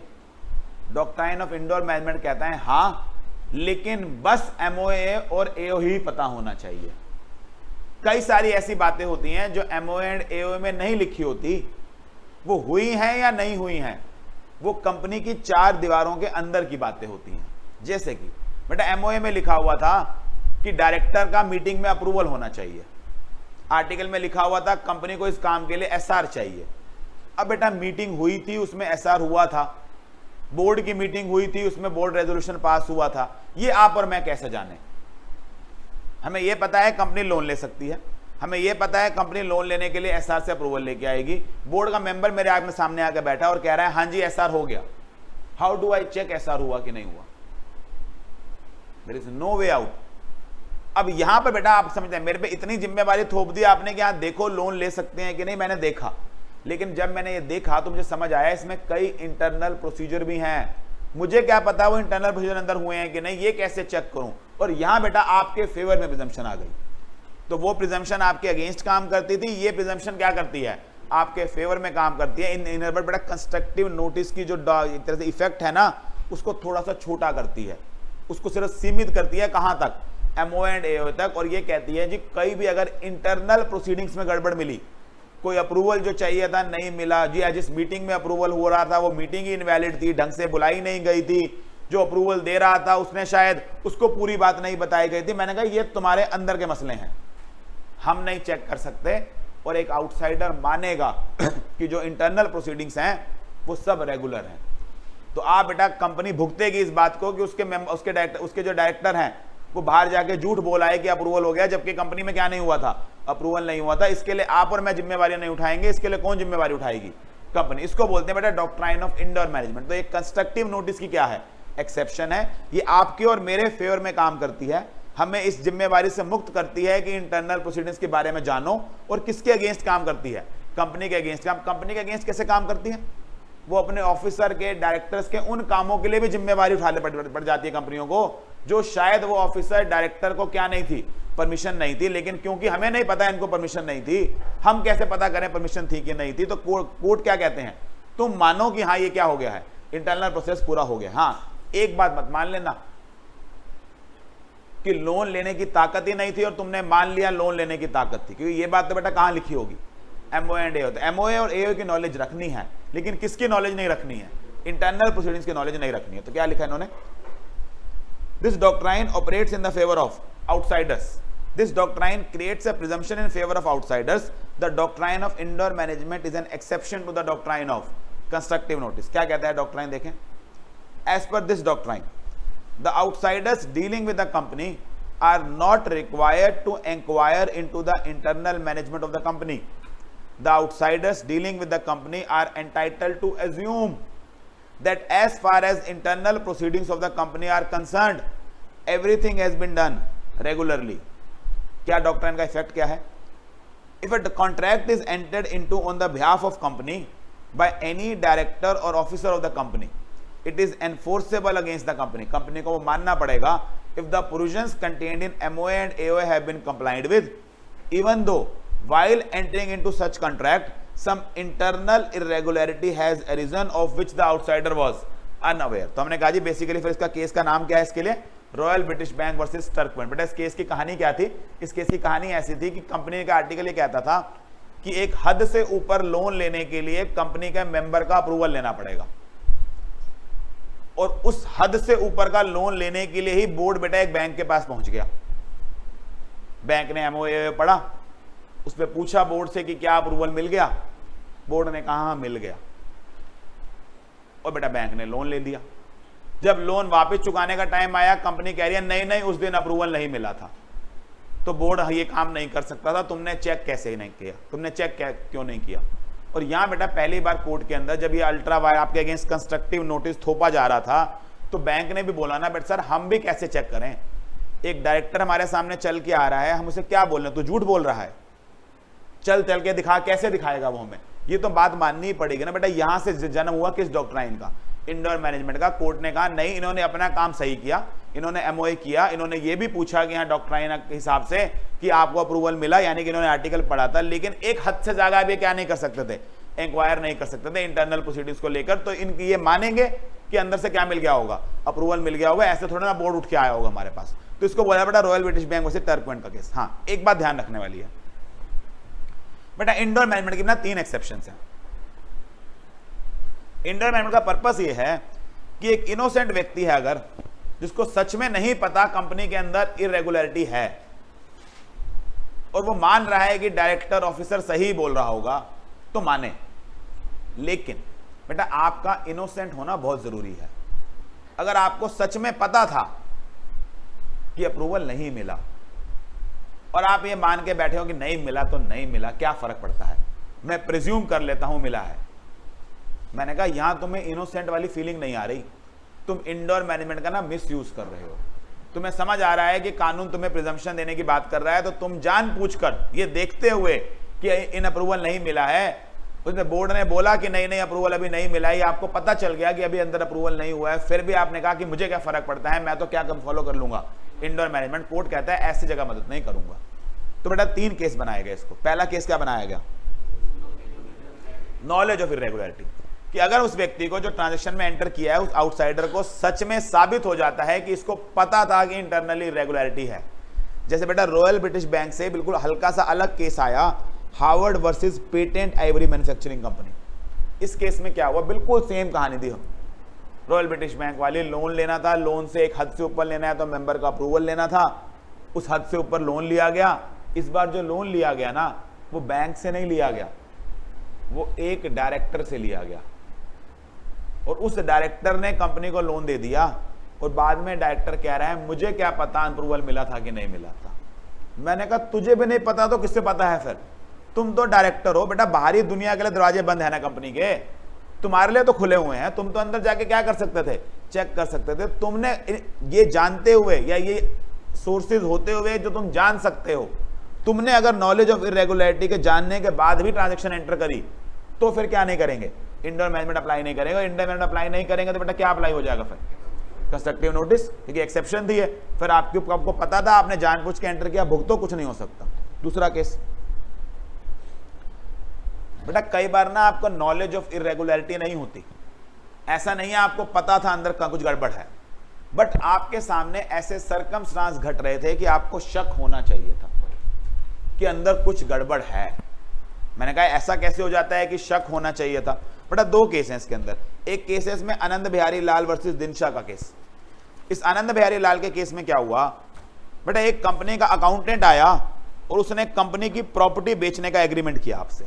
डॉक्ट्राइन ऑफ इंडोर मैनेजमेंट कहता है हाँ, लेकिन बस MOA और AOA ही पता होना चाहिए। कई सारी ऐसी बातें होती हैं जो MOA एंड AOA में नहीं लिखी होती, वो हुई हैं या नहीं हुई हैं, वो कंपनी की 4 दीवारों के अंदर की बातें होती हैं। जैसे कि बेटा MOA में लिखा हुआ था कि डायरेक्टर का मीटिंग में अप्रूवल होना चाहिए, आर्टिकल में लिखा हुआ था कंपनी को इस काम के लिए SR चाहिए। अब बेटा मीटिंग हुई थी, उसमें SR हुआ था, बोर्ड की मीटिंग हुई थी, उसमें बोर्ड रेजोल्यूशन पास हुआ था, ये आप और मैं कैसे जाने। हमें यह पता है कंपनी लोन ले सकती है, हमें यह पता है कंपनी लोन लेने के लिए SR से अप्रूवल लेके आएगी। बोर्ड का मेंबर मेरे आगे सामने आकर बैठा और कह रहा है हाँ जी SR हो गया, how do I check SR हुआ कि नहीं हुआ, there is no way out. अब यहां पर बेटा आप समझते हैं, मेरे पे इतनी जिम्मेवारी थोप दी आपने कि हाँ देखो लोन ले सकते हैं कि नहीं, मैंने देखा, लेकिन जब मैंने ये देखा तो मुझे समझ आया इसमें कई इंटरनल प्रोसीजर भी हैं, मुझे क्या पता वो इंटरनल प्रोसीजर अंदर हुए हैं कि नहीं, ये कैसे चेक करूं। और यहां बेटा आपके फेवर में प्रिजम्पशन आ गई, तो वो प्रिजम्पशन आपके अगेंस्ट काम करती थी, ये प्रिजम्पशन क्या करती है, आपके फेवर में काम करती है। इन बेटा कंस्ट्रक्टिव नोटिस की जो एक तरह से इफेक्ट है ना, उसको थोड़ा सा छोटा करती है, उसको सिर्फ सीमित करती है कहां तक, MOA एंड AOA तक। और ये कहती है जी कई भी अगर इंटरनल प्रोसीडिंग्स में गड़बड़ मिली, कोई अप्रूवल जो चाहिए था नहीं मिला जी, जिस मीटिंग में अप्रूवल हो रहा था वो मीटिंग ही इनवैलिड थी, ढंग से बुलाई नहीं गई थी, जो अप्रूवल दे रहा था उसने शायद उसको पूरी बात नहीं बताई गई थी। मैंने कहा ये तुम्हारे अंदर के मसले हैं, हम नहीं चेक कर सकते, और एक आउटसाइडर मानेगा कि जो इंटरनल प्रोसीडिंग्स हैं वो सब रेगुलर हैं। तो आप बेटा कंपनी भुगतेगी इस बात को कि उसके जो डायरेक्टर हैं वो बाहर जाके झूठ बोला है कि अप्रूवल हो गया, जबकि कंपनी में क्या नहीं हुआ था, अप्रूवल नहीं हुआ था। इसके लिए आप और मैं जिम्मेवारी नहीं उठाएंगे, इसके लिए कौन जिम्मेवारी उठाएगी, कंपनी। इसको बोलते हैं बेटा डॉक्ट्राइन ऑफ इंडोर मैनेजमेंट। तो एक कंस्ट्रक्टिव नोटिस की क्या है, एक्सेप्शन है, ये आपके और मेरे फेवर में काम करती है, हमें इस जिम्मेवारी से मुक्त करती है कि इंटरनल प्रोसीडिंग्स के बारे में जानो। और किसके अगेंस्ट काम करती है, कंपनी के अगेंस्ट। कंपनी के अगेंस्ट कैसे काम करती है, वो अपने ऑफिसर के, डायरेक्टर्स के उन कामों के लिए भी जिम्मेवारी उठाने पड़ जाती है कंपनियों को, जो शायद वो ऑफिसर डायरेक्टर को क्या नहीं थी, परमिशन नहीं थी। लेकिन क्योंकि हमें नहीं पता इनको परमिशन नहीं थी, हम कैसे पता करें परमिशन थी कि नहीं थी। तो कोर्ट क्या कहते हैं, तुम मानो कि हाँ ये क्या हो गया है, इंटरनल प्रोसेस पूरा हो गया। हाँ एक बात मत मान लेना कि लोन लेने की ताकत ही नहीं थी और तुमने मान लिया लोन लेने की ताकत थी, क्योंकि ये बात तो बेटा कहां लिखी होगी, एमओए एंड एओ। तो एमओए और एओ की नॉलेज रखनी है, लेकिन किसकी नॉलेज नहीं रखनी है, इंटरनल प्रोसीडिंग्स की नॉलेज नहीं रखनी है। तो क्या लिखा है इन्होंने, this doctrine operates in the favour of outsiders, this doctrine creates a presumption in favour of outsiders, the doctrine of indoor management is an exception to the doctrine of constructive notice. क्या कहता है doctrine, देखें, as पर this doctrine the outsiders dealing with the company are not required to inquire into the internal management of the company. The outsiders dealing with the company are entitled to assume that as far as internal proceedings of the company are concerned, everything has been done regularly. क्या doctrine का effect क्या है, if a contract is entered into on the behalf of company by any director or officer of the company, it is enforceable against the company. Company को वो मानना पड़ेगा if the provisions contained in MOA and AOA have been complied with, even though while entering into such contract some internal irregularity has arisen of which the outsider was unaware. तो हमने कहा जी basically फिर इसका case का नाम क्या है इसके लिए, royal British Bank versus Turkmen. बेटा इस केस की कहानी क्या थी, इस केस की कहानी ऐसी थी कि कंपनी का आर्टिकल ये कहता था कि एक हद से ऊपर लोन लेने के लिए कंपनी के मेंबर का अप्रूवल लेना पड़ेगा, और उस हद से ऊपर का लोन लेने के लिए ही बोर्ड बेटा एक बैंक के पास पहुंच गया। बैंक ने एमओए पढ़ा, उस पर पूछा बोर्ड से कि क्या अप्रूवल मिल गया, बोर्ड ने कहा हाँ मिल गया, और बेटा बैंक ने लोन ले लिया। जब लोन वापस चुकाने का टाइम आया, कंपनी कह रही है नहीं नहीं उस दिन अप्रूवल नहीं मिला था, तो बोर्ड ये काम नहीं कर सकता था, तुमने चेक कैसे नहीं किया, तुमने चेक क्यों नहीं किया। और यहां बेटा पहली बार कोर्ट के अंदर जब ये अल्ट्रा वायर आपके अगेंस्ट कंस्ट्रक्टिव नोटिस थोपा जा रहा था, तो बैंक ने भी बोला ना बेटा सर हम भी कैसे चेक करें, एक डायरेक्टर हमारे सामने चल के आ रहा है, हम उसे क्या बोल रहे हैं, तू झूठ बोल रहा है, चल के दिखा, कैसे दिखाएगा वो हमें, ये तो बात माननी ही पड़ेगी ना बेटा। यहां से जन्म हुआ किस डॉक्ट्राइन का, इंडोर मैनेजमेंट का। कोर्ट ने कहा नहीं इन्होंने अपना काम सही किया, इन्होंने एमओए किया, इन्होंने ये भी पूछा कि यहाँ डॉक्ट्राइन के हिसाब से कि आपको अप्रूवल मिला, यानी कि इन्होंने आर्टिकल पढ़ा था, लेकिन एक हद से ज्यादा भी क्या नहीं कर सकते थे, इंक्वायर नहीं कर सकते थे इंटरनल प्रोसीडिंग्स को लेकर। तो इनकी ये मानेंगे कि अंदर से क्या मिल गया होगा, अप्रूवल मिल गया होगा, ऐसे थोड़ा ना बोर्ड उठ के आया होगा हमारे पास। तो इसको बोला बेटा royal British Bank versus Turkmen का केस। हाँ एक बात ध्यान रखने वाली है बेटा, इंडोर मैनेजमेंट की ना 3 एक्सेप्शंस हैं। इंडोर मैनेजमेंट का पर्पस ये है कि एक इनोसेंट व्यक्ति है अगर, जिसको सच में नहीं पता कंपनी के अंदर इरेगुलरिटी है, और वो मान रहा है कि डायरेक्टर ऑफिसर सही बोल रहा होगा, तो माने। लेकिन बेटा आपका इनोसेंट होना बहुत जरूरी है। अगर आपको सच में पता था कि अप्रूवल नहीं मिला और आप ये मान के बैठे हो कि नहीं मिला तो नहीं मिला, क्या फर्क पड़ता है, मैं प्रिज्यूम कर लेता हूं मिला है। मैंने कहा यहां तुम्हें इनोसेंट वाली फीलिंग नहीं आ रही, तुम इंडोर मैनेजमेंट का ना मिस यूज कर रहे हो। तुम्हें समझ आ रहा है कि कानून तुम्हें प्रिजम्पशन देने की बात कर रहा है, तो तुम जानबूझकर ये देखते हुए कि इन अप्रूवल नहीं मिला है, उसमें बोर्ड ने बोला कि नहीं नहीं अप्रूवल अभी नहीं मिला है, आपको पता चल गया कि अभी अंदर अप्रूवल नहीं हुआ है, फिर भी आपने कहा कि मुझे क्या फर्क पड़ता है, मैं तो क्या फॉलो कर लूंगा इंडोर मैनेजमेंट। कोर्ट कहता है ऐसी जगह मदद नहीं करूंगा। तो बेटा 3 केस बनाए गए इसको। पहला केस क्या बनाया गया, नॉलेज ऑफ इरेगुलरिटी, कि अगर उस व्यक्ति को जो ट्रांजैक्शन में एंटर किया है, उस आउटसाइडर को सच में साबित हो जाता है कि इसको पता था कि इंटरनली इरेगुलरिटी है। जैसे बेटा रॉयल ब्रिटिश बैंक से बिल्कुल हल्का सा अलग केस आया Harvard versus patent Ivory manufacturing company. इस केस में क्या हुआ, बिल्कुल सेम कहानी थी। रॉयल ब्रिटिश बैंक वाले लोन लेना था, लोन से एक हद से ऊपर लेना है तो मेंबर का अप्रूवल लेना था, उस हद से ऊपर लोन लिया गया। इस बार जो लोन लिया गया ना, वो बैंक से नहीं लिया गया, वो एक डायरेक्टर से लिया गया, और उस डायरेक्टर ने कंपनी को लोन दे दिया, और बाद में डायरेक्टर कह रहा है मुझे क्या पता अप्रूवल मिला था कि नहीं मिला था। मैंने कहा तुझे भी नहीं पता तो किससे पता है फिर, तुम तो डायरेक्टर हो बेटा, बाहरी दुनिया के लिए दरवाजे बंद है ना कंपनी के, तुम्हारे लिए तो खुले हुए हैं, तुम तो अंदर जाके क्या कर सकते थे, चेक कर सकते थे। तुमने ये जानते हुए या ये सोर्सेज होते हुए जो तुम जान सकते हो, तुमने अगर नॉलेज ऑफ इरेगुलरिटी के जानने के बाद भी ट्रांजैक्शन एंटर करी तो फिर क्या नहीं करेंगे, इंडोर मैनेजमेंट अप्लाई नहीं करेंगे। इंडोर मैनेजमेंट अप्लाई नहीं करेंगे तो बेटा क्या अप्लाई हो जाएगा फिर, कंस्ट्रक्टिव नोटिस, क्योंकि एक्सेप्शन थी है, फिर आपको पता था, आपने जानबूझ के एंटर किया, भुगतो कुछ नहीं हो सकता। दूसरा केस, बेटा कई बार ना आपको नॉलेज ऑफ इरेगुलरिटी नहीं होती, ऐसा नहीं है आपको पता था अंदर का कुछ गड़बड़ है, बट आपके सामने ऐसे सर्कमस्टांस घट रहे थे कि आपको शक होना चाहिए था कि अंदर कुछ गड़बड़ है। मैंने कहा ऐसा कैसे हो जाता है कि शक होना चाहिए था। बेटा दो केस हैं इसके अंदर, एक केस है इसमें आनंद बिहारी लाल वर्सेस दिनशा का केस। इस आनंद बिहारी लाल के केस में क्या हुआ, बेटा एक कंपनी का अकाउंटेंट आया और उसने कंपनी की प्रॉपर्टी बेचने का एग्रीमेंट किया आपसे।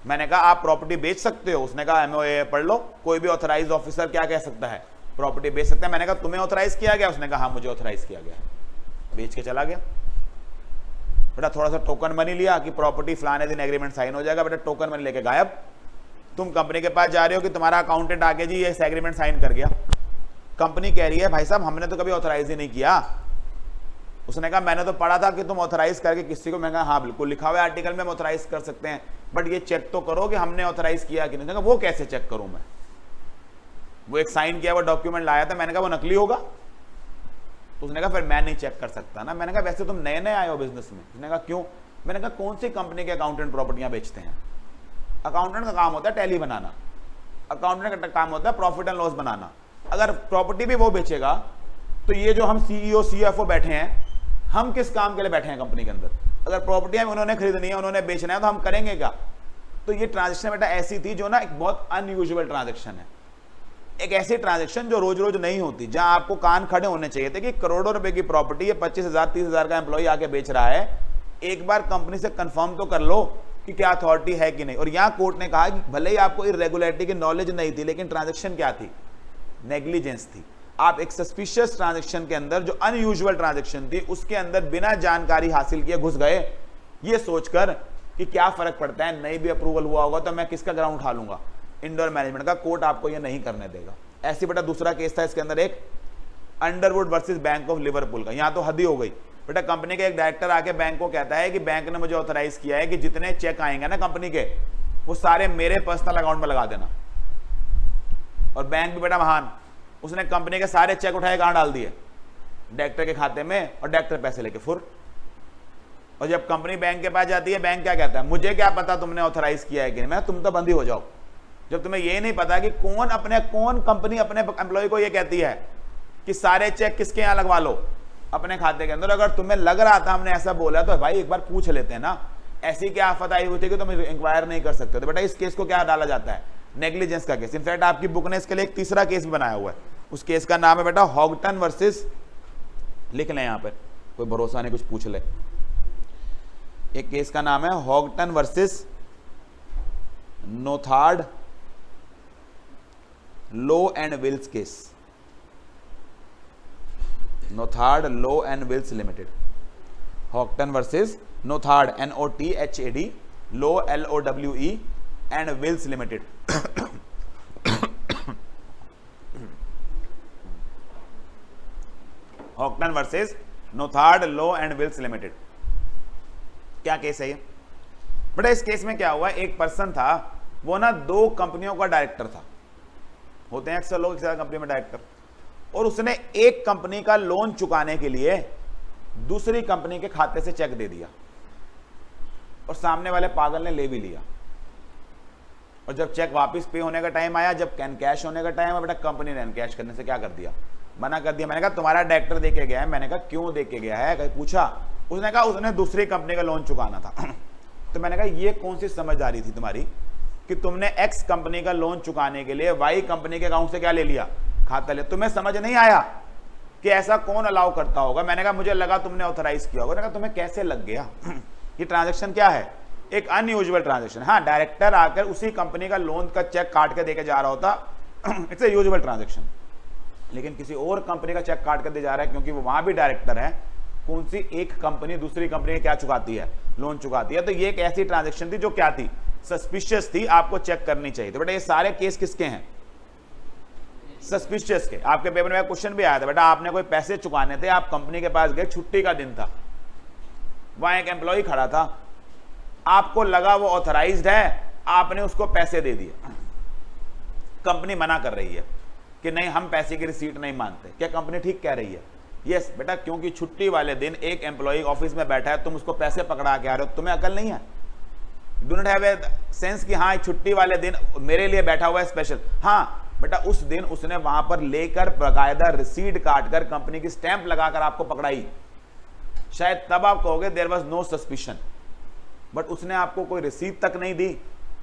मैंने कहा आप प्रॉपर्टी बेच सकते हो, उसने कहा एमओए पढ़ लो, कोई भी ऑथराइज्ड ऑफिसर क्या कह सकता है, प्रॉपर्टी बेच सकता है। मैंने कहा तुम्हें ऑथराइज किया गया, उसने कहा हाँ मुझे ऑथराइज किया गया, बेच के चला गया। बेटा थोड़ा सा टोकन मनी लिया कि प्रॉपर्टी फलाने दिन एग्रीमेंट साइन हो जाएगा, बेटा टोकन मनी लेके गायब। तुम कंपनी के पास जा रहे हो कि तुम्हारा अकाउंटेंट आके जी ये एग्रीमेंट साइन कर गया, कंपनी कह रही है भाई साहब हमने तो कभी ऑथराइज ही नहीं किया। उसने कहा मैंने तो पढ़ा था कि तुम ऑथराइज करके किसी को, मैं कहा हाँ बिल्कुल लिखा हुआ है आर्टिकल में हम ऑथराइज कर सकते हैं, बट ये चेक तो करो कि हमने ऑथराइज किया कि नहीं। वो कैसे चेक करूं मैं, वो एक साइन किया हुआ डॉक्यूमेंट लाया था, मैंने कहा वो नकली होगा। तो उसने कहा फिर मैं नहीं चेक कर सकता ना। मैंने कहा वैसे तुम नए नए आए हो बिजनेस में। उसने कहा क्यों, मैंने कहा कौन सी कंपनी के अकाउंटेंट प्रॉपर्टियां बेचते हैं, अकाउंटेंट का काम होता है टैली बनाना, अकाउंटेंट का काम होता है प्रॉफिट एंड लॉस बनाना। अगर प्रॉपर्टी भी वो बेचेगा तो ये जो हम सीईओ सीएफओ बैठे हैं, हम किस काम के लिए बैठे हैं कंपनी के अंदर। अगर प्रॉपर्टियां उन्होंने खरीदनी है, उन्होंने बेचना है, तो हम करेंगे क्या। तो ये ट्रांजेक्शन बेटा ऐसी थी जो ना एक बहुत अनयूजुअल ट्रांजेक्शन है, एक ऐसी ट्रांजेक्शन जो रोज रोज नहीं होती, जहां आपको कान खड़े होने चाहिए थे कि करोड़ों रुपए की प्रॉपर्टी है, 25,000 30,000 का एम्प्लॉय आके बेच रहा है, एक बार कंपनी से कंफर्म तो कर लो कि क्या अथॉरिटी है कि नहीं। और यहां कोर्ट ने कहा कि भले ही आपको इरेगुलरिटी की नॉलेज नहीं थी, लेकिन ट्रांजेक्शन क्या थी, नेग्लिजेंस थी। आप एक सस्पिशियस ट्रांजेक्शन के अंदर, जो अनयूजुअल ट्रांजेक्शन थी, उसके अंदर बिना जानकारी हासिल किए घुस गए, ये सोचकर कि क्या फर्क पड़ता है, नहीं भी अप्रूवल हुआ होगा तो मैं किसका ग्राउंड उठा लूंगा, इंडोर मैनेजमेंट का। कोर्ट आपको ये नहीं करने देगा। ऐसी बेटा दूसरा केस था इसके अंदर, एक Underwood versus bank of Liverpool का। यहां तो हद ही हो गई बेटा, कंपनी का एक डायरेक्टर आके बैंक को कहता है कि बैंक ने मुझे ऑथराइज किया है कि जितने चेक आएंगे ना कंपनी के, वो सारे मेरे पर्सनल अकाउंट में लगा देना। और बैंक भी बेटा महान, उसने कंपनी के सारे चेक उठाए कहां डाल दिए, डायरेक्टर के खाते में, और डायरेक्टर पैसे लेके फुर। और जब कंपनी बैंक के पास जाती है, बैंक क्या कहता है, मुझे क्या पता तुमने ऑथराइज किया है कि नहीं। मैं तुम तो बंदी हो जाओ जब तुम्हें ये नहीं पता कि कौन कंपनी अपने एम्प्लॉय को ये कहती है कि सारे चेक किसके यहां लगवा लो, अपने खाते के अंदर। अगर तुम्हें लग रहा था हमने ऐसा बोला तो भाई एक बार पूछ लेते हैं ना। ऐसी क्या आफत आई हुई थी कि तुम इंक्वायर नहीं कर सकते। तो बेटा इस केस को क्या डाला जाता है, नेग्लिजेंस का केस। इनफैक्ट आपकी बुक ने इसके लिए एक तीसरा केस भी बनाया हुआ है, उस केस का नाम है बेटा हॉगटन वर्सेस, लिख लें यहां पर, कोई भरोसा नहीं कुछ पूछ ले। एक केस का नाम है Houghton versus Nothard Lowe and Wills case, Nothard Lowe and Wills limited. Houghton versus Nothard NOTHAD Lowe LOWE and Wills limited. Houghton versus Nothard Lowe and Wills limited. क्या केस है ये बेटा, इस केस में क्या हुआ, एक पर्सन था, वो ना दो कंपनियों का डायरेक्टर था, होते हैं अक्सर लोग एक कंपनी में डायरेक्टर, और उसने एक कंपनी का लोन चुकाने के लिए दूसरी कंपनी के खाते से चेक दे दिया, और सामने वाले पागल ने ले भी लिया। और जब चेक वापस पे होने का टाइम आया, जब कैश होने का टाइम आया, बेटा कंपनी ने कैश करने से क्या कर दिया, मना कर दिया। मैंने कहा तुम्हारा डायरेक्टर दे के गया है। मैंने कहा क्यों दे के गया है, कहीं पूछा, उसने कहा उसने दूसरी कंपनी का लोन चुकाना था। तो मैंने कहा ये कौन सी समझदारी थी तुम्हारी कि तुमने एक्स कंपनी का लोन चुकाने के लिए वाई कंपनी के अकाउंट से क्या ले लिया, खाता ले। तुम्हें समझ नहीं आया कि ऐसा कौन अलाउ करता होगा। मैंने कहा मुझे लगा तुमने ऑथराइज किया होगा। मैंने कहा तुम्हें कैसे लग गया? ये ट्रांजैक्शन क्या है? एक अनयूजुअल ट्रांजैक्शन। हाँ, डायरेक्टर आकर उसी कंपनी का लोन का चेक काट के देके जा रहा होता, इट्स ए यूजुअल ट्रांजैक्शन। लेकिन किसी और कंपनी का चेक काट कर दे जा रहा है क्योंकि वो वहां भी डायरेक्टर है। कौन सी एक कंपनी दूसरी कंपनी क्या चुकाती है? लोन चुकाती है। तो ये एक ऐसी ट्रांजैक्शन थी जो क्या थी, सस्पिशियस थी, आपको चेक करनी चाहिए। तो बेटा ये सारे केस किसके हैं? सस्पिशियस के। आपके पेपर में क्वेश्चन भी आया था, बेटा आपने कोई पैसे चुकाने थे, आप कंपनी के पास गए, छुट्टी का दिन था, वहां एक एम्प्लॉय खड़ा था, आपको लगा वो ऑथराइज्ड है, आपने उसको पैसे दे दिए। कंपनी मना कर रही है कि नहीं हम पैसे की रिसीट नहीं मानते। क्या कंपनी ठीक कह रही है? यस बेटा, क्योंकि छुट्टी वाले दिन एक एम्प्लॉय ऑफिस में बैठा है, तुम उसको पैसे पकड़ा के आ रहे हो, तुम्हें अकल नहीं है? Do not have a sense कि हाँ छुट्टी वाले दिन मेरे लिए बैठा हुआ है स्पेशल। हाँ बेटा, उस दिन उसने वहां पर लेकर बकायदा रिसीट काटकर कंपनी की स्टैंप लगाकर आपको पकड़ाई। शायद तब आप कहोगे there was no suspicion, but उसने आपको कोई रिसीट तक नहीं दी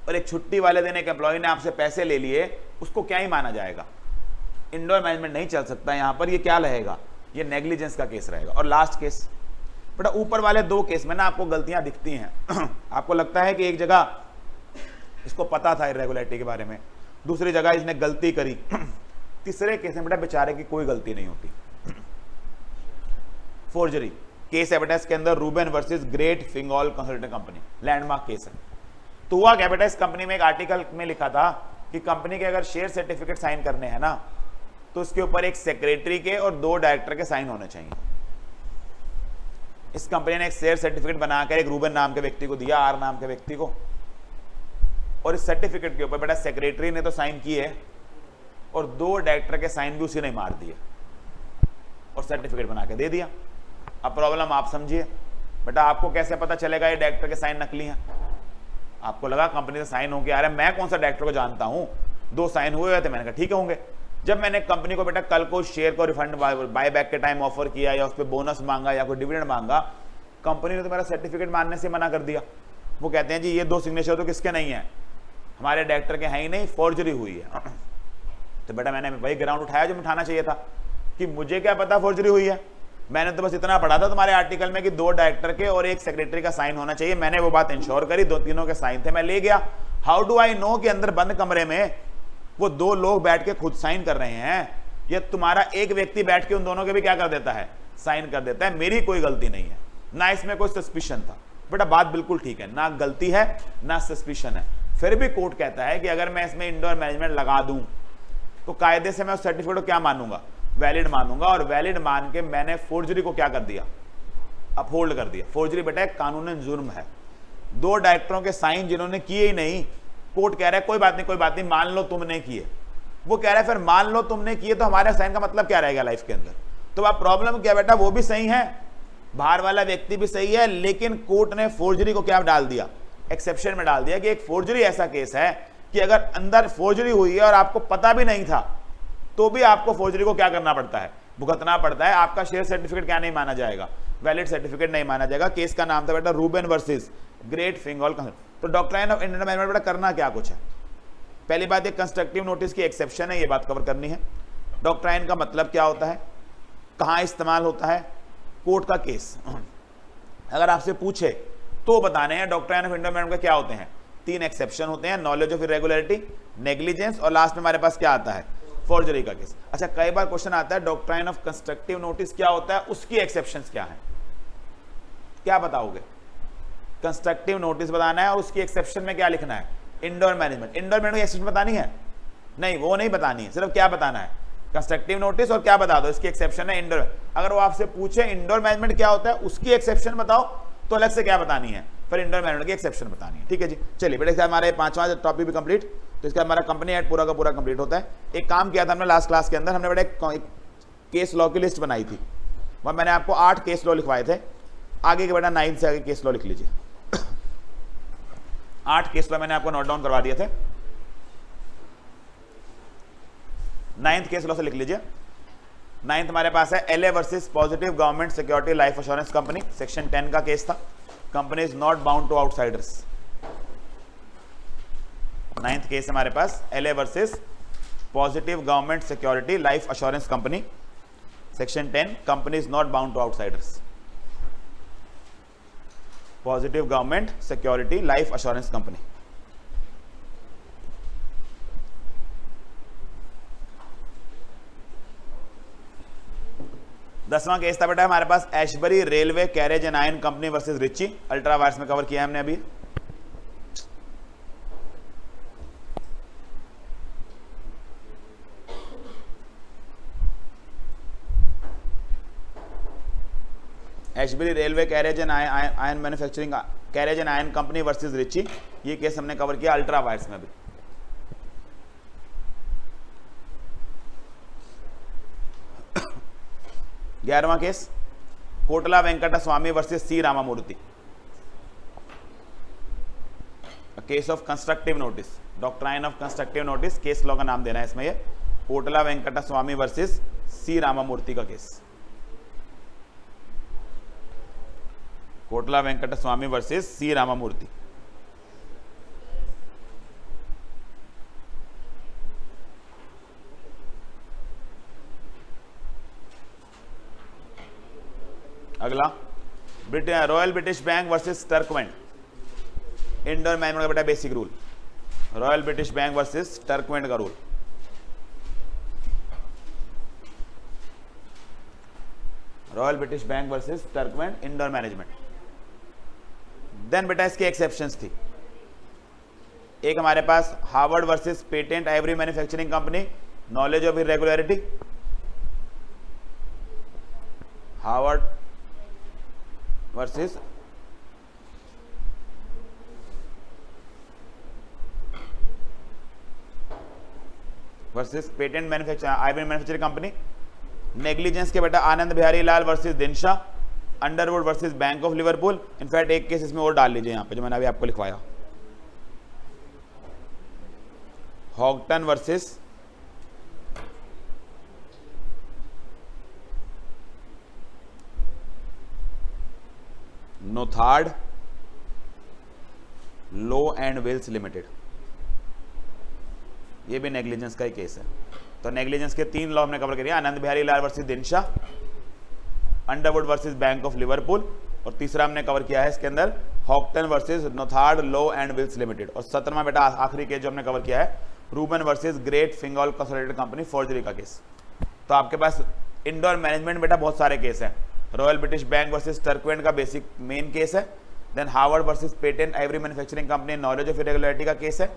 और एक छुट्टी वाले दिन एक एम्प्लॉय ने आपसे पैसे ले लिए, उसको क्या ही माना जाएगा? इंडोर मैनेजमेंट नहीं चल सकता यहां पर। ये क्या रहेगा? ये नेग्लिजेंस का केस रहेगा। और लास्ट केस बेटा, ऊपर वाले दो केस में ना आपको गलतियां दिखती हैं। आपको लगता है कि एक जगह इसको पता था इरेगुलरिटी के बारे में, दूसरी जगह इसने गलती करी, तीसरे केस में बेटा बेचारे की कोई गलती नहीं होती। फोर्जरी केस है बेटा, इसके अंदर Ruben versus Great Fingall consultant company, landmark case है। तो हुआ क्या बेटा, इस कंपनी में एक आर्टिकल में लिखा था कि कंपनी के अगर शेयर सर्टिफिकेट साइन करने हैं ना, तो उसके ऊपर एक सेक्रेटरी के और 2 डायरेक्टर के साइन होने चाहिए। इस कंपनी ने एक शेयर सर्टिफिकेट बनाकर एक रूबेन नाम के व्यक्ति को दिया, आर नाम के व्यक्ति को, और इस सर्टिफिकेट के ऊपर बेटा सेक्रेटरी ने तो साइन किए और 2 डायरेक्टर के साइन भी उसी ने मार दिए और सर्टिफिकेट बना के दे दिया। अब प्रॉब्लम आप समझिए बेटा, आपको कैसे पता चलेगा ये डायरेक्टर के साइन नकली हैं? आपको लगा कंपनी से साइन होंगे आ रहे, मैं कौन सा डायरेक्टर को जानता हूं, 2 साइन हुए थे। मैंने कहा ठीक होंगे। जब मैंने कंपनी को बेटा कल को शेयर को रिफंड बाय बैक के टाइम ऑफर किया या उस पर बोनस मांगा या कोई डिविडेंड मांगा, कंपनी ने तो मेरा सर्टिफिकेट मानने से मना कर दिया। वो कहते हैं जी ये 2 सिग्नेचर तो किसके नहीं है, हमारे डायरेक्टर के हैं ही नहीं, फोर्जरी हुई है। तो बेटा मैंने वही ग्राउंड उठाया जो उठाना चाहिए था कि मुझे क्या पता फोर्जरी हुई है। मैंने तो बस इतना पढ़ा था तुम्हारे आर्टिकल में कि 2 डायरेक्टर के और 1 सेक्रेटरी का साइन होना चाहिए। मैंने वो बात इंश्योर करी, 2-3 के साइन थे, मैं ले गया। हाउ डू आई नो कि अंदर बंद कमरे में वो 2 लोग बैठ के खुद साइन कर रहे हैं, या तुम्हारा एक व्यक्ति बैठ के उन दोनों के भी क्या कर देता है, साइन कर देता है। मेरी कोई गलती नहीं है, ना इसमें कोई सस्पिशन था। बेटा बात बिल्कुल ठीक है, ना गलती है ना सस्पिशन है। फिर भी कोर्ट कहता है कि अगर मैं इसमें इंडोर मैनेजमेंट लगा दूं तो कायदे से मैं उस सर्टिफिकेट को क्या मानूंगा, वैलिड मानूंगा। और वैलिड मान के मैंने फोर्जरी को क्या कर दिया, अपहोल्ड कर दिया। फोर्जरी बेटा एक कानूनन जुर्म है। 2 डायरेक्टरों के साइन जिन्होंने किए ही नहीं, कोर्ट कह रहा है कोई बात नहीं कोई बात नहीं, मान लो तुमने किए। वो कह रहा है फिर मान लो तुमने किए तो हमारे साइन का मतलब क्या रहेगा लाइफ के अंदर? तो अब प्रॉब्लम क्या बेटा, वो भी सही है, बाहर वाला व्यक्ति भी सही है, लेकिन कोर्ट ने फोर्जरी को क्या डाल दिया, एक्सेप्शन में डाल दिया कि एक फोर्जरी ऐसा केस है कि अगर अंदर फोर्जरी हुई है और आपको पता भी नहीं था तो भी आपको फोर्जरी को क्या करना पड़ता है, भुगतना पड़ता है। आपका शेयर सर्टिफिकेट क्या नहीं माना जाएगा, वैलिड सर्टिफिकेट नहीं माना जाएगा। केस का नाम था बेटा रूबेन वर्सेस ग्रेट फिंगॉल। तो डॉक्ट्राइन ऑफ इंडियन मैनेजमेंट बेटा करना क्या कुछ है? पहली बात ये कंस्ट्रक्टिव नोटिस की एक्सेप्शन है, ये बात कवर करनी है। डॉक्ट्राइन का मतलब क्या होता है, कहां इस्तेमाल होता है, कोर्ट का केस अगर आपसे पूछे तो बताने हैं डॉक्ट्राइन ऑफ इंडियन मैनेजमेंट के क्या होते हैं। 3 एक्सेप्शन होते हैं, नॉलेज ऑफ इरेगुलरिटी, नेग्लिजेंस और लास्ट में हमारे पास क्या आता है, फोर्जरी का केस। अच्छा कई बार क्वेश्चन आता है डॉक्ट्राइन ऑफ कंस्ट्रक्टिव नोटिस क्या होता है, उसकी एक्सेप्शंस क्या है, क्या बताओगे? कंस्ट्रक्टिव नोटिस बताना है और उसकी एक्सेप्शन में क्या लिखना है, इंडोर मैनेजमेंट। इंडोर मैनेजमेंट की एक्सेप्शन बतानी है? नहीं, वो नहीं बतानी है, सिर्फ क्या बताना है, कंस्ट्रक्टिव नोटिस और क्या बता दो इसकी एक्सेप्शन है इंडोर। अगर वो आपसे पूछे इंडोर मैनेजमेंट क्या होता है, उसकी एक्सेप्शन बताओ, तो अलग से क्या बतानी है, फिर इंडोर मैनेजमेंट की एक्सेप्शन बतानी है। ठीक है जी, चलिए बेटा हमारे 5वां टॉपिक भी कंप्लीट। तो इसका हमारा कंपनी एक्ट पूरा का पूरा कंप्लीट होता है। एक काम किया था हमने लास्ट क्लास के अंदर, हमने बेटा एक केस लॉ की लिस्ट बनाई थी, वहां मैंने आपको 8 केस लॉ लिखवाए थे। आगे के बेटा 9 से आगे केस लॉ लिख लीजिए। 8 केस लॉ मैंने आपको नोट डाउन करवा दिए थे, 9th केस लॉ से लिख लीजिए। नाइन्थ हमारे पास है LA versus positive Government Security Life assurance company, section 10 का केस था। Company is not bound to outsiders. Ninth case हमारे पास LA versus positive Government Security Life assurance company, section 10, company is not bound to outsiders. Positive Government Security Life assurance company. दसवां case था बेटा हमारे पास Ashbury railway carriage and Iron company versus Riche, ultra vires में cover किया हमने अभी। Ashbery railway carriage and Iron manufacturing carriage and Iron company versus Riche, ये केस हमने कवर किया अल्ट्रा वायर्स में भी। ग्यारहवां case Kotla Venkata Swami versus C Ramamurthy, case of constructive notice, doctrine of constructive notice, case law का नाम देना है इसमें। ये कोटला वेंकटा स्वामी वर्सेस सी रामामूर्ति का case, Kotla Venkata Swami versus C Ramamurthy. अगला Royal British Bank versus Turquand, indoor manual का बेटा basic rule, Royal British Bank versus Turquand का rule. Royal British Bank versus Turquand indoor management. Then बेटा इसकी एक्सेप्शंस थी। एक हमारे पास Harvard versus Patent every manufacturing company, knowledge of irregularity, Harvard versus Patent manufacturing company. Negligence के बेटा Anand Bihari Lal versus Dinshaw, Underwood versus bank of Liverpool. In fact एक case इसमें और डाल लीजिए यहां पे जो मैंने अभी आपको लिखवाया, Houghton versus Nothard Lowe and Wells limited, ये भी नेग्लिजेंस का ही केस है। तो नेग्लिजेंस के 3 लॉ हमने कवर कर दिया, Anand Bihari Lal versus Dinshaw, Underwood versus bank of Liverpool, और तीसरा हमने कवर किया है इसके अंदर Houghton versus Nothard Lowe and Wills limited. और 17वां बेटा आखिरी केस जो हमने कवर किया है Ruben versus Great Fingall consolidated company, forgery का केस। तो आपके पास इंडोर मैनेजमेंट बेटा बहुत सारे केस हैं। Royal British Bank versus Turquand का बेसिक मेन केस है। Then Harvard versus Patent every manufacturing company, knowledge of irregularity का केस है।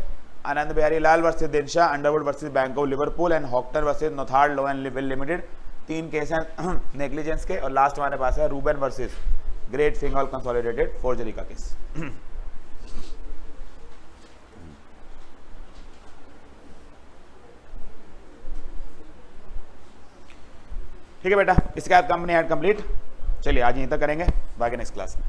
Anand Bihari Lal versus Dinshaw, Underwood versus bank of Liverpool and Houghton versus Nothard Lowe and Will limited, 3 case हैं negligence के। और last हमारे पास है Ruben versus Great Fingall consolidated, forgery का case. ठीक है बेटा, इसके बाद कंपनी एड कंप्लीट। चलिए आज यहीं तक करेंगे, बाकी नेक्स्ट क्लास में।